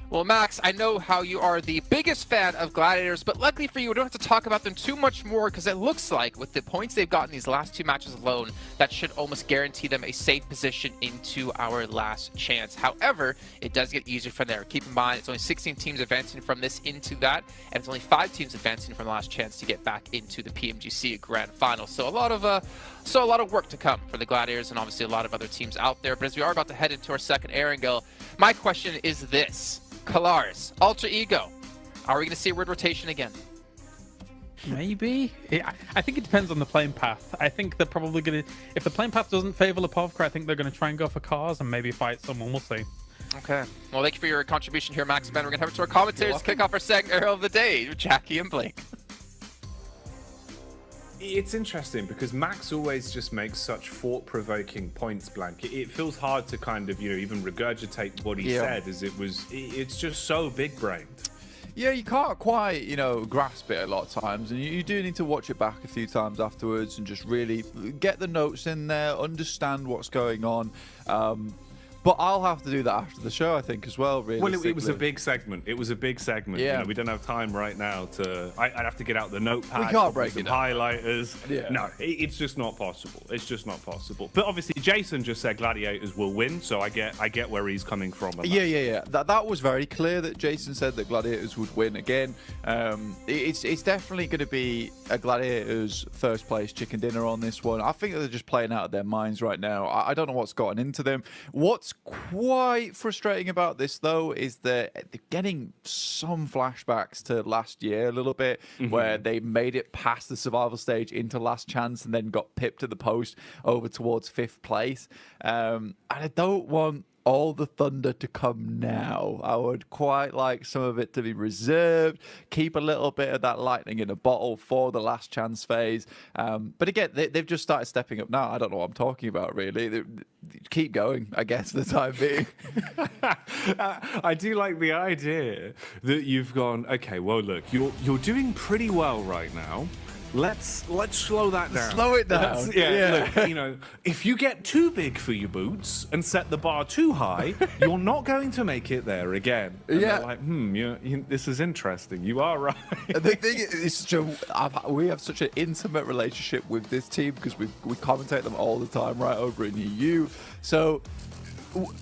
Well, Max, I know how you are the biggest fan of Gladiators, but luckily for you, we don't have to talk about them too much more because it looks like with the points they've gotten these last two matches alone, that should almost guarantee them a safe position into our last chance. However, it does get easier from there. Keep in mind, it's only 16 teams advancing from this into that, and it's only 5 teams advancing from the last chance to get back into the PMGC Grand Final. So a lot of work to come for the Gladiators and obviously a lot of other teams out there. But as we are about to head into our second air angle, my question is this. Klars, Alter Ego, are we going to see a word rotation again? Maybe. I think it depends on the playing path. I think they're probably going to... If the playing path doesn't favor Lipovka, I think they're going to try and go for cars and maybe fight someone. We'll see. Okay. Well, thank you for your contribution here, Max Ben. We're going to head over to our commentators to kick off our second arrow of the day, Jackie and Blake. It's interesting because Max always just makes such thought-provoking points, Blank. It feels hard to kind of, even regurgitate what he said, as it's just so big-brained. Yeah, you can't quite, grasp it a lot of times, and you do need to watch it back a few times afterwards and just really get the notes in there, understand what's going on. But I'll have to do that after the show, I think, as well, really. Well, it was a big segment. It was a big segment. Yeah. We don't have time right now to... I'd have to get out the notepad. We can't break it down. Highlighters. Yeah. No, it's just not possible. It's just not possible. But obviously, Jason just said Gladiators will win, so I get where he's coming from. Yeah. That was very clear that Jason said that Gladiators would win again. It's definitely going to be a Gladiators first place chicken dinner on this one. I think they're just playing out of their minds right now. I don't know what's gotten into them. What's quite frustrating about this, though, is that they're getting some flashbacks to last year a little bit, where they made it past the survival stage into last chance and then got pipped at the post over towards 5th place. And I don't want all the thunder to come now. I would quite like some of it to be reserved, keep a little bit of that lightning in a bottle for the last chance phase. But again, they've just started stepping up now. I don't know what I'm talking about, really. Keep going, I guess, for the time being. I do like the idea that you've gone, okay, well, look, you're doing pretty well right now. let's slow that down. Slow it down. Look, you know, if you get too big for your boots and set the bar too high, you're not going to make it there again. And they're like, this is interesting. You are right. The thing is, we have such an intimate relationship with this team because we commentate them all the time right over in EU. So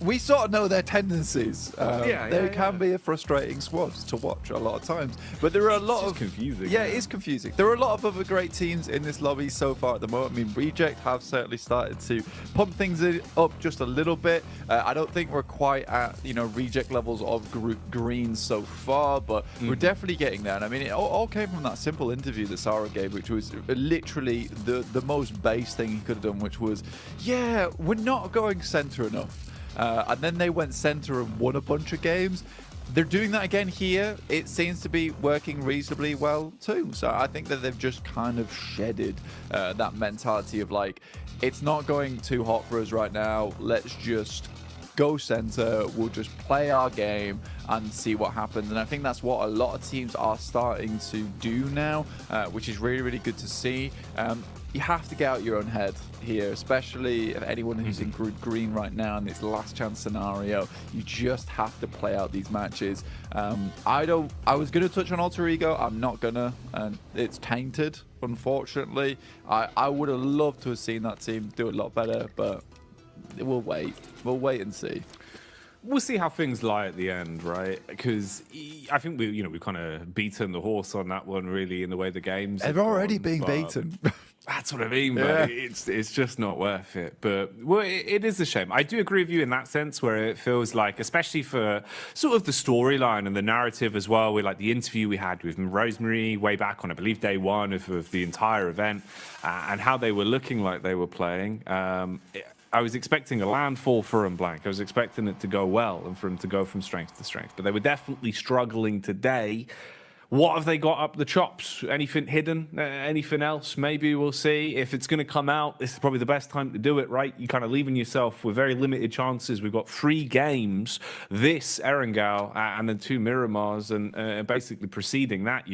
we sort of know their tendencies. They can be a frustrating squad to watch a lot of times. But there are a lot of confusing. Yeah, it is confusing. There are a lot of other great teams in this lobby so far at the moment. I mean, Reject have certainly started to pump things up just a little bit. I don't think we're quite at Reject levels of green so far, but we're definitely getting there. And I mean, it all came from that simple interview that Sarah gave, which was literally the most base thing he could have done, which was, we're not going center enough. And then they went center and won a bunch of games. They're doing that again here. It seems to be working reasonably well too. So I think that they've just kind of shedded that mentality of like, it's not going too hot for us right now. Let's just go center. We'll just play our game and see what happens. And I think that's what a lot of teams are starting to do now, which is really, really good to see. You have to get out your own head here, especially if anyone who's in green right now in this last chance scenario. You just have to play out these matches. I was going to touch on Alter Ego. I'm not gonna, and it's tainted, unfortunately. I would have loved to have seen that team do a lot better, but we'll wait. We'll wait and see. We'll see how things lie at the end, right? Because I think we've kind of beaten the horse on that one, really, in the way the games. They're already being beaten. That's what I mean, but it's just not worth it. But it is a shame. I do agree with you in that sense, where it feels like, especially for sort of the storyline and the narrative as well, with like the interview we had with Rosemary way back on, I believe, day one of the entire event, and how they were looking like they were playing. I was expecting a landfall for them, Blank. I was expecting it to go well and for them to go from strength to strength. But they were definitely struggling today. What have they got up the chops? Anything hidden? Anything else? Maybe we'll see. If it's going to come out, this is probably the best time to do it, right? You're kind of leaving yourself with very limited chances. We've got 3 games, this Erangel and then 2 Miramars, and basically preceding that,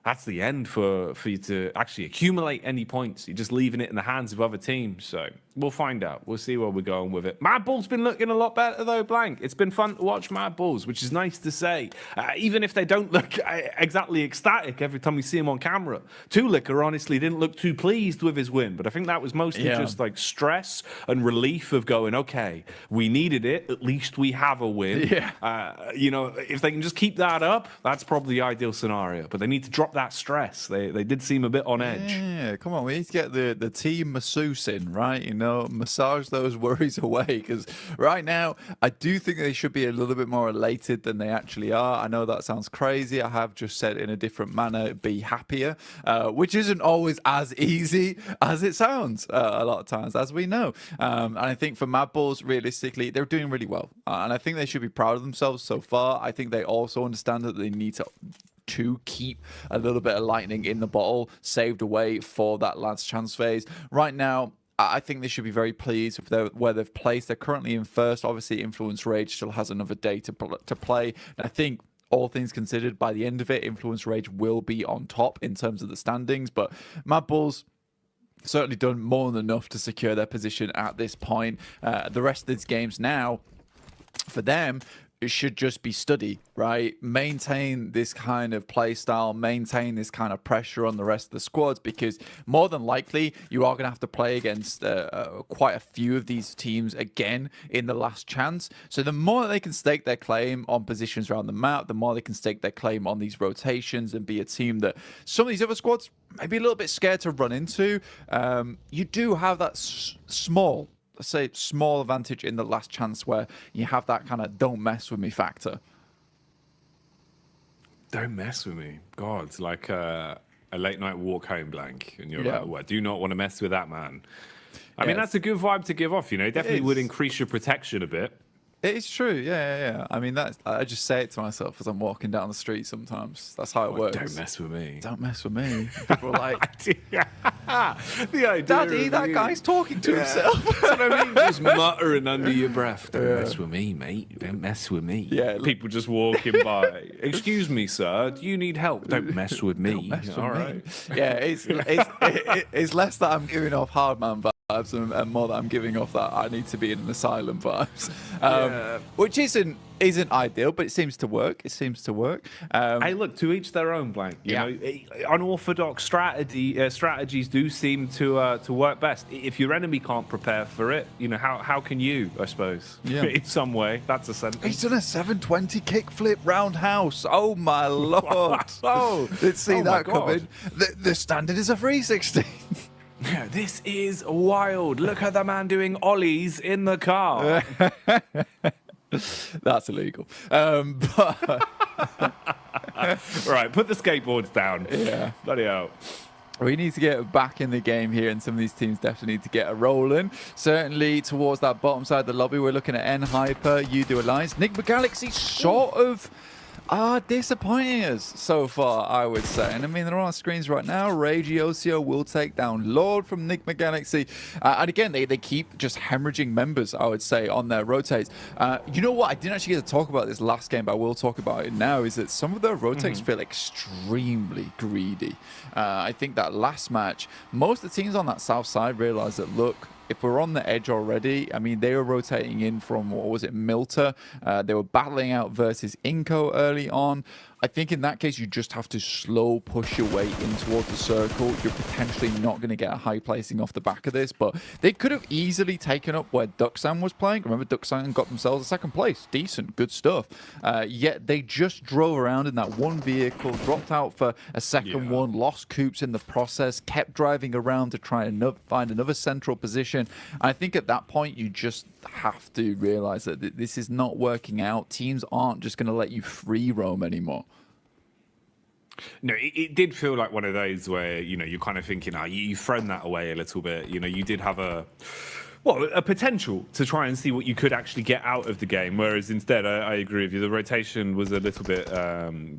that's the end for you to actually accumulate any points. You're just leaving it in the hands of other teams. So we'll find out. We'll see where we're going with it. Mad Bull's been looking a lot better, though, Blank. It's been fun to watch Mad Bulls, which is nice to say. Even if they don't look exactly ecstatic every time we see him on camera. Tulicker, honestly, didn't look too pleased with his win. But I think that was mostly just like stress and relief of going, okay, we needed it. At least we have a win. If they can just keep that up, that's probably the ideal scenario. But they need to drop that stress. They did seem a bit on edge. Yeah, come on. We need to get the team masseuse in, right? Massage those worries away. Because right now, I do think they should be a little bit more elated than they actually are. I know that sounds crazy. I have just said in a different manner, be happier, which isn't always as easy as it sounds a lot of times, as we know. And I think for Mad Bulls, realistically, they're doing really well. And I think they should be proud of themselves so far. I think they also understand that they need to keep a little bit of lightning in the bottle saved away for that last chance phase. Right now, I think they should be very pleased with where they've placed. They're currently in first. Obviously, Influence Rage still has another day to play. And I think, all things considered, by the end of it, Influence Rage will be on top in terms of the standings. But Mad Bulls certainly done more than enough to secure their position at this point. The rest of these games now, for them, it should just be study, right? Maintain this kind of play style, maintain this kind of pressure on the rest of the squads, because more than likely you are going to have to play against quite a few of these teams again in the last chance. So the more they can stake their claim on positions around the map, the more they can stake their claim on these rotations and be a team that some of these other squads may be a little bit scared to run into. You do have that small advantage in the last chance where you have that kind of don't mess with me factor. Don't mess with me. God, it's like a late night walk home, Blank. And you're like, well, I do not want to mess with that man. I mean, that's a good vibe to give off, It definitely would increase your protection a bit. It is true, yeah. I mean, I just say it to myself as I'm walking down the street sometimes. That's how it works. Don't mess with me. Don't mess with me. People are like, The idea Daddy, that guy's talking to himself. That's what I mean. Just muttering under your breath. Don't mess with me, mate. Don't mess with me. Yeah. People just walking by. Excuse me, sir. Do you need help? Don't mess with me. All right. Yeah, it's less that I'm giving off hard man vibes and more that I'm giving off that I need to be in an asylum vibes, which isn't ideal, but it seems to work. Hey, look, to each their own, Blank. You know, unorthodox strategies do seem to work best. If your enemy can't prepare for it, you know, how can you? I suppose. Yeah. In some way, that's a sentence. He's done a 720 kickflip roundhouse. Oh my lord! Didn't see that coming. The standard is a 360. Yeah, this is wild. Look at the man doing ollies in the car. That's illegal. Right, put the skateboards down. Yeah. Bloody hell. We need to get back in the game here, and some of these teams definitely need to get a rolling. Certainly towards that bottom side of the lobby, we're looking at N-Hyper, Udo Alliance. Nigma Galaxy sort of are disappointing us so far, I would say. And I mean, they're on our screens right now. Regiocio will take down Lord from Nigma Galaxy. And again, they keep just hemorrhaging members, I would say, on their rotates. You know what? I didn't actually get to talk about this last game, but I will talk about it now, is that some of their rotates feel extremely greedy. I think that last match, most of the teams on that south side realized that, look, if we're on the edge already, I mean, they were rotating in from, what was it, Milta. They were battling out versus Inco early on. I think in that case, you just have to slow push your way in towards the circle. You're potentially not going to get a high placing off the back of this, but they could have easily taken up where Duxan was playing. Remember, Duxan got themselves a second place. Decent, good stuff. Yet they just drove around in that one vehicle, dropped out for a second one, lost Coops in the process, kept driving around to try and find another central position. And I think at that point, you just have to realize that this is not working out. Teams aren't just going to let you free roam anymore. No, it did feel like one of those where, you know, you're kind of thinking, you've thrown that away a little bit. You know, you did have a potential to try and see what you could actually get out of the game, whereas instead, I agree with you, the rotation was a little bit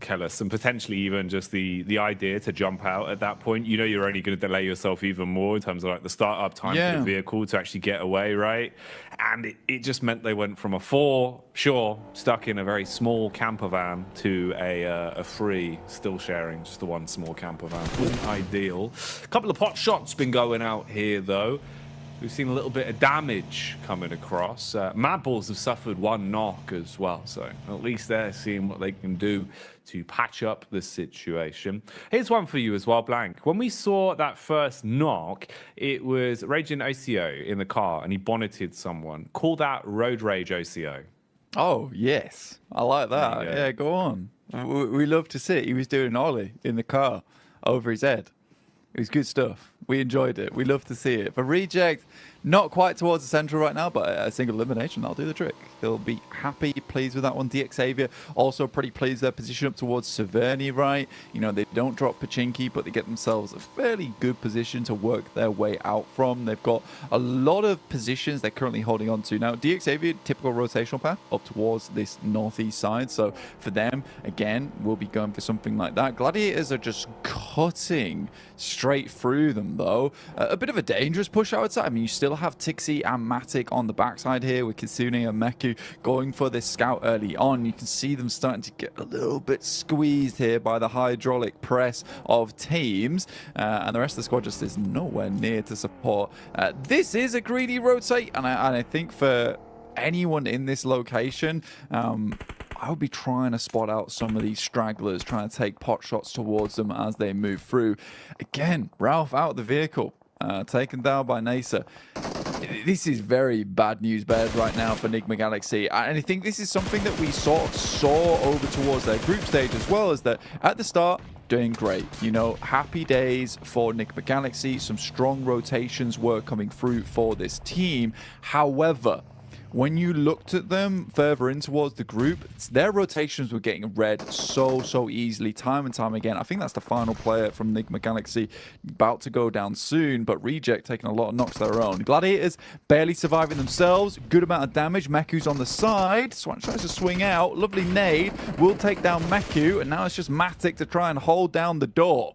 careless, and potentially even just the idea to jump out at that point. You know, you're only going to delay yourself even more in terms of like the startup time for the vehicle to actually get away, right? And it just meant they went from a 4, stuck in a very small camper van, to a 3, still sharing just the one small camper van. Wasn't ideal. A couple of pot shots been going out here, though. We've seen a little bit of damage coming across. Mad Balls have suffered 1 knock as well, so at least they're seeing what they can do to patch up the situation. Here's one for you as well, Blank. When we saw that first knock, it was Raging OCO in the car, and he bonneted someone. Call that Road Rage OCO. Oh, yes. I like that. Yeah, go on. We love to see it. He was doing an ollie in the car over his head. It was good stuff. We enjoyed it. We love to see it. For Reject, not quite towards the central right now, but a single elimination, that'll do the trick. They'll be happy, pleased with that one. DX Xavier also pretty pleased. Their position up towards Severny, right? You know, they don't drop Pachinki, but they get themselves a fairly good position to work their way out from. They've got a lot of positions they're currently holding on to. Now, DX Xavier, typical rotational path up towards this northeast side. So for them, again, we'll be going for something like that. Gladiators are just cutting straight through them, though. A bit of a dangerous push, I would say. I mean, you still have Tixi and Matic on the backside here with Kitsune and Meku going for this scout early on. You can see them starting to get a little bit squeezed here by the hydraulic press of teams, and the rest of the squad just is nowhere near to support. This is a greedy rotate, and I think for anyone in this location, I would be trying to spot out some of these stragglers, trying to take pot shots towards them as they move through. Again, Ralph out of the vehicle, taken down by Nasa. This is very bad news bears right now for Nigma Galaxy, and I think this is something that we sort of saw over towards their group stage as well, is that at the start, doing great. You know, happy days for Nigma Galaxy. Some strong rotations were coming through for this team. However, when you looked at them further in towards the group, their rotations were getting read so easily, time and time again. I think that's the final player from Nigma Galaxy, about to go down soon, but Reject taking a lot of knocks of their own. Gladiators barely surviving themselves, good amount of damage. Meku's on the side, Swan tries to swing out, lovely nade, will take down Meku, and now it's just Matic to try and hold down the door.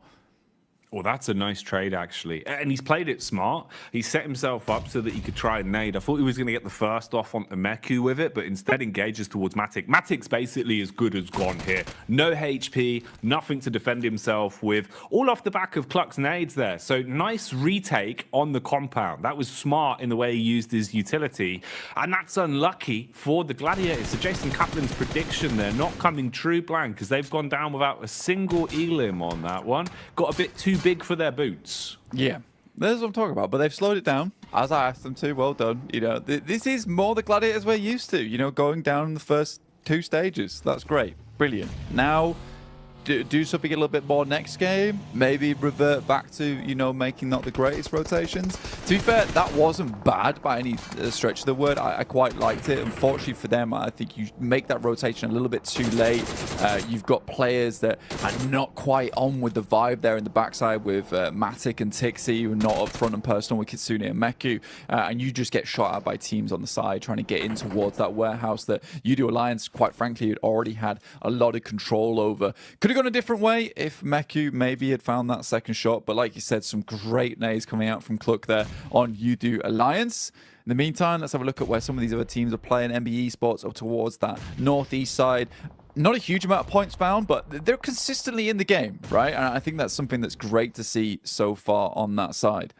Well, that's a nice trade, actually. And he's played it smart. He set himself up so that he could try and nade. I thought he was going to get the first off onto Meku with it, but instead engages towards Matic. Matic's basically as good as gone here. No HP, nothing to defend himself with. All off the back of Cluck's nades there. So nice retake on the compound. That was smart in the way he used his utility. And that's unlucky for the Gladiators. So Jason Kaplan's prediction there not coming true, Blank, because they've gone down without a single elim on that one. Got a bit too big for their boots. Yeah, that's what I'm talking about. But they've slowed it down, as I asked them to. Well done. You know, this is more the Gladiators we're used to. You know, going down in the first 2 stages. That's great. Brilliant. Now, do something a little bit more next game. Maybe revert back to, you know, making not the greatest rotations. To be fair, that wasn't bad by any stretch of the word. I quite liked it. Unfortunately for them, I think you make that rotation a little bit too late. You've got players that are not quite on with the vibe there in the backside with Matic and Tixi, who are not up front and personal with Kitsune and Meku. And you just get shot at by teams on the side trying to get in towards that warehouse that UDO Alliance, quite frankly, had already had a lot of control over. Could have gone a different way if Meku maybe had found that second shot, but like you said, some great nades coming out from Cluck there on UDO Alliance. In the meantime, let's have a look at where some of these other teams are playing. MBE Sports up towards that northeast side. Not a huge amount of points found, but they're consistently in the game, right? And I think that's something that's great to see so far on that side.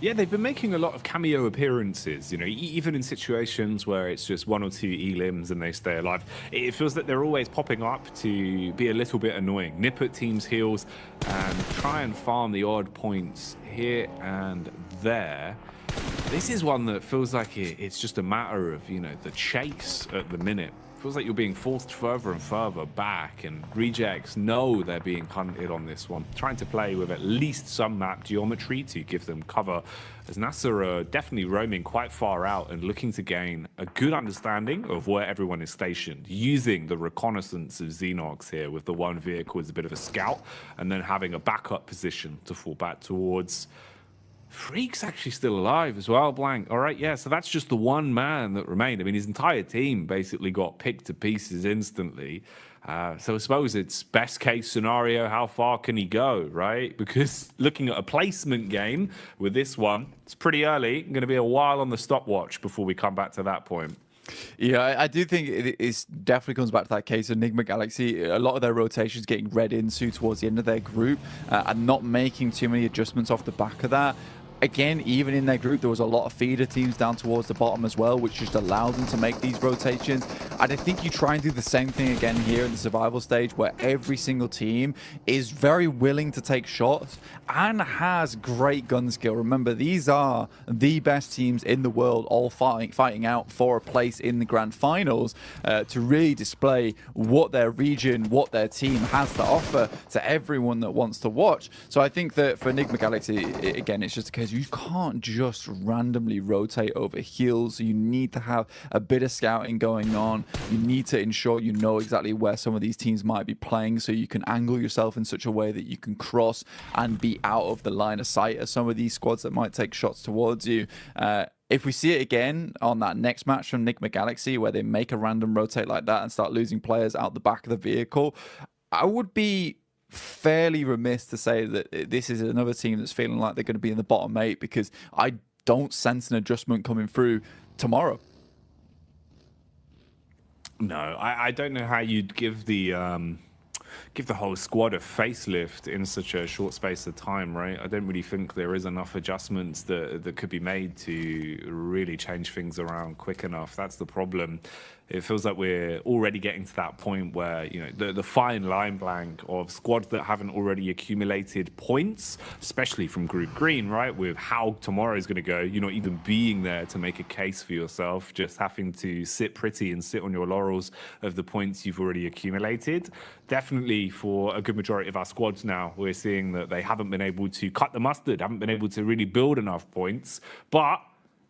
Yeah, they've been making a lot of cameo appearances, you know, even in situations where it's just 1 or 2 elims and they stay alive. It feels that they're always popping up to be a little bit annoying, nip at teams' heels and try and farm the odd points here and there. This is one that feels like it's just a matter of, you know, the chase at the minute. Feels like you're being forced further and further back, and Rejects know they're being hunted on this one. Trying to play with at least some map geometry to give them cover, as NASA are definitely roaming quite far out and looking to gain a good understanding of where everyone is stationed, using the reconnaissance of Xenox here with the one vehicle as a bit of a scout, and then having a backup position to fall back towards. Freak's actually still alive as well, Blank. All right, yeah, so that's just the one man that remained. I mean, his entire team basically got picked to pieces instantly. So I suppose it's best case scenario, how far can he go, right? Because looking at a placement game with this one, it's pretty early. Going to be a while on the stopwatch before we come back to that point. Yeah, I do think it definitely comes back to that case of Enigma Galaxy. A lot of their rotations getting read into towards the end of their group and not making too many adjustments off the back of that. Again, even in their group, there was a lot of feeder teams down towards the bottom as well, which just allowed them to make these rotations. And I think you try and do the same thing again here in the survival stage, where every single team is very willing to take shots and has great gun skill. Remember, these are the best teams in the world, all fighting out for a place in the grand finals to really display what their region, what their team has to offer to everyone that wants to watch. So I think that for Enigma Galaxy, again, it's just a case you can't just randomly rotate over heals. You need to have a bit of scouting going on. You need to ensure you know exactly where some of these teams might be playing, so you can angle yourself in such a way that you can cross and be out of the line of sight of some of these squads that might take shots towards you. If we see it again on that next match from Enigma Galaxy, where they make a random rotate like that and start losing players out the back of the vehicle, I would be fairly remiss to say that this is another team that's feeling like they're going to be in the bottom 8, because I don't sense an adjustment coming through tomorrow. No, I don't know how you'd give the whole squad a facelift in such a short space of time, right? I don't really think there is enough adjustments that could be made to really change things around quick enough. That's the problem. It feels like we're already getting to that point where, you know, the fine line, Blank, of squads that haven't already accumulated points, especially from Group Green, right, with how tomorrow is going to go. You're not even being there to make a case for yourself, just having to sit pretty and sit on your laurels of the points you've already accumulated. Definitely for a good majority of our squads now, we're seeing that they haven't been able to cut the mustard, haven't been able to really build enough points. But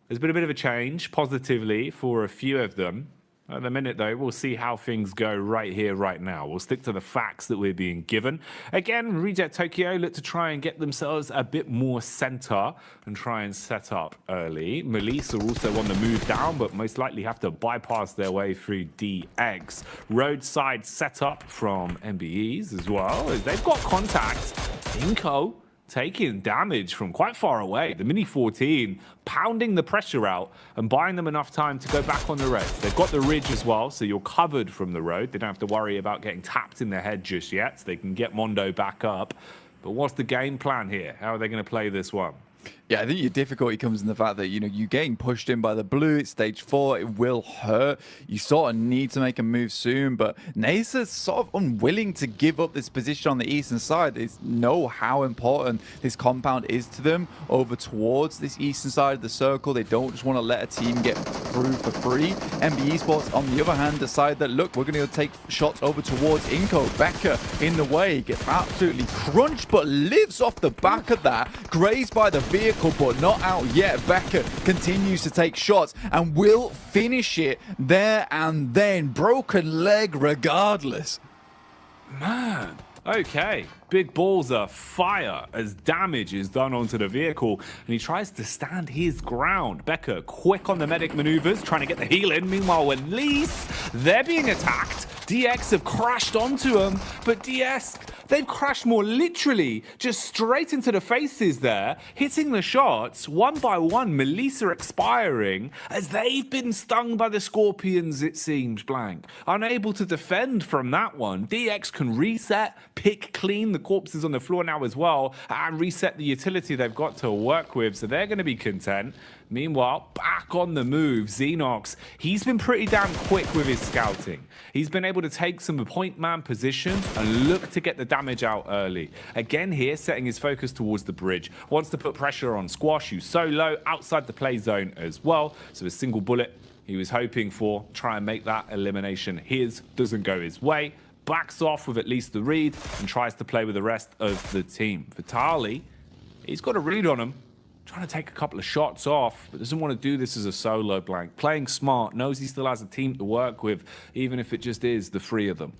there's been a bit of a change positively for a few of them. At the minute, though, we'll see how things go right here, right now. We'll stick to the facts that we're being given. Again, Reject Tokyo look to try and get themselves a bit more center and try and set up early. Melisse are also on the move down, but most likely have to bypass their way through DX. Roadside setup from MBEs as well, as they've got contact. Inko taking damage from quite far away. The Mini 14 pounding the pressure out and buying them enough time to go back on the road. They've got the ridge as well, so you're covered from the road. They don't have to worry about getting tapped in the head just yet. So they can get Mondo back up. But what's the game plan here? How are they going to play this one? Yeah, I think your difficulty comes in the fact that, you know, you're getting pushed in by the blue. It's stage 4. It will hurt. You sort of need to make a move soon, but Nasa's sort of unwilling to give up this position on the eastern side. They know how important this compound is to them over towards this eastern side of the circle. They don't just want to let a team get through for free. MB Esports, on the other hand, decide that, look, we're going to take shots over towards Inko. Becker in the way, gets absolutely crunched, but lives off the back of that. Grazed by the vehicle, but not out yet. Becker continues to take shots and will finish it there and then. Broken leg regardless. Man, okay. Big balls are fire as damage is done onto the vehicle, and he tries to stand his ground. Becker quick on the medic maneuvers, trying to get the heal in. Meanwhile, Melisse, they're being attacked. DX have crashed onto him, but DS, they've crashed more literally just straight into the faces there, hitting the shots one by one. Melisse are expiring as they've been stung by the Scorpions, it seems, Blank. Unable to defend from that one. DX can reset, pick clean the corpses on the floor now as well, and reset the utility they've got to work with, so they're going to be content. Meanwhile, back on the move, Xenox, he's been pretty damn quick with his scouting. He's been able to take some point man positions and look to get the damage out early. Again here, setting his focus towards the bridge. Wants to put pressure on Squash, who's so low, outside the play zone as well. So a single bullet he was hoping for, try and make that elimination his, doesn't go his way. Backs off with at least the read and tries to play with the rest of the team. Vitali, he's got a read on him. Trying to take a couple of shots off, but doesn't want to do this as a solo, Blank. Playing smart, knows he still has a team to work with, even if it just is the 3 of them.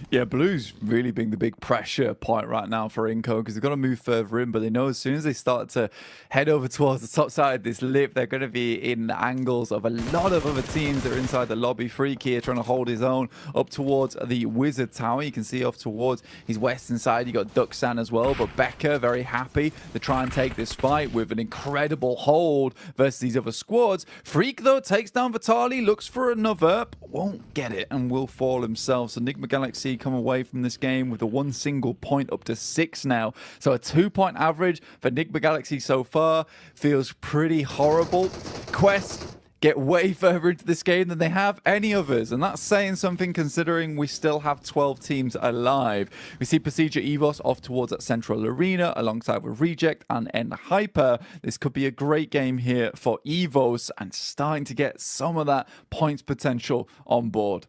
Yeah, Blue's really being the big pressure point right now for Inko, because they've got to move further in, but they know as soon as they start to head over towards the top side of this lip, they're going to be in the angles of a lot of other teams that are inside the lobby. Freak here trying to hold his own up towards the Wizard Tower. You can see off towards his western side, you got Duxan as well, but Becker very happy to try and take this fight with an incredible hold versus these other squads. Freak, though, takes down Vitali, looks for another, but won't get it and will fall himself. So Enigma Galaxy come away from this game with a 1 single point, up to 6 now. So a 2-point average for Enigma Galaxy so far. Feels pretty horrible. Quest get way further into this game than they have any others, and that's saying something considering we still have 12 teams alive. We see Procedure Evos off towards that central arena alongside with Reject and End Hyper. This could be a great game here for Evos and starting to get some of that points potential on board.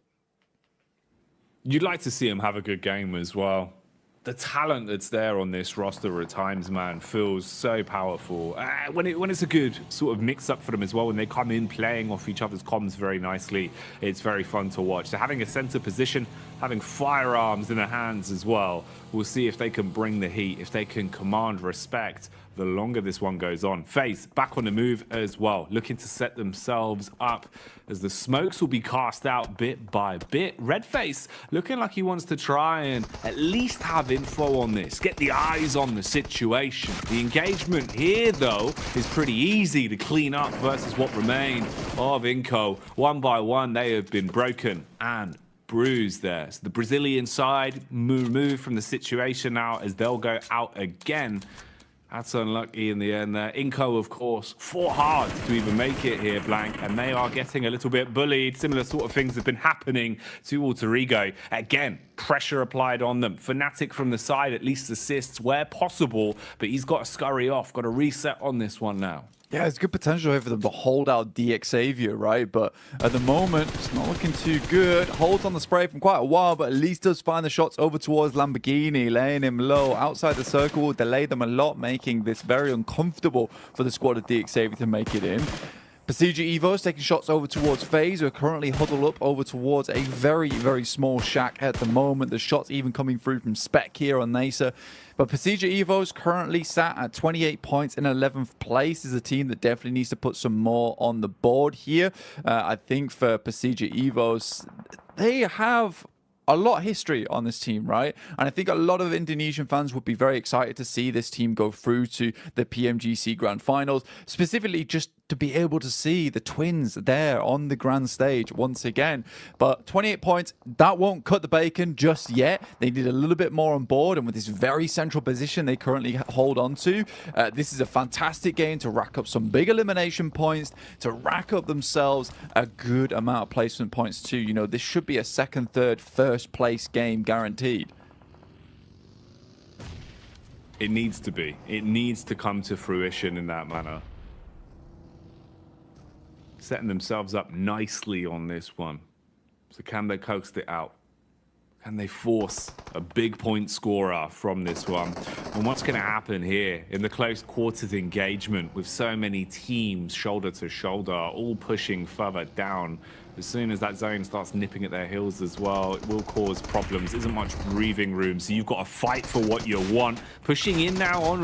You'd like to see him have a good game as well. The talent that's there on this roster at times, man, feels so powerful. When it's a good sort of mix-up for them as well, when they come in playing off each other's comms very nicely, it's very fun to watch. So having a center position, having firearms in their hands as well, we'll see if they can bring the heat, if they can command respect the longer this one goes on. FaZe back on the move as well, looking to set themselves up as the smokes will be cast out bit by bit. Redface looking like he wants to try and at least have info on this, get the eyes on the situation. The engagement here, though, is pretty easy to clean up versus what remained of Inko. One by one, they have been broken and bruised there. So the Brazilian side removed from the situation now as they'll go out again. That's unlucky in the end there. Inko, of course, fought hard to even make it here, Blank, and they are getting a little bit bullied. Similar sort of things have been happening to Alter Ego. Again, pressure applied on them. Fnatic from the side at least assists where possible, but he's got to scurry off, got to reset on this one now. Yeah, it's good potential here for them to hold out DX Xavier, right? But at the moment, it's not looking too good. Holds on the spray from quite a while, but at least does find the shots over towards Lamborghini, laying him low. Outside the circle will delay them a lot, making this very uncomfortable for the squad of DX Xavier to make it in. Pasija Evos taking shots over towards FaZe, who are currently huddled up over towards a very, very small shack at the moment. The shots even coming through from Spec here on Nasa. But Pasija Evos currently sat at 28 points in 11th place. Is a team that definitely needs to put some more on the board here. I think for Pasija Evos, they have a lot of history on this team, right? And I think a lot of Indonesian fans would be very excited to see this team go through to the PMGC Grand Finals, specifically just to be able to see the Twins there on the grand stage once again. But 28 points, that won't cut the bacon just yet. They need a little bit more on board, and with this very central position they currently hold on to, this is a fantastic game to rack up some big elimination points, to rack up themselves a good amount of placement points too. You know, this should be a second, third, first place game guaranteed. It needs to be. It needs to come to fruition in that manner. Setting themselves up nicely on this one. So can they coax it out? Can they force a big point scorer from this one? And what's going to happen here in the close quarters engagement with so many teams shoulder to shoulder, all pushing further down? As soon as that zone starts nipping at their heels as well, it will cause problems. Isn't much breathing room, so you've got to fight for what you want. Pushing in now on